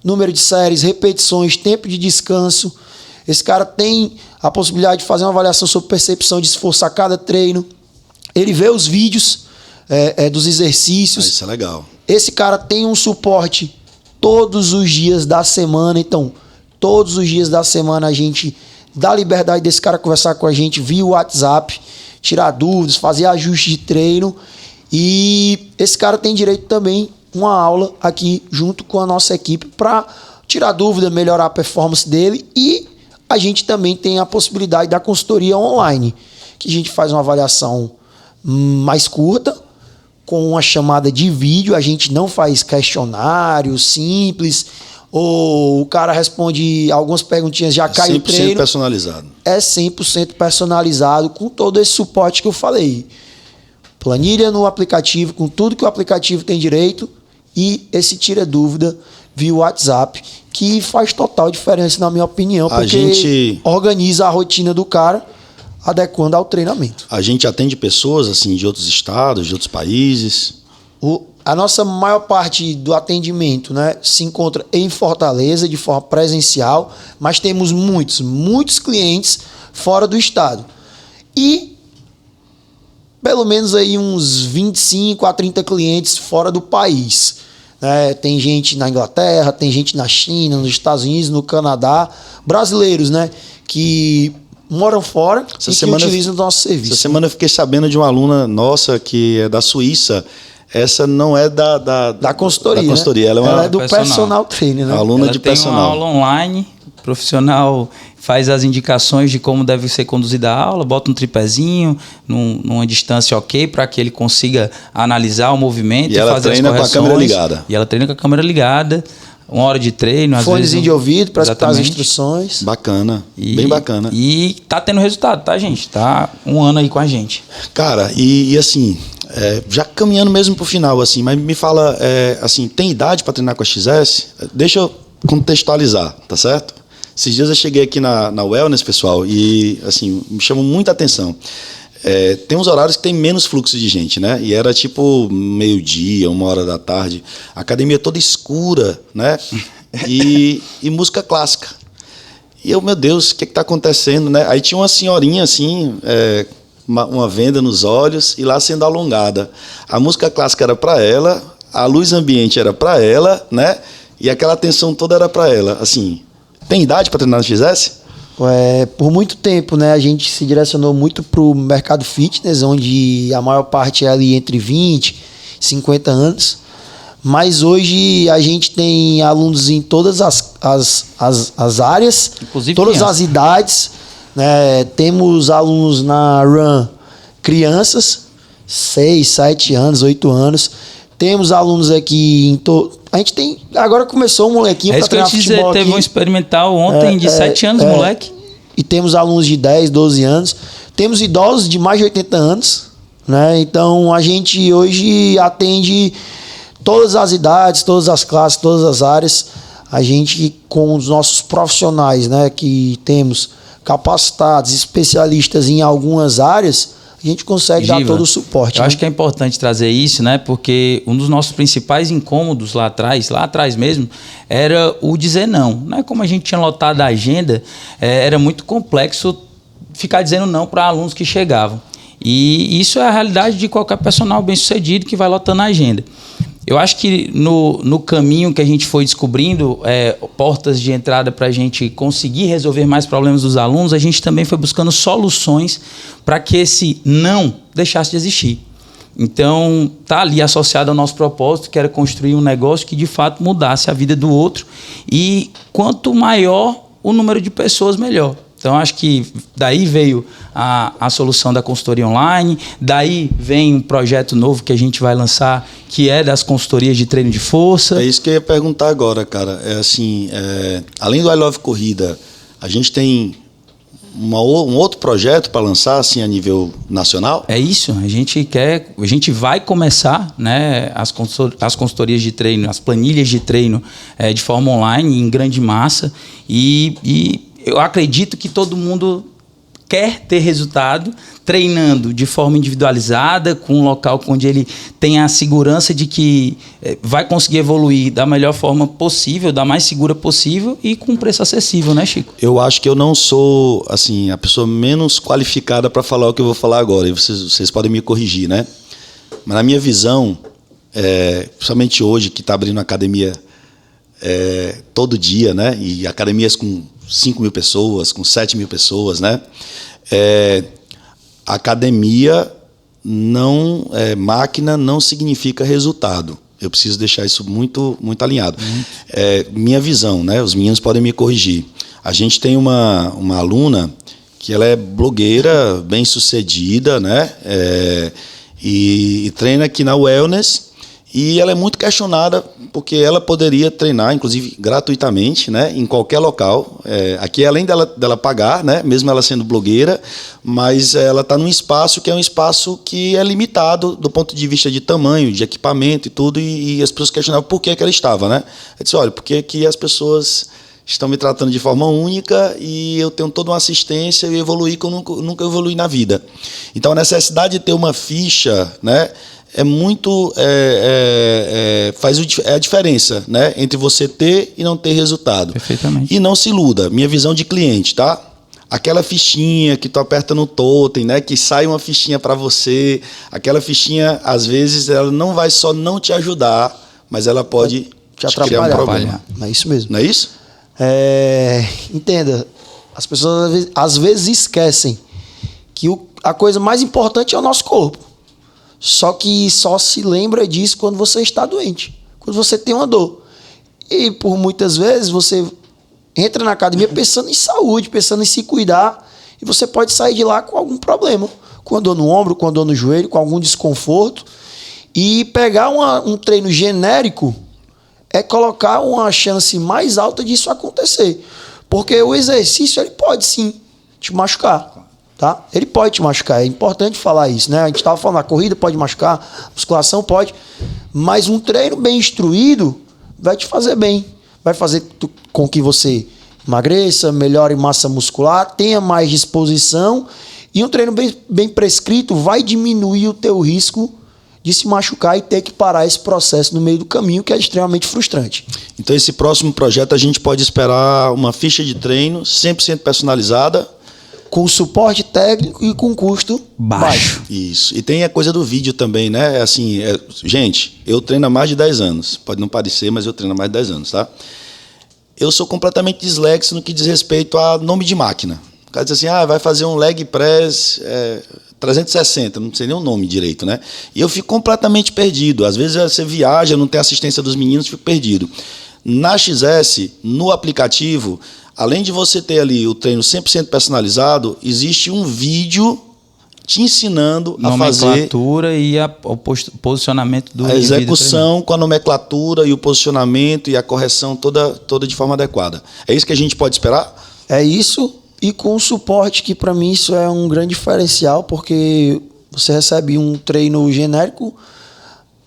Speaker 3: número de séries, repetições, tempo de descanso. Esse cara tem a possibilidade de fazer uma avaliação sobre percepção de esforço a cada treino. Ele vê os vídeos dos exercícios.
Speaker 2: Isso é legal.
Speaker 3: Esse cara tem um suporte todos os dias da semana. Então, todos os dias da semana a gente dá liberdade desse cara conversar com a gente via WhatsApp, tirar dúvidas, fazer ajuste de treino. E esse cara tem direito também a uma aula aqui junto com a nossa equipe para tirar dúvida, melhorar a performance dele. E a gente também tem a possibilidade da consultoria online, que a gente faz uma avaliação mais curta, com uma chamada de vídeo. A gente não faz questionário simples, ou o cara responde algumas perguntinhas, já cai o treino.
Speaker 2: 100% personalizado.
Speaker 3: É 100% personalizado, com todo esse suporte que eu falei. Planilha no aplicativo, com tudo que o aplicativo tem direito, e esse tira dúvida via WhatsApp, que faz total diferença, na minha opinião, porque organiza a rotina do cara, adequando ao treinamento.
Speaker 2: A gente atende pessoas assim de outros estados, de outros países?
Speaker 3: A nossa maior parte do atendimento, né, se encontra em Fortaleza, de forma presencial, mas temos muitos clientes fora do estado. E pelo menos aí uns 25 a 30 clientes fora do país. Tem gente na Inglaterra, tem gente na China, nos Estados Unidos, no Canadá, brasileiros, né, que moram fora e que utilizam o nosso serviço.
Speaker 2: Essa semana eu fiquei sabendo de uma aluna nossa que é da Suíça. Essa não é da consultoria. Da consultoria.
Speaker 3: Né? Ela é do personal trainer, né?
Speaker 2: Aluna de personal.
Speaker 1: Tem uma aula online, profissional faz as indicações de como deve ser conduzida a aula, bota um tripézinho numa distância ok para que ele consiga analisar o movimento e fazer as correções. E ela treina com a câmera ligada. E ela treina com a câmera ligada. 1 hora de treino, às vezes.
Speaker 3: Fonezinho de ouvido para escutar as instruções.
Speaker 2: Bacana. Bem bacana.
Speaker 1: E tá tendo resultado, tá, gente? Tá 1 ano aí com a gente.
Speaker 2: Cara, e assim, já caminhando mesmo pro final, assim, mas me fala, assim, tem idade para treinar com a XS? Deixa eu contextualizar, tá certo? Esses dias eu cheguei aqui na Wellness, pessoal, e assim, me chamou muita atenção. Tem uns horários que tem menos fluxo de gente, né? E era tipo 12:00, 1h da tarde. A academia toda escura, né? E música clássica. E eu, meu Deus, o que está acontecendo, né? Aí tinha uma senhorinha assim, uma venda nos olhos e lá sendo alongada. A música clássica era para ela, a luz ambiente era para ela, né? E aquela atenção toda era para ela. Assim, tem idade para treinar no XS?
Speaker 3: Por muito tempo, né, a gente se direcionou muito para o mercado fitness, onde a maior parte é ali entre 20 e 50 anos. Mas hoje a gente tem alunos em todas as áreas, inclusive todas as idades. Né? Temos alunos na Run crianças, 6, 7 anos, 8 anos. Temos alunos aqui a gente tem... Agora começou um molequinho para treinar futebol aqui.
Speaker 1: Teve um experimental ontem de 7 anos, moleque.
Speaker 3: E temos alunos de 10, 12 anos. Temos idosos de mais de 80 anos. Né? Então, a gente hoje atende todas as idades, todas as classes, todas as áreas. A gente, com os nossos profissionais, né, que temos capacitados, especialistas em algumas áreas, a gente consegue dar todo o suporte.
Speaker 1: Eu acho que é importante trazer isso, né? Porque um dos nossos principais incômodos lá atrás mesmo, era o dizer não. Né? Como a gente tinha lotado a agenda, era muito complexo ficar dizendo não para alunos que chegavam. E isso é a realidade de qualquer personal bem-sucedido que vai lotando a agenda. Eu acho que no caminho que a gente foi descobrindo portas de entrada para a gente conseguir resolver mais problemas dos alunos, a gente também foi buscando soluções para que esse não deixasse de existir. Então, está ali associado ao nosso propósito, que era construir um negócio que de fato mudasse a vida do outro. E quanto maior o número de pessoas, melhor. Então, acho que daí veio a solução da consultoria online, daí vem um projeto novo que a gente vai lançar, que é das consultorias de treino de força.
Speaker 2: É isso que eu ia perguntar agora, cara. Além do I Love Corrida, a gente tem um outro projeto para lançar assim, a nível nacional?
Speaker 1: É isso, a gente vai começar, né, as consultorias de treino, as planilhas de treino de forma online, em grande massa, e eu acredito que todo mundo quer ter resultado treinando de forma individualizada, com um local onde ele tem a segurança de que vai conseguir evoluir da melhor forma possível, da mais segura possível e com um preço acessível, né, Chico?
Speaker 2: Eu acho que eu não sou assim, a pessoa menos qualificada para falar o que eu vou falar agora, e vocês podem me corrigir, né? Mas na minha visão, principalmente hoje, que está abrindo academia todo dia, né? E academias com 5 mil pessoas, com 7 mil pessoas, né? Academia não máquina não significa resultado. Eu preciso deixar isso muito, muito alinhado. Minha visão, né? Os meninos podem me corrigir. A gente tem uma aluna que ela é blogueira, bem sucedida, né? E treina aqui na Wellness. E ela é muito questionada porque ela poderia treinar, inclusive gratuitamente, né, em qualquer local. Aqui, além dela pagar, né, mesmo ela sendo blogueira, mas ela está num espaço que é um espaço que é limitado do ponto de vista de tamanho, de equipamento e tudo, e as pessoas questionavam por que ela estava. Né? Eu disse, olha, porque aqui as pessoas estão me tratando de forma única e eu tenho toda uma assistência e evoluir que eu nunca evoluí na vida. Então, a necessidade de ter uma ficha, né, faz a diferença, né, entre você ter e não ter resultado.
Speaker 1: Perfeitamente.
Speaker 2: E não se iluda, minha visão de cliente, tá? Aquela fichinha que tu aperta no totem, né, que sai uma fichinha para você, aquela fichinha, às vezes, ela não vai só não te ajudar, mas ela pode
Speaker 3: te atrapalhar.
Speaker 2: Criar um problema.
Speaker 3: É isso mesmo.
Speaker 2: Não é isso?
Speaker 3: Entenda, as pessoas às vezes esquecem que a coisa mais importante é o nosso corpo. Só que só se lembra disso quando você está doente, quando você tem uma dor. E por muitas vezes você entra na academia pensando em saúde, pensando em se cuidar, e você pode sair de lá com algum problema, com a dor no ombro, com a dor no joelho, com algum desconforto. E pegar um treino genérico é colocar uma chance mais alta disso acontecer. Porque o exercício ele pode sim te machucar. Tá? Ele pode te machucar, é importante falar isso, né? A gente estava falando, a corrida pode machucar, a musculação pode, mas um treino bem instruído vai te fazer bem, vai fazer com que você emagreça, melhore massa muscular, tenha mais disposição, e um treino bem prescrito vai diminuir o teu risco de se machucar e ter que parar esse processo no meio do caminho, que é extremamente frustrante.
Speaker 2: Então, esse próximo projeto a gente pode esperar uma ficha de treino 100% personalizada,
Speaker 3: com suporte técnico e com custo baixo.
Speaker 2: Isso. E tem a coisa do vídeo também, né? Assim, gente, eu treino há mais de 10 anos. Pode não parecer, mas eu treino há mais de 10 anos, tá? Eu sou completamente dislexo no que diz respeito a nome de máquina. O cara diz assim, vai fazer um leg press 360, não sei nem o nome direito, né? E eu fico completamente perdido. Às vezes você viaja, não tem assistência dos meninos, fico perdido. Na XS, no aplicativo, além de você ter ali o treino 100% personalizado, existe um vídeo te ensinando a fazer...
Speaker 1: nomenclatura e o posicionamento do
Speaker 2: a execução com a nomenclatura e o posicionamento e a correção toda de forma adequada. É isso que a gente pode esperar?
Speaker 3: É isso, e com o suporte, que para mim isso é um grande diferencial, porque você recebe um treino genérico,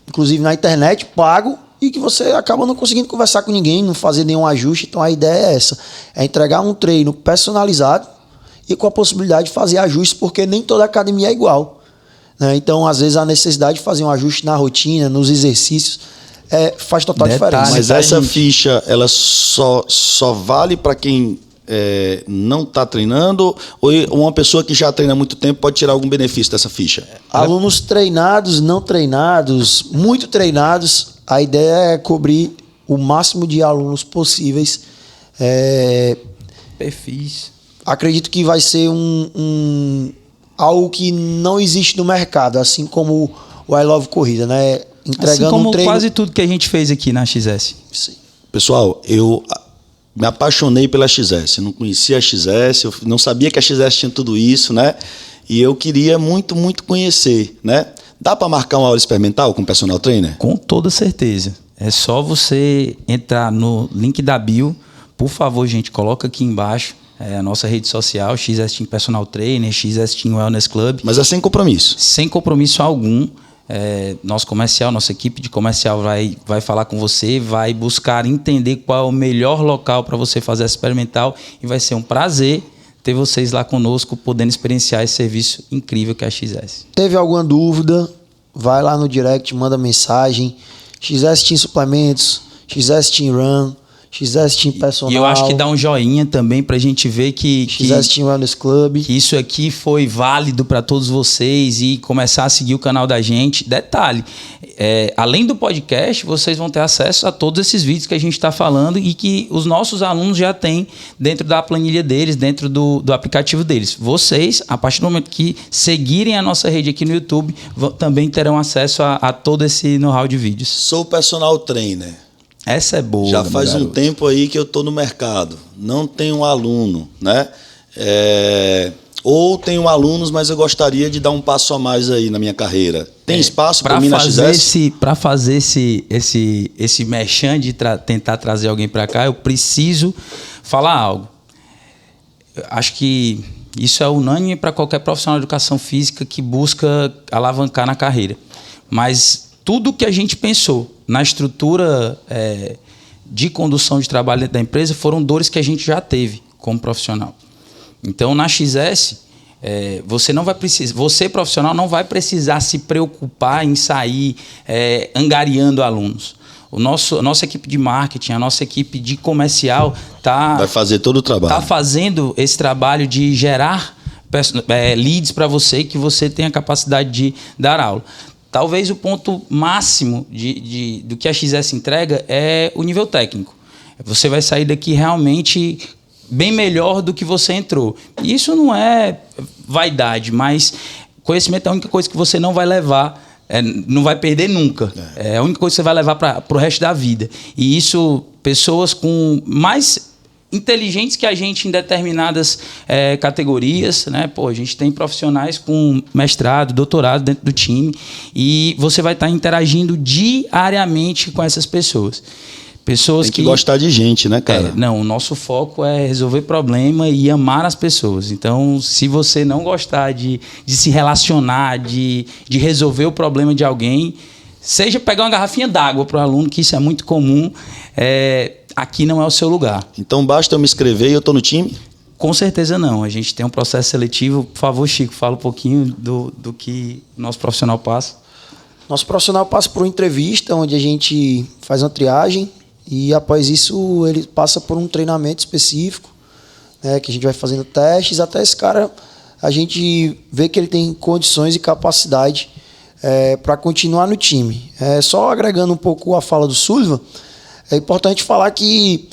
Speaker 3: inclusive na internet, pago, e que você acaba não conseguindo conversar com ninguém, não fazer nenhum ajuste. Então a ideia é essa, é entregar um treino personalizado e com a possibilidade de fazer ajustes, porque nem toda academia é igual, né? Então às vezes a necessidade de fazer um ajuste na rotina, nos exercícios, faz total diferença.
Speaker 2: Mas essa ficha, ela só vale para quem não está treinando, ou uma pessoa que já treina há muito tempo pode tirar algum benefício dessa ficha?
Speaker 3: Alunos treinados, não treinados, muito treinados, a ideia é cobrir o máximo de alunos possíveis.
Speaker 1: Perfis.
Speaker 3: Acredito que vai ser algo que não existe no mercado, assim como o I Love Corrida, né? Entregando
Speaker 1: assim como
Speaker 3: um treino...
Speaker 1: quase tudo que a gente fez aqui na XS.
Speaker 3: Sim.
Speaker 2: Pessoal, eu me apaixonei pela XS. Eu não conhecia a XS, eu não sabia que a XS tinha tudo isso, né? E eu queria muito, muito conhecer, né? Dá para marcar uma aula experimental com o personal trainer?
Speaker 1: Com toda certeza. É só você entrar no link da bio. Por favor, gente, coloca aqui embaixo a nossa rede social, XS Team Personal Trainer, XS Team Wellness Club.
Speaker 2: Mas é sem compromisso?
Speaker 1: Sem compromisso algum. Nosso comercial, nossa equipe de comercial vai falar com você, vai buscar entender qual é o melhor local para você fazer essa experimental e vai ser um prazer ter vocês lá conosco, podendo experienciar esse serviço incrível que é a XS.
Speaker 3: Teve alguma dúvida? Vai lá no direct, manda mensagem. XS Team Suplementos, XS Team Run, XS Team Personal.
Speaker 1: E eu acho que dá um joinha também pra gente ver que
Speaker 3: XS Team Wellness Club.
Speaker 1: Que isso aqui foi válido para todos vocês e começar a seguir o canal da gente. Detalhe, além do podcast, vocês vão ter acesso a todos esses vídeos que a gente está falando e que os nossos alunos já têm dentro da planilha deles, dentro do aplicativo deles. Vocês, a partir do momento que seguirem a nossa rede aqui no YouTube, também terão acesso a todo esse know-how de vídeos.
Speaker 2: Sou personal trainer.
Speaker 1: Essa é boa.
Speaker 2: Já faz um tempo aí que eu estou no mercado. Não tenho aluno, né? Ou tenho alunos, mas eu gostaria de dar um passo a mais aí na minha carreira. Tem espaço para mim na XS?
Speaker 1: Para fazer esse merchan de tentar trazer alguém para cá, eu preciso falar algo. Acho que isso é unânime para qualquer profissional de educação física que busca alavancar na carreira. Mas tudo que a gente pensou na estrutura de condução de trabalho dentro da empresa foram dores que a gente já teve como profissional. Então, na XS, você profissional não vai precisar se preocupar em sair angariando alunos. A nossa equipe de marketing, a nossa equipe de comercial vai
Speaker 2: fazer todo o trabalho.
Speaker 1: Está fazendo esse trabalho de gerar leads para você, que você tenha a capacidade de dar aula. Talvez o ponto máximo do que a XS entrega é o nível técnico. Você vai sair daqui realmente bem melhor do que você entrou. E isso não é vaidade, mas conhecimento é a única coisa que você não vai levar, não vai perder nunca. É a única coisa que você vai levar para o resto da vida. E isso, pessoas com mais inteligentes que a gente em determinadas categorias, né? A gente tem profissionais com mestrado, doutorado dentro do time e você vai estar interagindo diariamente com essas pessoas. Pessoas
Speaker 2: tem que gostar de gente, né, cara?
Speaker 1: O nosso foco é resolver problema e amar as pessoas. Então, se você não gostar de se relacionar, de resolver o problema de alguém, seja pegar uma garrafinha d'água para o aluno, que isso é muito comum, aqui não é o seu lugar.
Speaker 2: Então basta eu me inscrever e eu estou no time?
Speaker 1: Com certeza não. A gente tem um processo seletivo. Por favor, Chico, fala um pouquinho do que o nosso profissional passa.
Speaker 3: Nosso profissional passa por uma entrevista onde a gente faz uma triagem e após isso ele passa por um treinamento específico, né, que a gente vai fazendo testes até esse cara a gente vê que ele tem condições e capacidade para continuar no time. Só agregando um pouco a fala do Sullivan, é importante falar que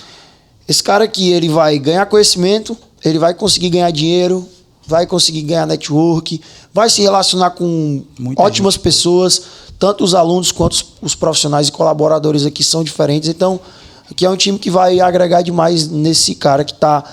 Speaker 3: esse cara aqui ele vai ganhar conhecimento, ele vai conseguir ganhar dinheiro, vai conseguir ganhar network, vai se relacionar com ótimas pessoas, tanto os alunos quanto os profissionais e colaboradores aqui são diferentes. Então, aqui é um time que vai agregar demais nesse cara que está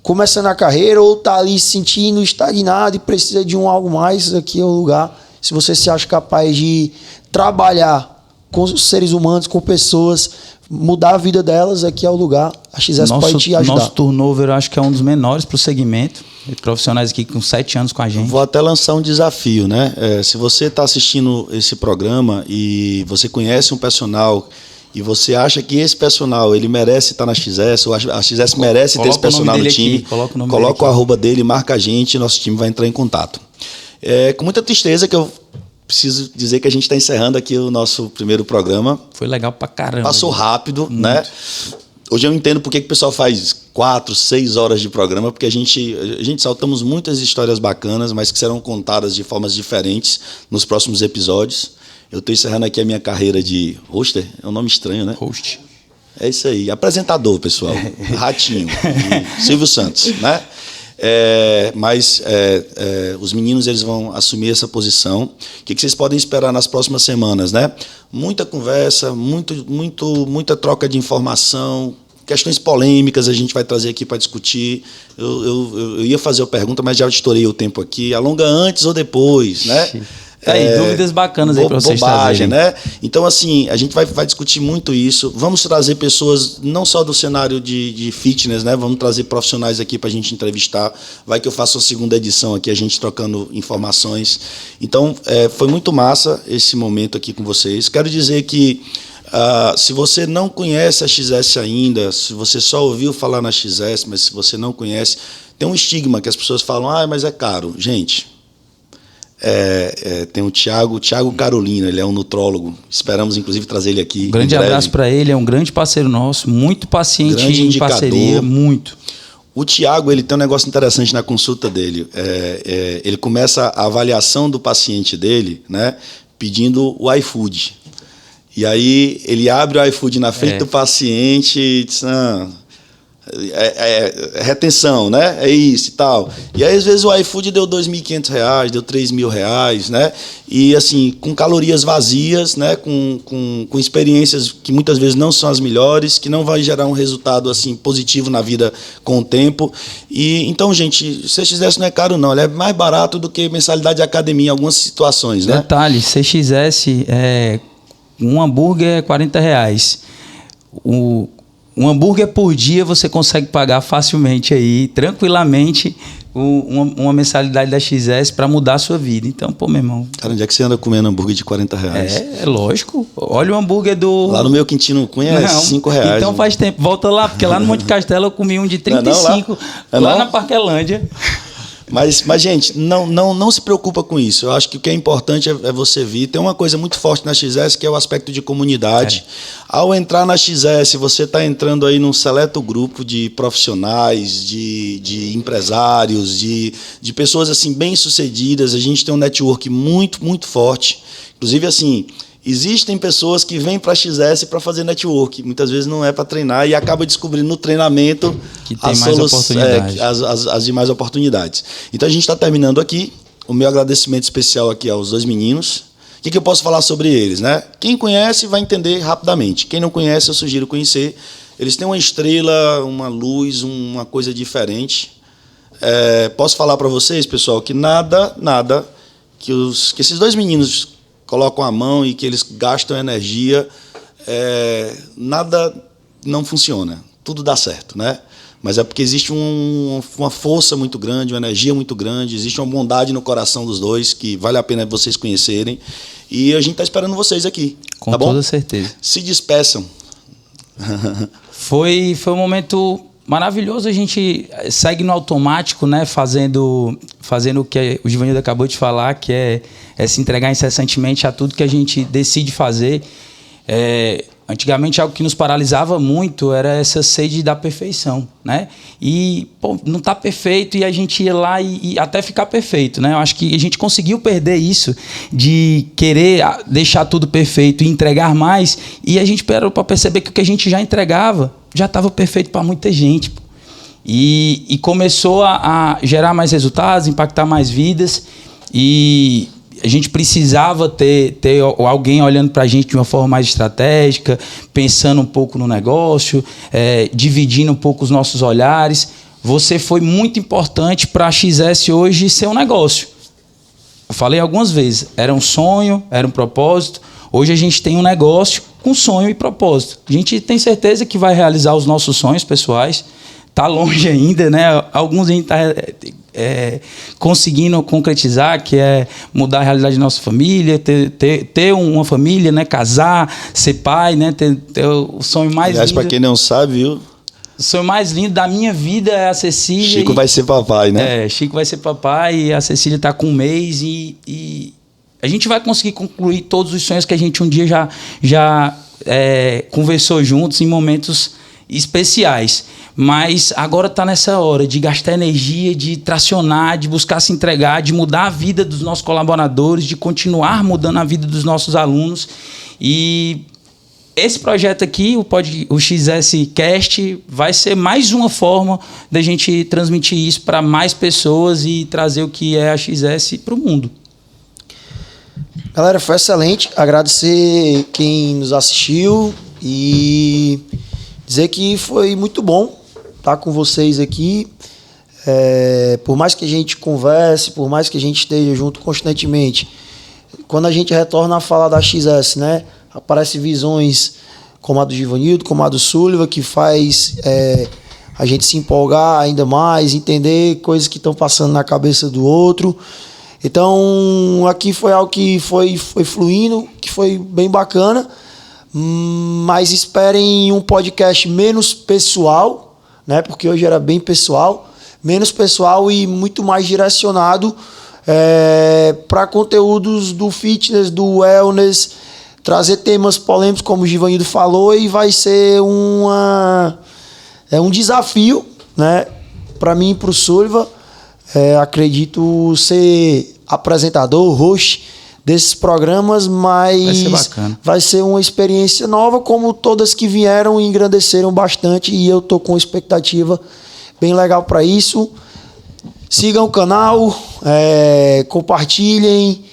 Speaker 3: começando a carreira ou está ali se sentindo estagnado e precisa de algo mais. Aqui é o lugar. Se você se acha capaz de trabalhar com os seres humanos, com pessoas, mudar a vida delas, aqui é o lugar. A XS pode te ajudar.
Speaker 1: Nosso turnover, eu acho que é um dos menores para o segmento. Profissionais aqui com 7 anos com a gente.
Speaker 2: Vou até lançar um desafio, né? Se você está assistindo esse programa e você conhece um personal e você acha que esse personal ele merece estar na XS, ou a XS merece ter esse personal no time, coloca o arroba dele, marca a gente e nosso time vai entrar em contato. Com muita tristeza que eu preciso dizer que a gente está encerrando aqui o nosso primeiro programa.
Speaker 1: Foi legal pra caramba.
Speaker 2: Passou rápido, né? Hoje eu entendo porque que o pessoal faz 4, 6 horas de programa, porque a gente saltamos muitas histórias bacanas, mas que serão contadas de formas diferentes nos próximos episódios. Eu estou encerrando aqui a minha carreira de hoster, é um nome estranho, né?
Speaker 1: Host.
Speaker 2: É isso aí, apresentador, pessoal. Ratinho, Silvio Santos, né? Mas os meninos eles vão assumir essa posição. O que vocês podem esperar nas próximas semanas, né? Muita conversa, muita troca de informação, questões polêmicas a gente vai trazer aqui para discutir. Eu ia fazer a pergunta, mas já estourei o tempo aqui. Alonga antes ou depois, né?
Speaker 1: Dúvidas bacanas aí para vocês
Speaker 2: bobagem,
Speaker 1: trazerem.
Speaker 2: né? Então, assim, a gente vai discutir muito isso. Vamos trazer pessoas não só do cenário de fitness, né? Vamos trazer profissionais aqui para a gente entrevistar. Vai que eu faço a segunda edição aqui, a gente trocando informações. Então, foi muito massa esse momento aqui com vocês. Quero dizer que se você não conhece a XS ainda, se você só ouviu falar na XS, mas se você não conhece, tem um estigma que as pessoas falam, mas é caro. Gente, tem o Thiago Carolina, ele é um nutrólogo. Esperamos, inclusive, trazer ele aqui.
Speaker 1: Grande abraço para ele, é um grande parceiro nosso, muito paciente em parceria, muito.
Speaker 2: O Thiago, ele tem um negócio interessante na consulta dele. Ele começa a avaliação do paciente dele, né, pedindo o iFood. E aí ele abre o iFood na frente do paciente e diz, retenção, né? É isso e tal. E aí, às vezes, o iFood deu R$2.500, deu R$3.000, né? E, assim, com calorias vazias, né? Com experiências que muitas vezes não são as melhores, que não vai gerar um resultado, assim, positivo na vida com o tempo. E, então, gente, CXS não é caro, não. Ele é mais barato do que mensalidade de academia em algumas situações, né?
Speaker 1: Detalhe, CXS, um hambúrguer é R$40. Um hambúrguer por dia você consegue pagar facilmente aí, tranquilamente, uma mensalidade da XS para mudar a sua vida. Então, meu irmão...
Speaker 2: Cara, onde é que você anda comendo hambúrguer de R$40?
Speaker 1: É lógico. Olha o hambúrguer do...
Speaker 2: Lá no meu Quintino Cunha é R$5.
Speaker 1: Então faz tempo. Volta lá, porque lá no Monte Castelo eu comi um de 35, lá na Parquelândia.
Speaker 2: Mas, gente, não se preocupa com isso. Eu acho que o que é importante é você vir. Tem uma coisa muito forte na XS, que é o aspecto de comunidade. Ao entrar na XS, você está entrando aí num seleto grupo de profissionais, de empresários, de pessoas assim bem-sucedidas. A gente tem um network muito, muito forte. Inclusive, assim... Existem pessoas que vêm para a XS para fazer network, muitas vezes não é para treinar e acaba descobrindo no treinamento
Speaker 1: que tem mais oportunidades.
Speaker 2: As demais oportunidades. Então a gente está terminando aqui. O meu agradecimento especial aqui aos dois meninos. O que eu posso falar sobre eles, né? Quem conhece vai entender rapidamente. Quem não conhece, eu sugiro conhecer. Eles têm uma estrela, uma luz, uma coisa diferente. Posso falar para vocês, pessoal, que nada que esses dois meninos colocam a mão e que eles gastam energia, nada não funciona. Tudo dá certo, né? Mas é porque existe uma força muito grande, uma energia muito grande, existe uma bondade no coração dos dois que vale a pena vocês conhecerem. E a gente está esperando vocês aqui.
Speaker 1: Com
Speaker 2: tá bom?
Speaker 1: toda certeza.
Speaker 2: Se despeçam.
Speaker 1: Foi um momento maravilhoso. A gente segue no automático, né? Fazendo o que o Givanildo acabou de falar, que é se entregar incessantemente a tudo que a gente decide fazer. Antigamente, algo que nos paralisava muito era essa sede da perfeição, né? E, não tá perfeito e a gente ia lá e até ficar perfeito, né? Eu acho que a gente conseguiu perder isso de querer deixar tudo perfeito e entregar mais, e a gente parou para perceber que o que a gente já entregava já estava perfeito para muita gente. E começou a gerar mais resultados, impactar mais vidas, e a gente precisava ter alguém olhando para a gente de uma forma mais estratégica, pensando um pouco no negócio, dividindo um pouco os nossos olhares. Você foi muito importante para a XS hoje ser um negócio. Eu falei algumas vezes, era um sonho, era um propósito. Hoje a gente tem um negócio com sonho e propósito. A gente tem certeza que vai realizar os nossos sonhos pessoais. Está longe ainda, né? Alguns a gente está conseguindo concretizar, que é mudar a realidade da nossa família, ter uma família, né? Casar, ser pai, né? Ter o sonho mais lindo.
Speaker 2: Para quem não sabe, viu?
Speaker 1: O sonho mais lindo da minha vida é a Cecília.
Speaker 2: Chico vai ser papai, né?
Speaker 1: Chico vai ser papai e a Cecília está com 1 mês e a gente vai conseguir concluir todos os sonhos que a gente um dia já conversou juntos em momentos especiais. Mas agora está nessa hora de gastar energia, de tracionar, de buscar se entregar, de mudar a vida dos nossos colaboradores, de continuar mudando a vida dos nossos alunos. E esse projeto aqui, o XS Cast, vai ser mais uma forma da gente transmitir isso para mais pessoas e trazer o que é a XS para o mundo.
Speaker 3: Galera, foi excelente. Agradecer quem nos assistiu e dizer que foi muito bom estar com vocês aqui. Por mais que a gente converse, por mais que a gente esteja junto constantemente, quando a gente retorna a falar da XS, né, aparecem visões como a do Givanildo, como a do Sullivan, que faz a gente se empolgar ainda mais, entender coisas que estão passando na cabeça do outro. Então, aqui foi algo que foi fluindo, que foi bem bacana, mas esperem um podcast menos pessoal, né? Porque hoje era bem pessoal, menos pessoal e muito mais direcionado para conteúdos do fitness, do wellness, trazer temas polêmicos, como o Givanildo falou, e vai ser um desafio, né? Para mim e para o Sullivan. Acredito ser apresentador, host desses programas, mas vai ser uma experiência nova, como todas que vieram e engrandeceram bastante, e eu tô com expectativa bem legal para isso. Sigam o canal, compartilhem,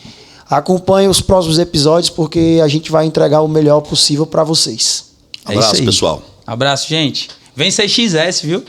Speaker 3: acompanhem os próximos episódios, porque a gente vai entregar o melhor possível para vocês.
Speaker 2: Abraço, pessoal.
Speaker 1: Abraço, gente. Vem ser XS, viu?